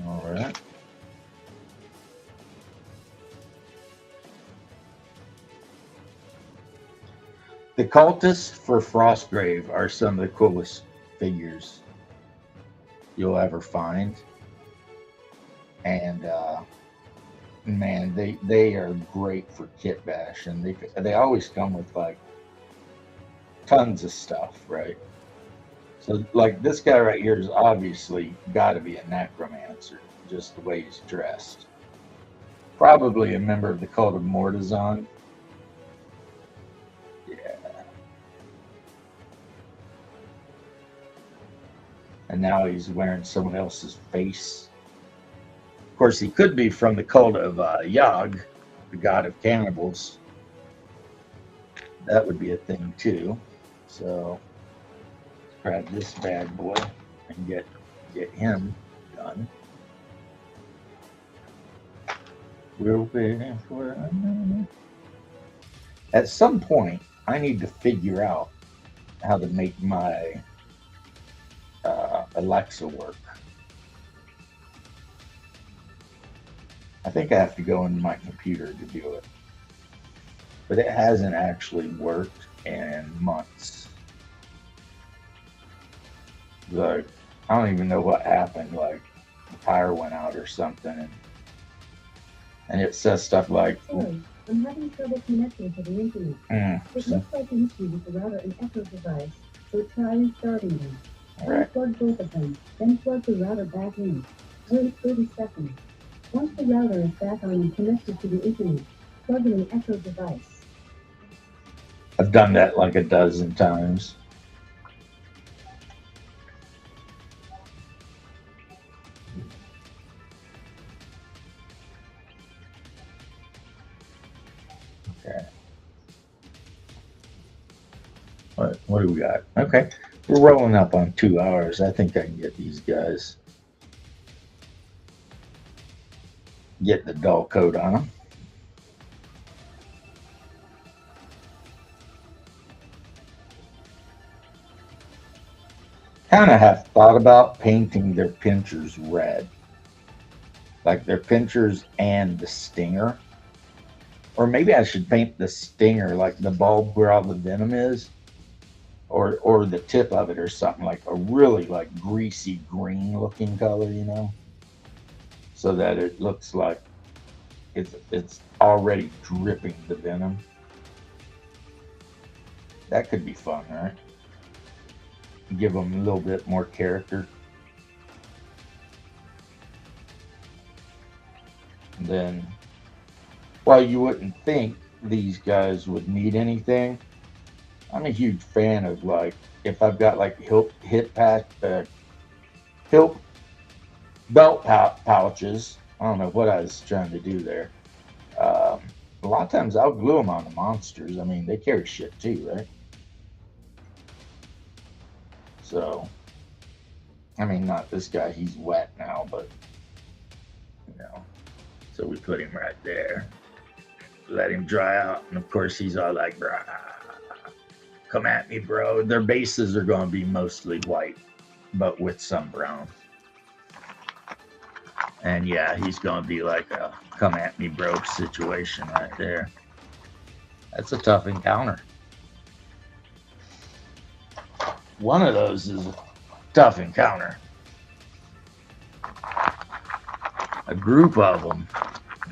Speaker 1: All right. The cultists for Frostgrave are some of the coolest figures you'll ever find. And man, they are great for kit bash, and they always come with like tons of stuff, right? So like this guy right here is obviously got to be a necromancer, just the way he's dressed. Probably a member of the cult of Mortizon. Yeah. And now he's wearing someone else's face. Of course, he could be from the cult of Yog, the god of cannibals. That would be a thing too. So let's grab this bad boy and get him done. We're waiting for a minute. At some point, I need to figure out how to make my Alexa work. I think I have to go into my computer to do it, but it hasn't actually worked in months. Like, I don't even know what happened. Like, the power went out or something, and it says stuff like,
Speaker 3: Sorry, I'm having trouble connecting to the internet. It looks like an issue with the router and Echo device, so try restarting them.
Speaker 1: Right.
Speaker 3: Unplug both of them, then plug the router back in. Wait 30 seconds. Once the router is back on and connected to the internet, plug in an Echo device.
Speaker 1: I've done that like a dozen times. Okay. What do we got? Okay. We're rolling up on 2 hours. I think I can get these guys. Get the dull coat on them. Kind of have thought about painting their pinchers red. Like their pinchers and the stinger. Or maybe I should paint the stinger, like the bulb where all the venom is. Or the tip of it or something, like a really like greasy green looking color, you know? So that it looks like it's already dripping the venom. That could be fun, right? Give them a little bit more character. And then, while you wouldn't think these guys would need anything, I'm a huge fan of, like, if I've got like hip belt pouches. I don't know what I was trying to do there. A lot of times I'll glue them on the monsters. I mean, they carry shit too, right? So, I mean, not this guy. He's wet now, but, you know. So we put him right there. Let him dry out. And, of course, he's all like, brah, come at me, bro. Their bases are going to be mostly white, but with some brown. And yeah, he's going to be like a come at me, bro situation right there. That's a tough encounter. One of those is a tough encounter. A group of them,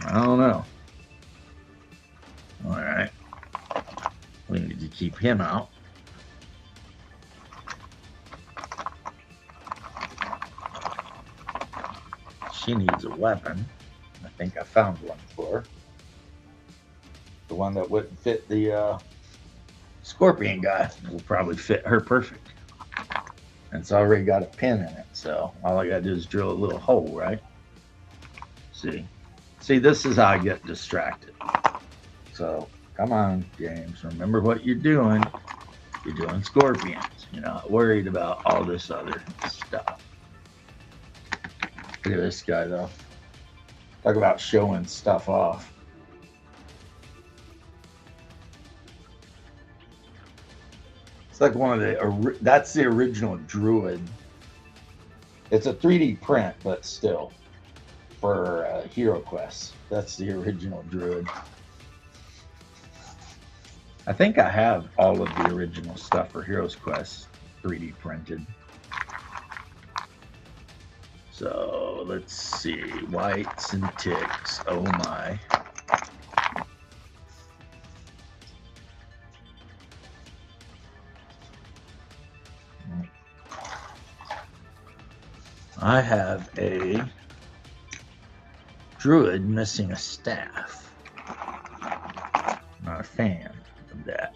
Speaker 1: I don't know. All right. We need to keep him out. She needs a weapon. I think I found one for her. The one that wouldn't fit the scorpion guy will probably fit her perfect. And it's already got a pin in it, so all I gotta do is drill a little hole, right? See, this is how I get distracted. So come on, James, remember what you're doing. You're doing scorpions. You're not worried about all this other stuff. Look at this guy, though. Talk about showing stuff off. It's like one of the, that's the original Druid. It's a 3D print, but still, for Hero Quest. That's the original Druid. I think I have all of the original stuff for Heroes Quest 3D printed. So let's see, whites and ticks. Oh my. I have a druid missing a staff. Not a fan of that.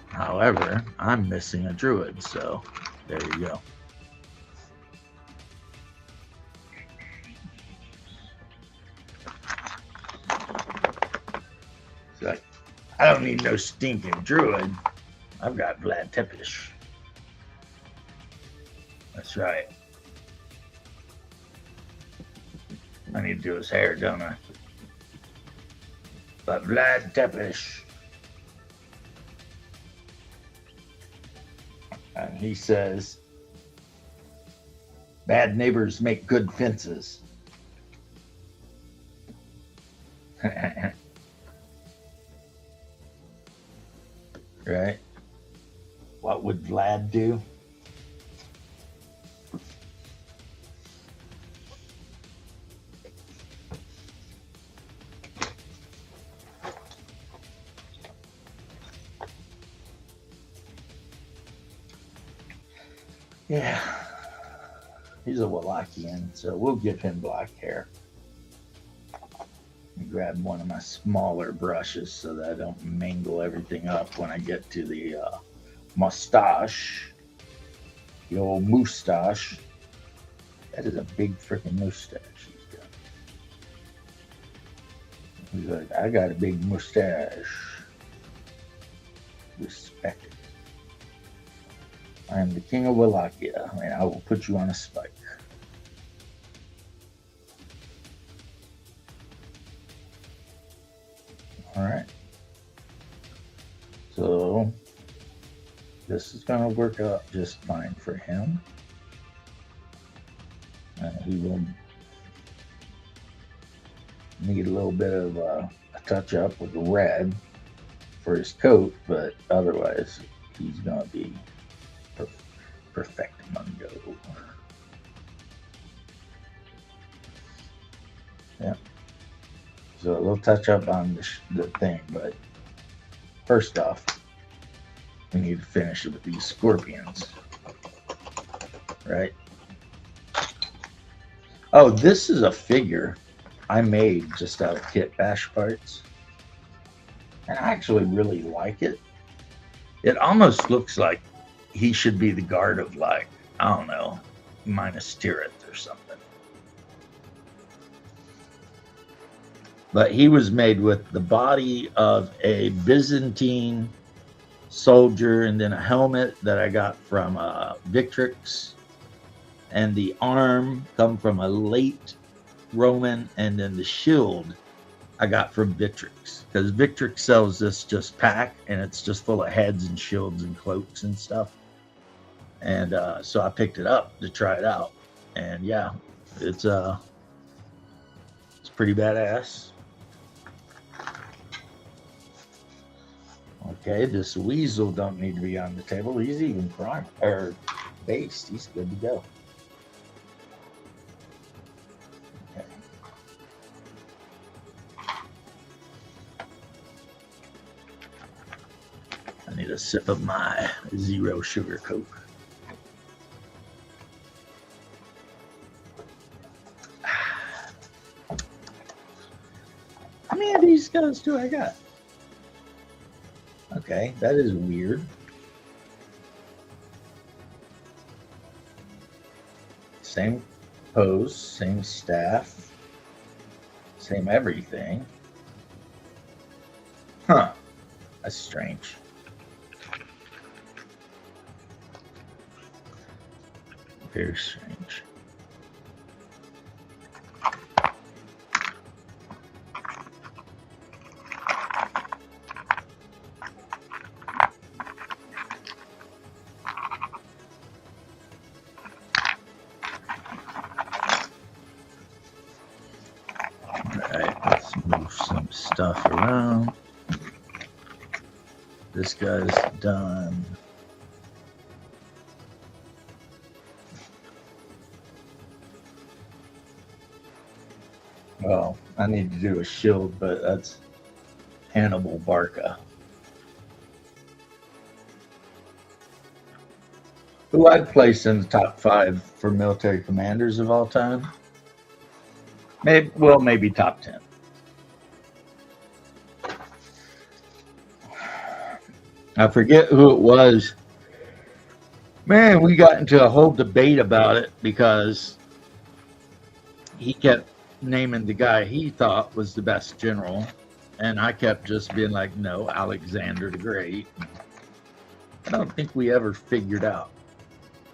Speaker 1: However, I'm missing a druid, so there you go. It's like, I don't need no stinking druid. I've got Vlad Tepes. That's right. I need to do his hair, don't I? But Vlad Tepes. And he says, bad neighbors make good fences. Right? What would Vlad do? Yeah, he's a Wallachian, so we'll give him black hair. Grab one of my smaller brushes so that I don't mingle everything up when I get to the mustache. The old moustache. That is a big freaking mustache he's got. He's like, I got a big mustache. Respect it. I am the king of Wallachia, and I will put you on a spike. All right. So this is going to work out just fine for him. He will need a little bit of a touch up with the red for his coat, but otherwise he's going to be perfectamundo. Yeah. So a little touch up on the thing, but first off, we need to finish it with these scorpions, right? Oh, this is a figure I made just out of Kit Bash parts, and I actually really like it. It almost looks like he should be the guard of, like, I don't know, Minas Tirith or something. But he was made with the body of a Byzantine soldier and then a helmet that I got from Victrix. And the arm come from a late Roman, and then the shield I got from Victrix. Because Victrix sells this just pack, and it's just full of heads and shields and cloaks and stuff. And so I picked it up to try it out. And yeah, it's pretty badass. Okay, this weasel don't need to be on the table. He's even primed or based. He's good to go. Okay. I need a sip of my zero sugar Coke. How many of these guys do I got? Okay, that is weird. Same pose, same staff, same everything. Huh, that's strange. Very strange. Stuff around. This guy's done. Well, I need to do a shield, but that's Hannibal Barca. Who I'd place in the top 5 for military commanders of all time. Maybe top 10. I forget who it was. Man, we got into a whole debate about it because he kept naming the guy he thought was the best general, and I kept just being like, no, Alexander the Great. I don't think we ever figured out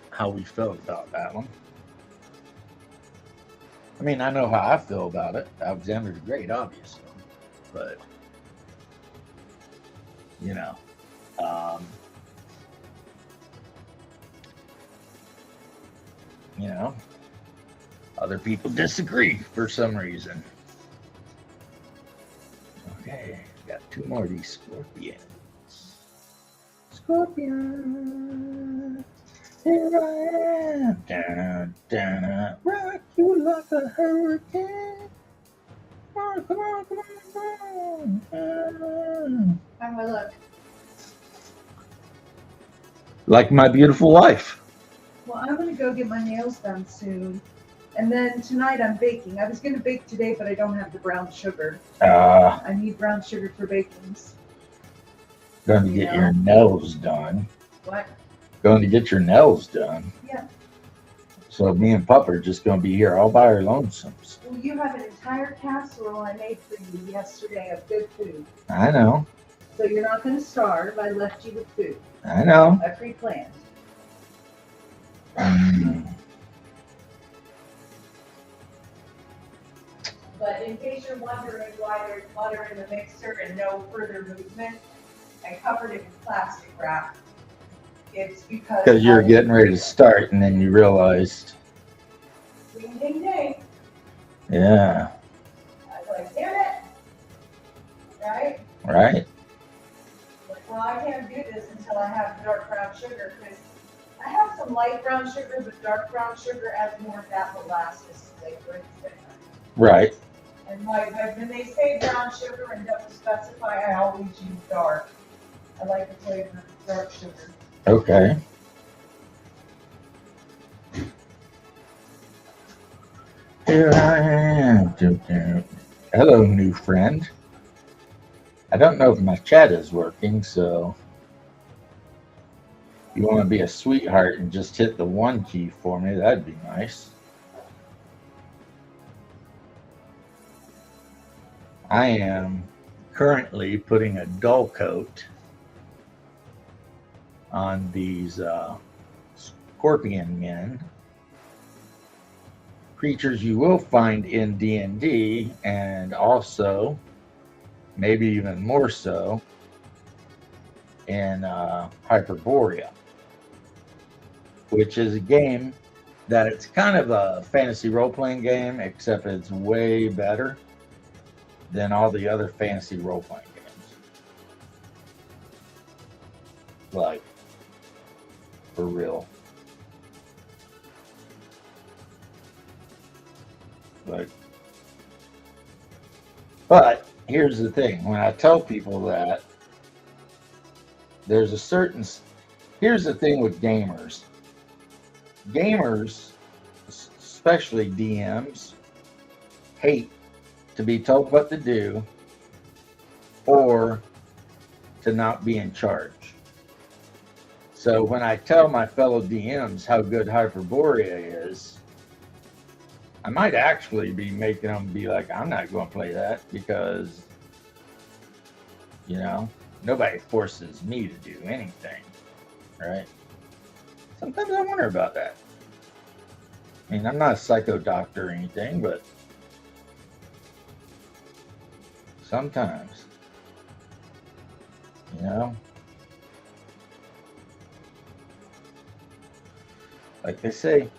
Speaker 1: how we felt about that one. I mean, I know how I feel about it. Alexander the Great, obviously, but you know, um, you know, other people disagree for some reason. Okay, got 2 more of these scorpions. Scorpion, here I am. Dun, dun, dun, rock you like a hurricane. Come on, come on, come on, come on.
Speaker 4: How do I look?
Speaker 1: Like my beautiful wife.
Speaker 4: Well, I'm gonna go get my nails done soon. And then tonight I'm baking. I was gonna bake today, but I don't have the brown sugar. I need brown sugar for bakings.
Speaker 1: Going to get your nails done.
Speaker 4: What?
Speaker 1: Going to get your nails done.
Speaker 4: Yeah.
Speaker 1: So me and Pup are just going to be here all by our lonesomes.
Speaker 4: Well, you have an entire casserole I made for you yesterday of good food.
Speaker 1: I know.
Speaker 4: So you're not gonna starve. I left you with food.
Speaker 1: I know.
Speaker 4: I pre-planned. But in case you're wondering why there's butter in the mixer and no further movement, I covered it with plastic wrap. It's
Speaker 1: Because you're getting ready to start and then you realized,
Speaker 4: Ding, ding, ding.
Speaker 1: yeah,
Speaker 4: I was like, damn it. Right?
Speaker 1: right?
Speaker 4: Like, well, I can't do this until I have dark brown sugar because I have some light brown sugar, but dark brown sugar adds more of that molasses flavor. It's different.
Speaker 1: Right.
Speaker 4: And when they say brown sugar and don't specify, I always use dark. I like the flavor of dark sugar.
Speaker 1: Okay. Here I am. Hello, new friend. I don't know if my chat is working, so if you want to be a sweetheart and just hit the 1 key for me, that'd be nice. I am currently putting a dull coat on these scorpion men, creatures you will find in D&D, and also maybe even more so in Hyperborea, which is a game that it's kind of a fantasy role-playing game, except it's way better than all the other fantasy role-playing games. Like, for real. Like, but here's the thing. When I tell people that, there's a certain... Here's the thing with gamers. Gamers, especially DMs, hate to be told what to do or to not be in charge. So when I tell my fellow DMs how good Hyperborea is, I might actually be making them be like, I'm not going to play that because, you know, nobody forces me to do anything, right? Sometimes I wonder about that. I mean, I'm not a psycho doctor or anything, but sometimes, you know, like they say,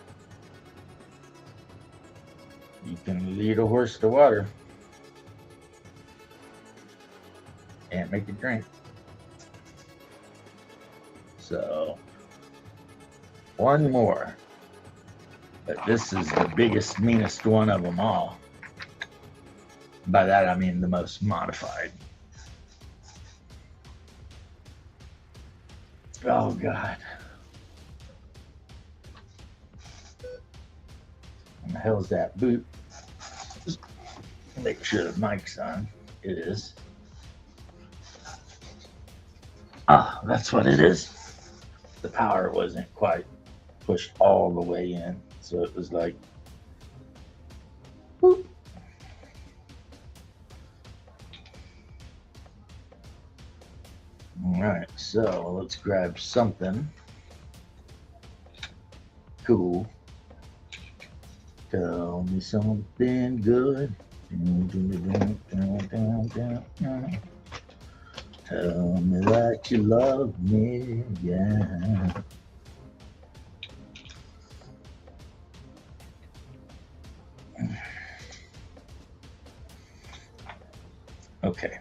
Speaker 1: you can lead a horse to water and make it drink. So, one more. But this is the biggest, meanest one of them all. By that, I mean the most modified. Oh, God. What the hell is that boot? Just make sure the mic's on. It is. Ah, that's what it is. The power wasn't quite pushed all the way in, so it was like, boop. All right, so let's grab something cool. Tell me something good. Tell me that you love me, yeah. Okay.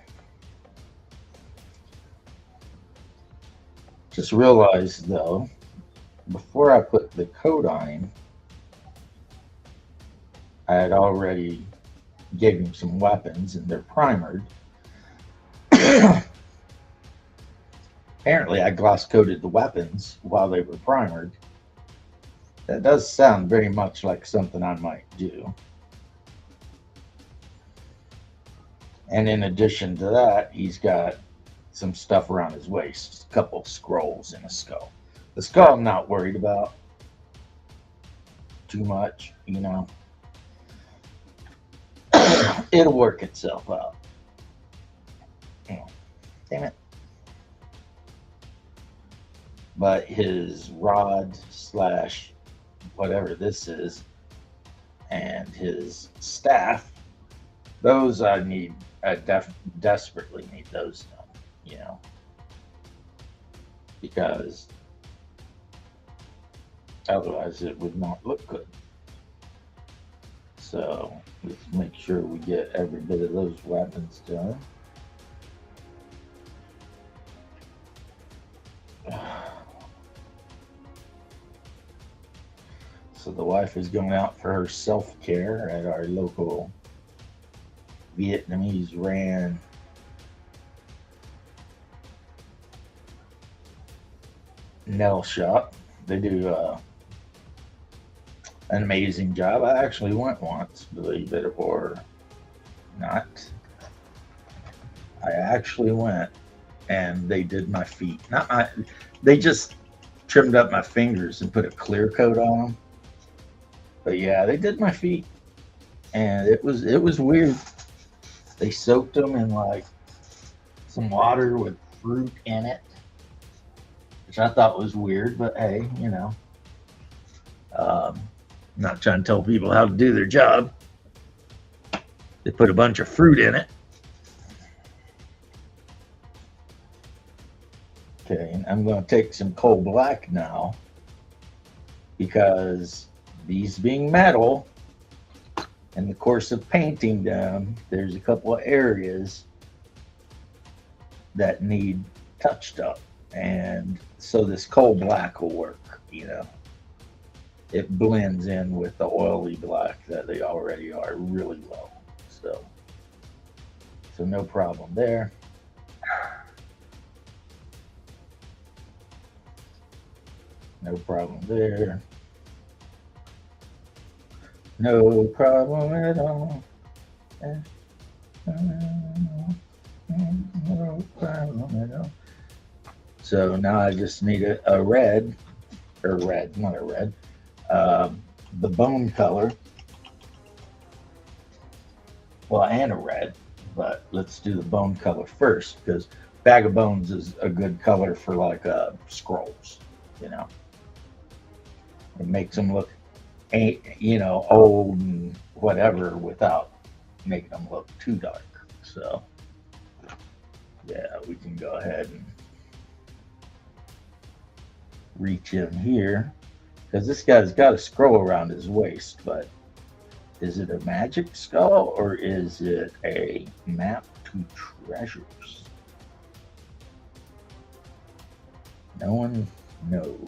Speaker 1: Just realized though, before I put the coat on him, I had already gave him some weapons and they're primered. Apparently, I gloss coated the weapons while they were primered. That does sound very much like something I might do. And in addition to that, he's got some stuff around his waist, a couple scrolls and a skull. The skull I'm not worried about too much, you know. It'll work itself out. Damn it. But his rod slash whatever this is and his staff, those I need. I desperately need those done, you know, because otherwise it would not look good. So let's make sure we get every bit of those weapons done. So the wife is going out for her self-care at our local Vietnamese ran nail shop. They do an amazing job. I actually went once, believe it or not. I actually went and they did my feet. They just trimmed up my fingers and put a clear coat on them. But yeah, they did my feet, and it was weird. They soaked them in like some water with fruit in it, which I thought was weird. But hey, you know, not trying to tell people how to do their job. They put a bunch of fruit in it. Okay, and I'm going to take some coal black now because these being metal, in the course of painting them, there's a couple of areas that need touched up. And so this coal black will work, you know. It blends in with the oily black that they already are really well. So no problem there. No problem there. No problem at all. No problem at all. So now I just need a red, or red, not a red, the bone color. Well, and a red, but let's do the bone color first because Bag of Bones is a good color for like scrolls, you know. It makes them look, you know, old and whatever without making them look too dark. So yeah, we can go ahead and reach in here because this guy's got a scroll around his waist, but is it a magic skull or is it a map to treasures? No one knows.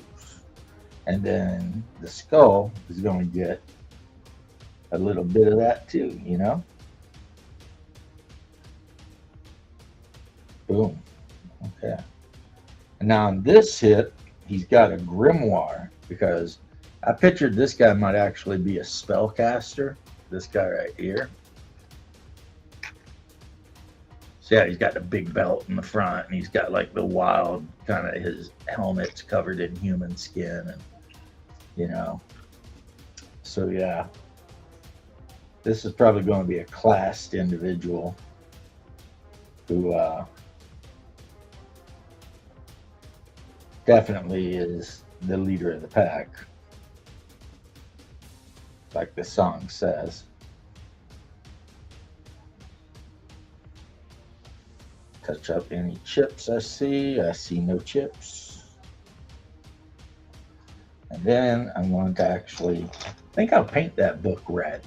Speaker 1: And then the skull is going to get a little bit of that too, you know? Boom. Okay. And now on this hit, he's got a grimoire because I pictured this guy might actually be a spellcaster. This guy right here. So yeah, he's got the big belt in the front and he's got like the wild kind of, his helmet's covered in human skin and, you know. So yeah, this is probably going to be a classed individual who definitely is the leader of the pack. like the song says. Touch up any chips I see. I see no chips. And then I'm going to actually, I think I'll paint that book red.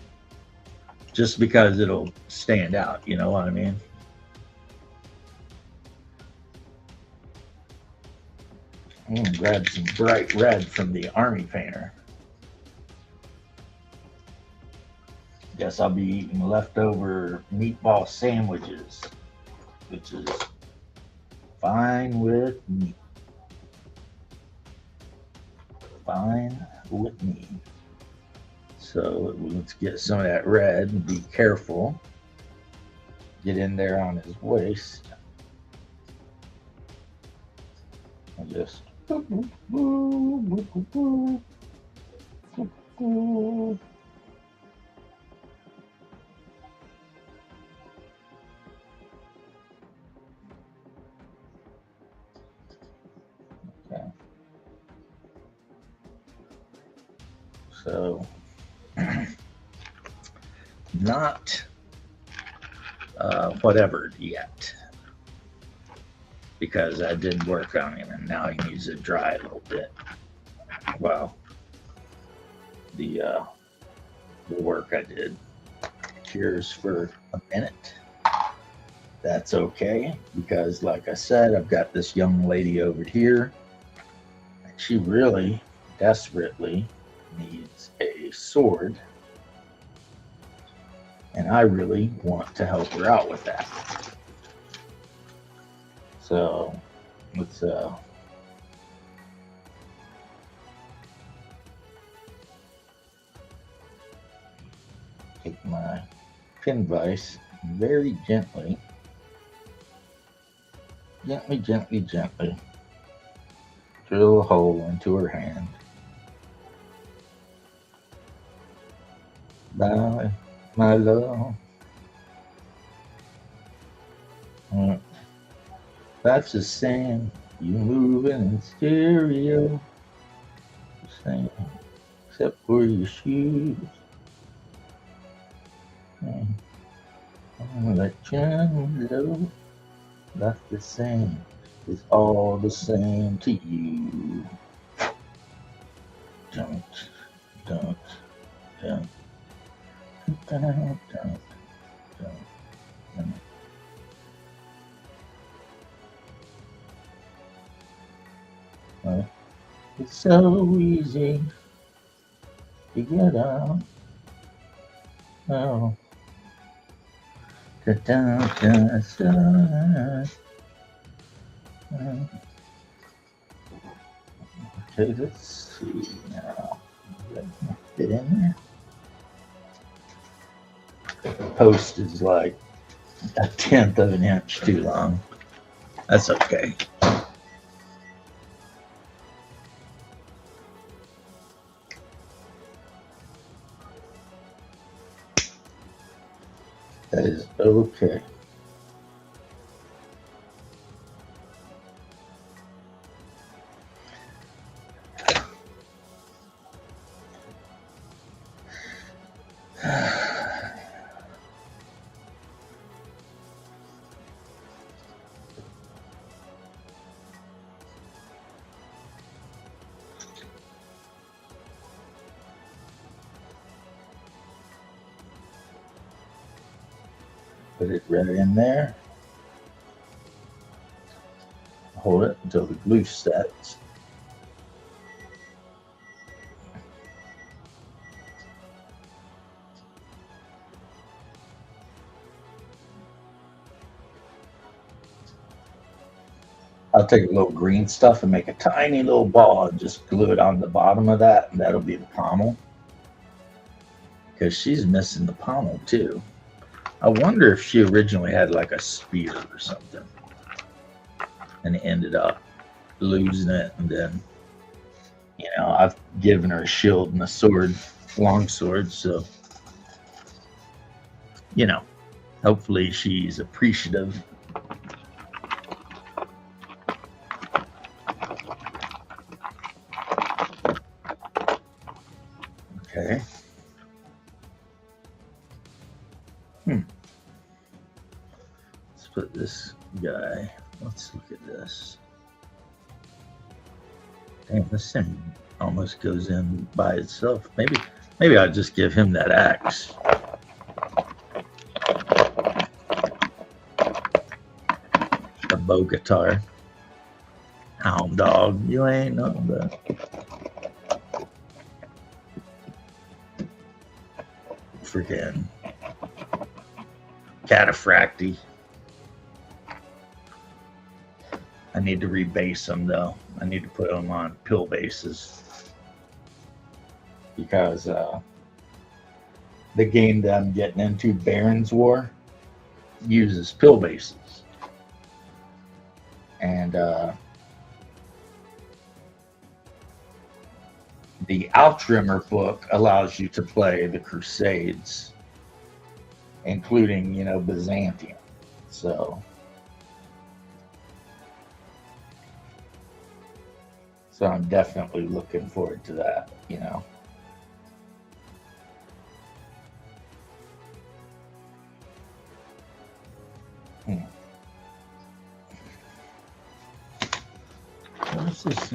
Speaker 1: Just because it'll stand out, you know what I mean? I'm going to grab some bright red from the Army Painter. Guess I'll be eating leftover meatball sandwiches, which is fine with me. Fine with me. So let's get some of that red and be careful. Get in there on his waist. And just. Okay. So, not whatever yet, because I did work on him and now he needs to dry a little bit. Well, the work I did cures for a minute. That's okay, because like I said, I've got this young lady over here, and she really desperately needs a sword, and I really want to help her out with that. So let's take my pin vise very gently drill a hole into her hand. Bye, my love. That's the same. You moving in stereo. The same, except for your shoes. I'm gonna let you know. That's the same. It's all the same to you. Don't. It's so easy to get out. Oh. Okay, let's see now. Fit in there. The post is like 1/10 of an inch too long. That's okay. That is okay. Put it right in there. Hold it until the glue sets. I'll take a little green stuff and make a tiny little ball and just glue it on the bottom of that, and that'll be the pommel. Because she's missing the pommel too. I wonder if she originally had like a spear or something and ended up losing it. And then, you know, I've given her a shield and a sword, long sword. So, you know, hopefully she's appreciative. Okay. this guy. Let's look at this. Damn, this thing almost goes in by itself. Maybe I'll just give him that axe. A bow guitar. Hound dog, you ain't nothing but freaking Cataphracti. I need to rebase them though. I need to put them on pill bases because the game that I'm getting into, Baron's War, uses pill bases, and the Outrimmer book allows you to play the Crusades, including, Byzantium. So I'm definitely looking forward to that, What's this?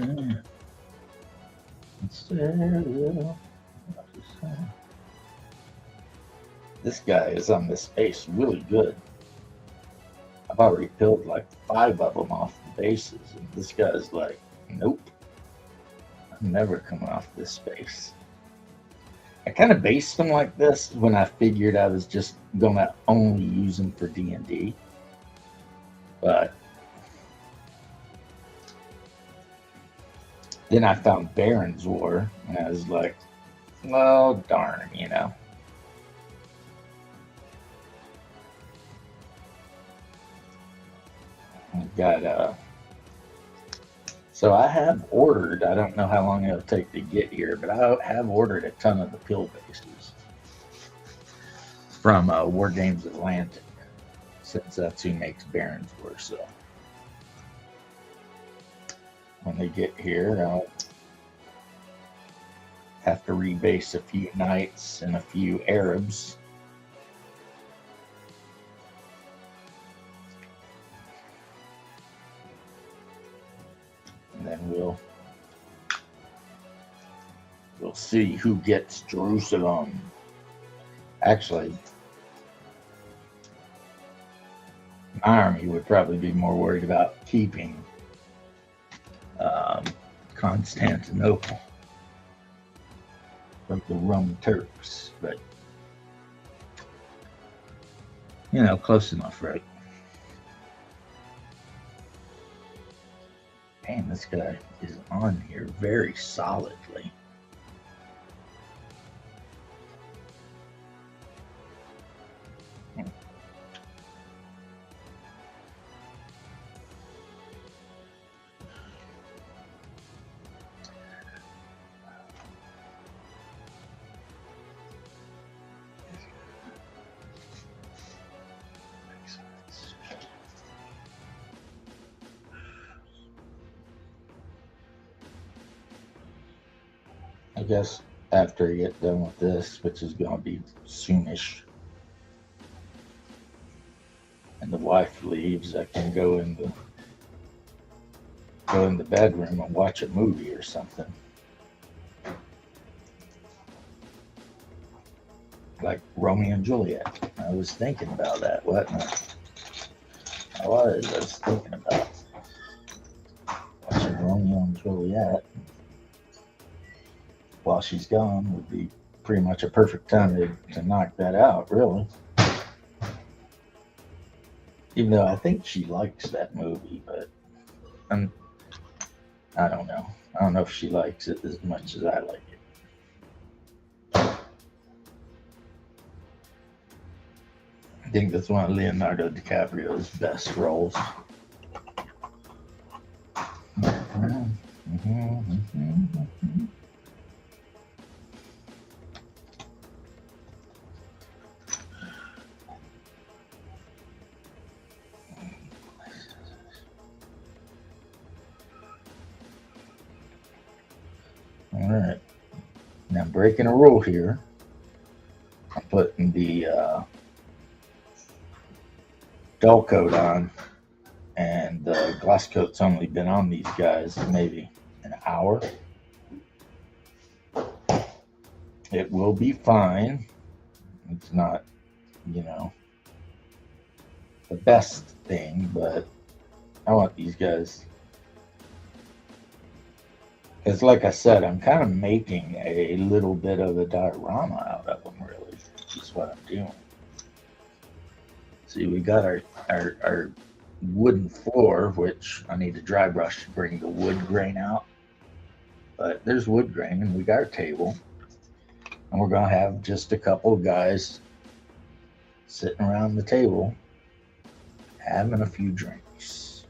Speaker 1: This guy is on this base really good. I've already pilled like 5 of them off the bases, and this guy's like, nope, I'm never coming off this base. I kind of based him like this when I figured I was just gonna only use him for D&D, but then I found Baron's War, and I was like, well, darn, I've got, so I have ordered, I don't know how long it'll take to get here, but I have ordered a ton of the pill bases from War Games Atlantic, since that's who makes Baron's War, so when they get here, I'll have to rebase a few knights and a few Arabs. And then we'll see who gets Jerusalem. Actually, my army would probably be more worried about keeping Constantinople from the Roman Turks, but close enough, right? Damn, this guy is on here very solidly. I guess after I get done with this, which is going to be soonish, and the wife leaves, I can go in the bedroom and watch a movie or something. Like Romeo and Juliet. I was thinking about that, wasn't I? I was thinking about watching Romeo and Juliet while she's gone would be pretty much a perfect time to knock that out, really. Even though I think she likes that movie, but I don't know. I don't know if she likes it as much as I like it. I think that's one of Leonardo DiCaprio's best roles. All right. Now I'm breaking a rule here. I'm putting the dull coat on, and the glass coat's only been on these guys maybe an hour. It will be fine. It's not, you know, the best thing, but I want these guys. Because, like I said, I'm kind of making a little bit of a diorama out of them, really. That's what I'm doing. See, we got our wooden floor, which I need to dry brush to bring the wood grain out. But there's wood grain, and we got our table. And we're going to have just a couple of guys sitting around the table having a few drinks.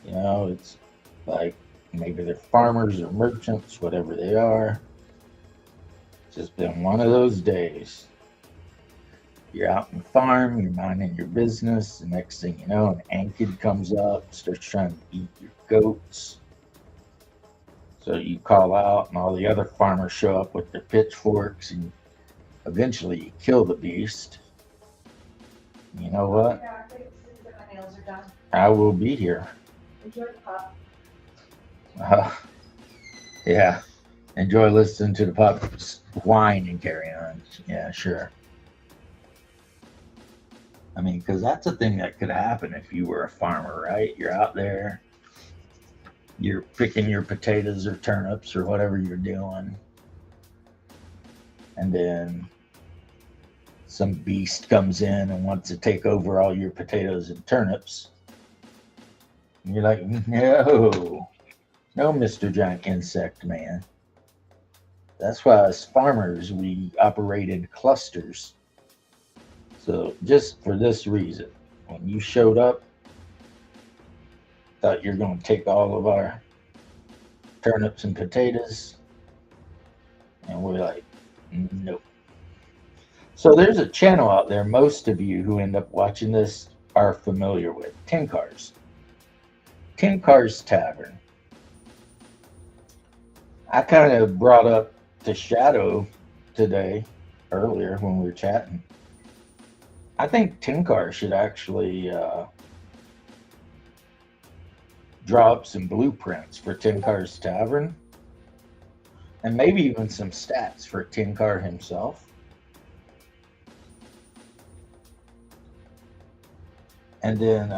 Speaker 1: You know, it's like maybe they're farmers or merchants, whatever they are. It's just been one of those days. You're out on the farm, you're minding your business. The next thing you know, an ankid comes up, starts trying to eat your goats. So you call out, and all the other farmers show up with their pitchforks, and eventually you kill the beast. You know what?
Speaker 4: Yeah, I think my nails are done.
Speaker 1: I will be here.
Speaker 4: Enjoy the pop.
Speaker 1: Yeah. Enjoy listening to the pups whine and carry on. Yeah, sure. I mean, because that's a thing that could happen if you were a farmer, right? You're out there, you're picking your potatoes or turnips or whatever you're doing, and then some beast comes in and wants to take over all your potatoes and turnips. And you're like, no, Mr. Giant Insect Man. That's why as farmers, we operated clusters. So just for this reason, when you showed up, thought you're going to take all of our turnips and potatoes, and we're like, nope. So there's a channel out there most of you who end up watching this are familiar with, Tin Cars. Tin Cars Tavern. I kind of brought up to Shadow today, earlier when we were chatting. I think Tin Car should actually draw up some blueprints for Tin Car's Tavern, and maybe even some stats for Tin Car himself. And then,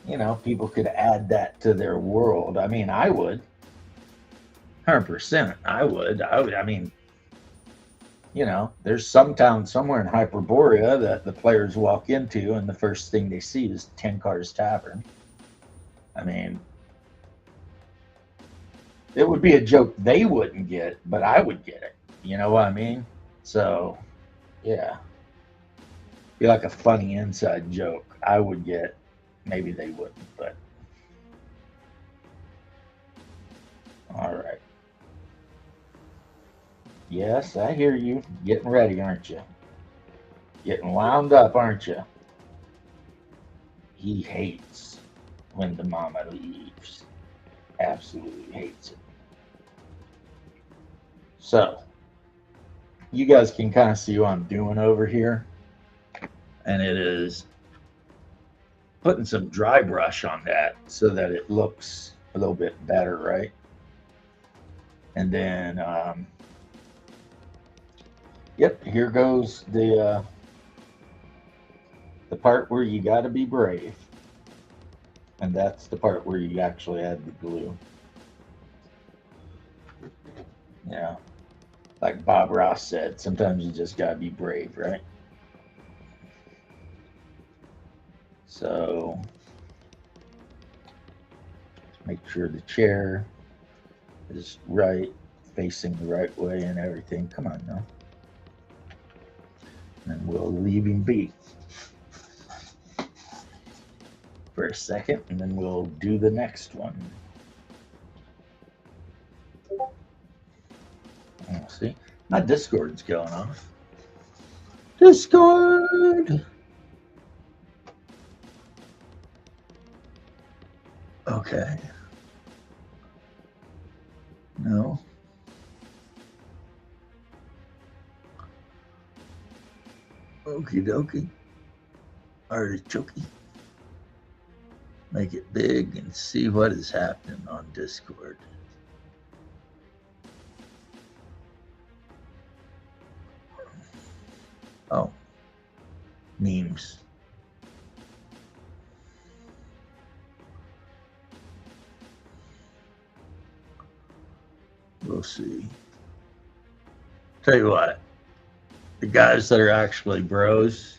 Speaker 1: you know, people could add that to their world. I mean, I would. 100%. I would. I mean, you know, there's some town somewhere in Hyperborea that the players walk into and the first thing they see is Tin Car's Tavern. I mean, it would be a joke they wouldn't get, but I would get it. You know what I mean? So, yeah. Be like a funny inside joke. I would get, maybe they wouldn't, but. All right. Yes, I hear you. Getting ready, aren't you? Getting wound up, aren't you? He hates when the mama leaves. Absolutely hates it. So, you guys can kind of see what I'm doing over here. And it is putting some dry brush on that so that it looks a little bit better, right? And then, yep, here goes the part where you got to be brave. And that's the part where you actually add the glue. Yeah. Like Bob Ross said, sometimes you just got to be brave, right? So, make sure the chair is right, facing the right way and everything. Come on now. And we'll leave him be for a second, and then we'll do the next one. Oh, see, my Discord's going off. Discord! Okay. No. Okie dokie. Artichoke. Make it big and see what is happening on Discord. Oh, memes. We'll see. Tell you what, the guys that are actually bros,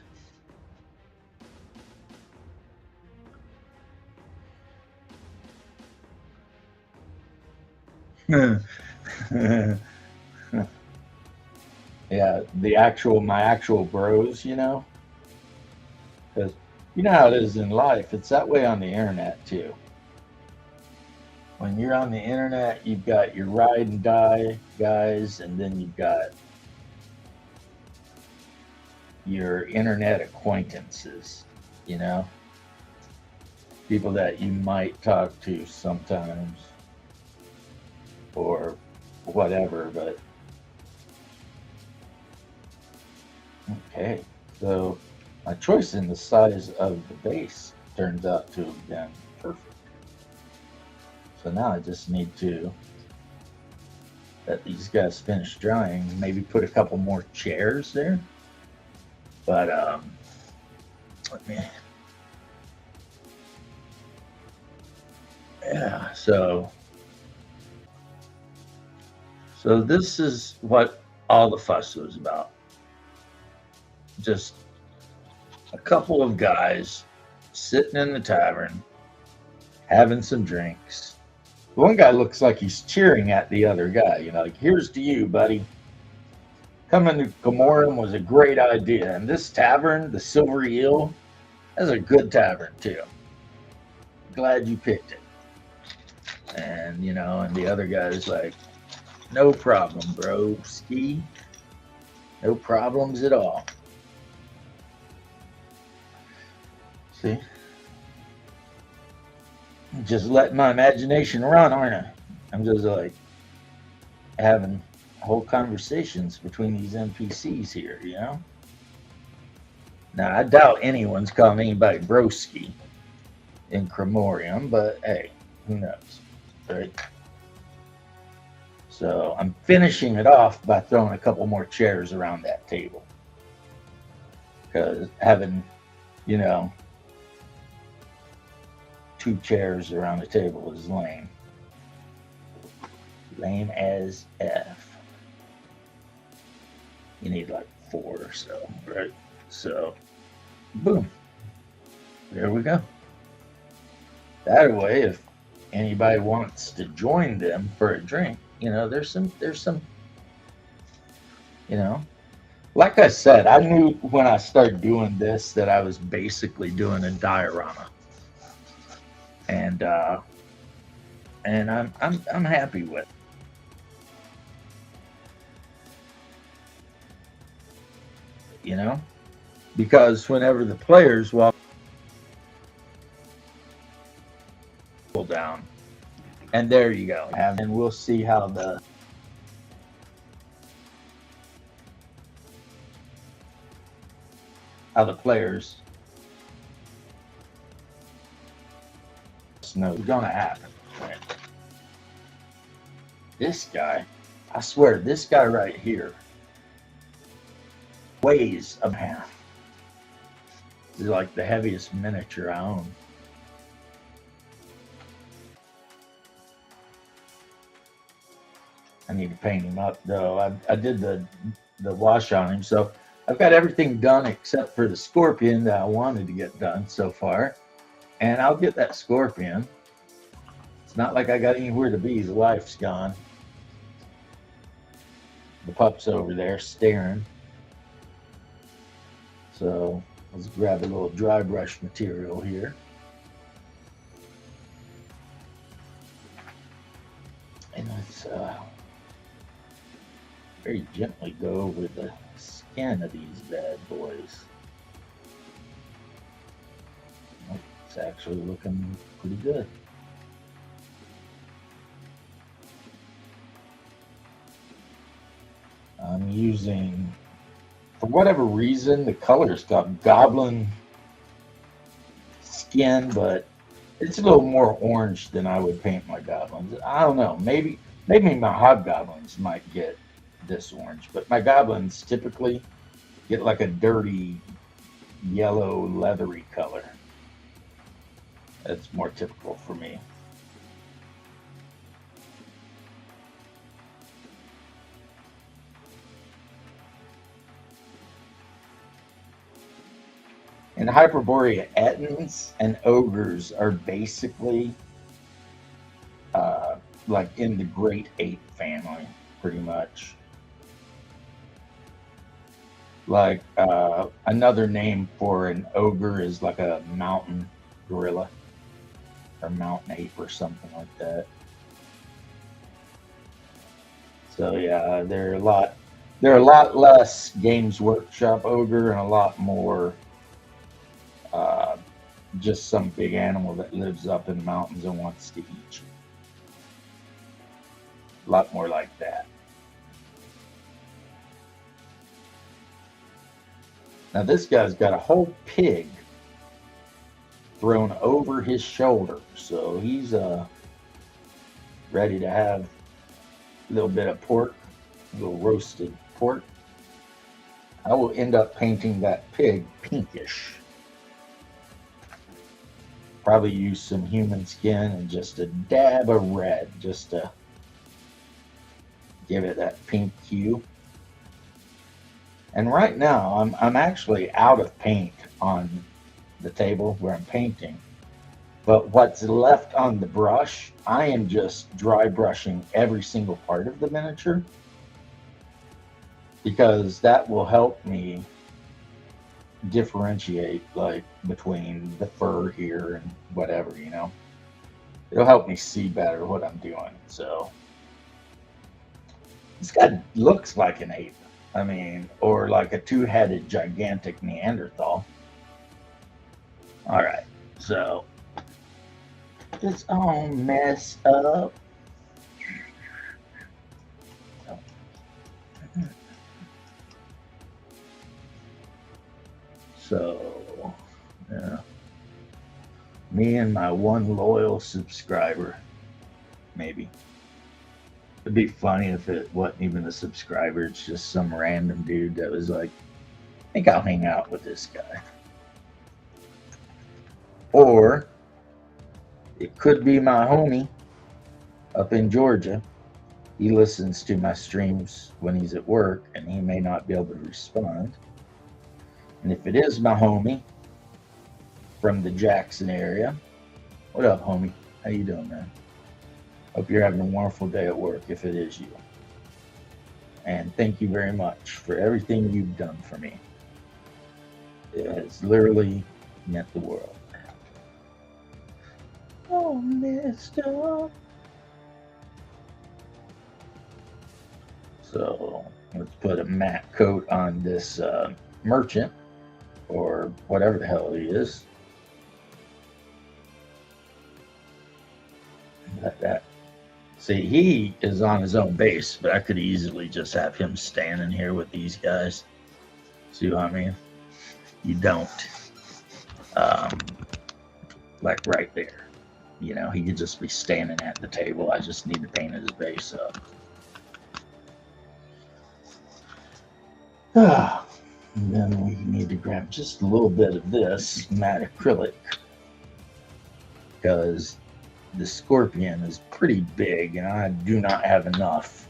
Speaker 1: yeah, my actual bros, you know, because you know how it is in life. It's that way on the internet too. When you're on the internet, you've got your ride and die guys, and then you've got your internet acquaintances, you know, people that you might talk to sometimes or whatever, but okay. So my choice in the size of the base turns out to have been perfect. So now I just need to let these guys finish drying, maybe put a couple more chairs there. But let me, yeah, so this is what all the fuss was about. Just a couple of guys sitting in the tavern having some drinks. One guy looks like he's cheering at the other guy, you know, like, here's to you, buddy. Coming to Comorum was a great idea. And this tavern, the Silver Eel, that's a good tavern too. Glad you picked it. And, you know, and the other guy's like, no problem, bro. Ski. No problems at all. See? Just letting my imagination run, aren't I? I'm just like having whole conversations between these NPCs here, you know? Now, I doubt anyone's calling anybody broski in Cremorium, but hey, who knows, right? So I'm finishing it off by throwing a couple more chairs around that table. Because having, you know, 2 chairs around the table is lame. Lame as F. You need like 4 or so, right? So, boom. There we go. That way, if anybody wants to join them for a drink, you know, there's some, you know, like I said, I knew when I started doing this that I was basically doing a diorama. And I'm happy with it. You know, because whenever the players walk down, and there you go, and we'll see how the players know it's gonna happen. Right? This guy, I swear, this guy right here weighs a half. He's like the heaviest miniature I own. I need to paint him up though. I did the wash on him, so I've got everything done except for the scorpion that I wanted to get done so far. And I'll get that scorpion. It's not like I got anywhere to be. The wife's gone. The pup's over there staring. So let's grab a little dry brush material here. And let's very gently go over the skin of these bad boys. It's actually looking pretty good. I'm using
Speaker 5: for whatever reason, the color's got goblin skin, but it's a little more orange than I would paint my goblins. I don't know. Maybe my hobgoblins might get this orange, but my goblins typically get like a dirty yellow leathery color. That's more typical for me. And Hyperborea Ettins and Ogres are basically like in the Great Ape family, pretty much. Like another name for an ogre is like a mountain gorilla or mountain ape or something like that. So yeah, they're a lot less Games Workshop ogre and a lot more just some big animal that lives up in the mountains and wants to eat you. A lot more like that. Now this guy's got a whole pig thrown over his shoulder, so he's ready to have a little bit of pork, a little roasted pork. I will end up painting that pig pinkish. Probably use some human skin and just a dab of red just to give it that pink hue. And right now I'm actually out of paint on the table where I'm painting. But what's left on the brush, I am just dry brushing every single part of the miniature, because that will help me differentiate like between the fur here and whatever, you know. It'll help me see better what I'm doing. So this guy looks like an ape. I mean, or like a two-headed gigantic Neanderthal. All right, so it's all messed up. So, yeah. Me and my one loyal subscriber, maybe. It'd be funny if it wasn't even a subscriber. It's just some random dude that was like, I think I'll hang out with this guy. Or it could be my homie up in Georgia. He listens to my streams when he's at work, and he may not be able to respond. And if it is my homie from the Jackson area, what up, homie? How you doing, man? Hope you're having a wonderful day at work if it is you. And thank you very much for everything you've done for me. It has literally meant the world. Oh, mister. So let's put a matte coat on this merchant, or whatever the hell he is. Let that. See, he is on his own base, but I could easily just have him standing here with these guys. See what I mean? You don't. Like right there. You know, he could just be standing at the table. I just need to paint his base up. And then we need to grab just a little bit of this matte acrylic, because the scorpion is pretty big and I do not have enough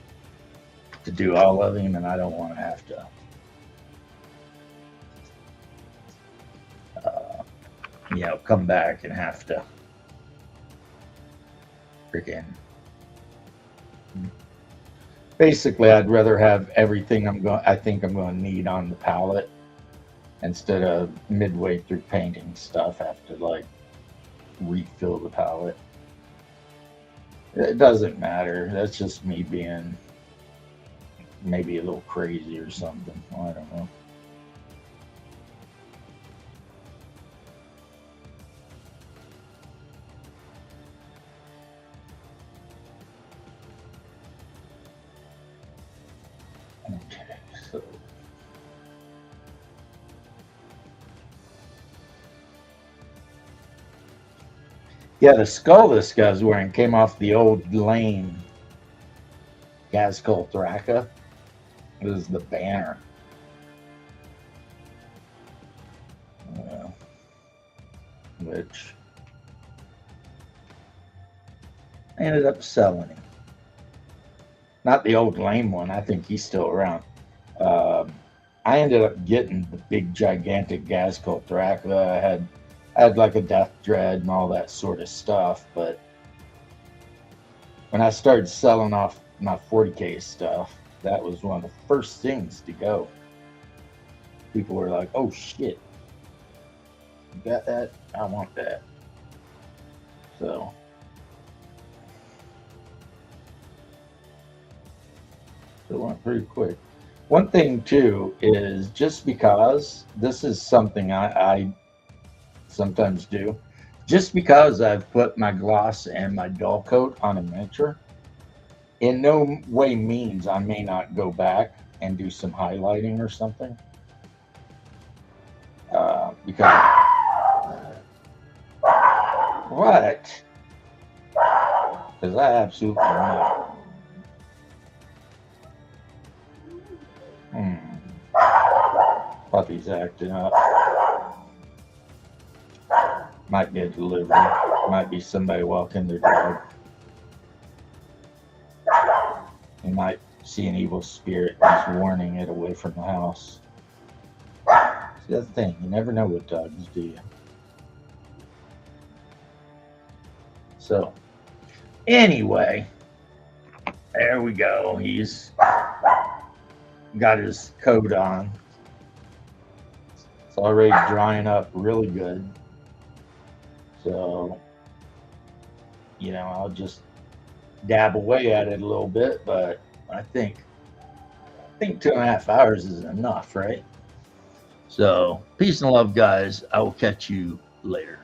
Speaker 5: to do all of him, and I don't want to have to come back and have to freaking. Basically, I'd rather have everything I think I'm going to need on the palette, instead of midway through painting stuff have to like refill the palette. It doesn't matter. That's just me being maybe a little crazy or something. I don't know. Okay, so Yeah, the skull this guy's wearing came off the old lane Gazcol Thraka. It was the banner. Yeah. Which I ended up selling him. Not the old lame one. I think he's still around. I ended up getting the big gigantic Gazcol Thraka. I had like a Death Dread and all that sort of stuff, but when I started selling off my 40K stuff, that was one of the first things to go. People were like, "Oh shit, you got that? I want that." So it went pretty quick. One thing too is, just because this is something I sometimes do, just because I've put my gloss and my dull coat on a miniature, in no way means I may not go back and do some highlighting or something. Because what? Because I absolutely know. Puppy's acting up. Might be a delivery. Might be somebody walking their dog. You might see an evil spirit that's warning it away from the house. See, that's the thing. You never know with dogs, do you? So, anyway, there we go. He's got his coat on. It's already drying up really good. So, you know, I'll just dab away at it a little bit, but I think 2.5 hours is enough, right? So, peace and love, guys. I will catch you later.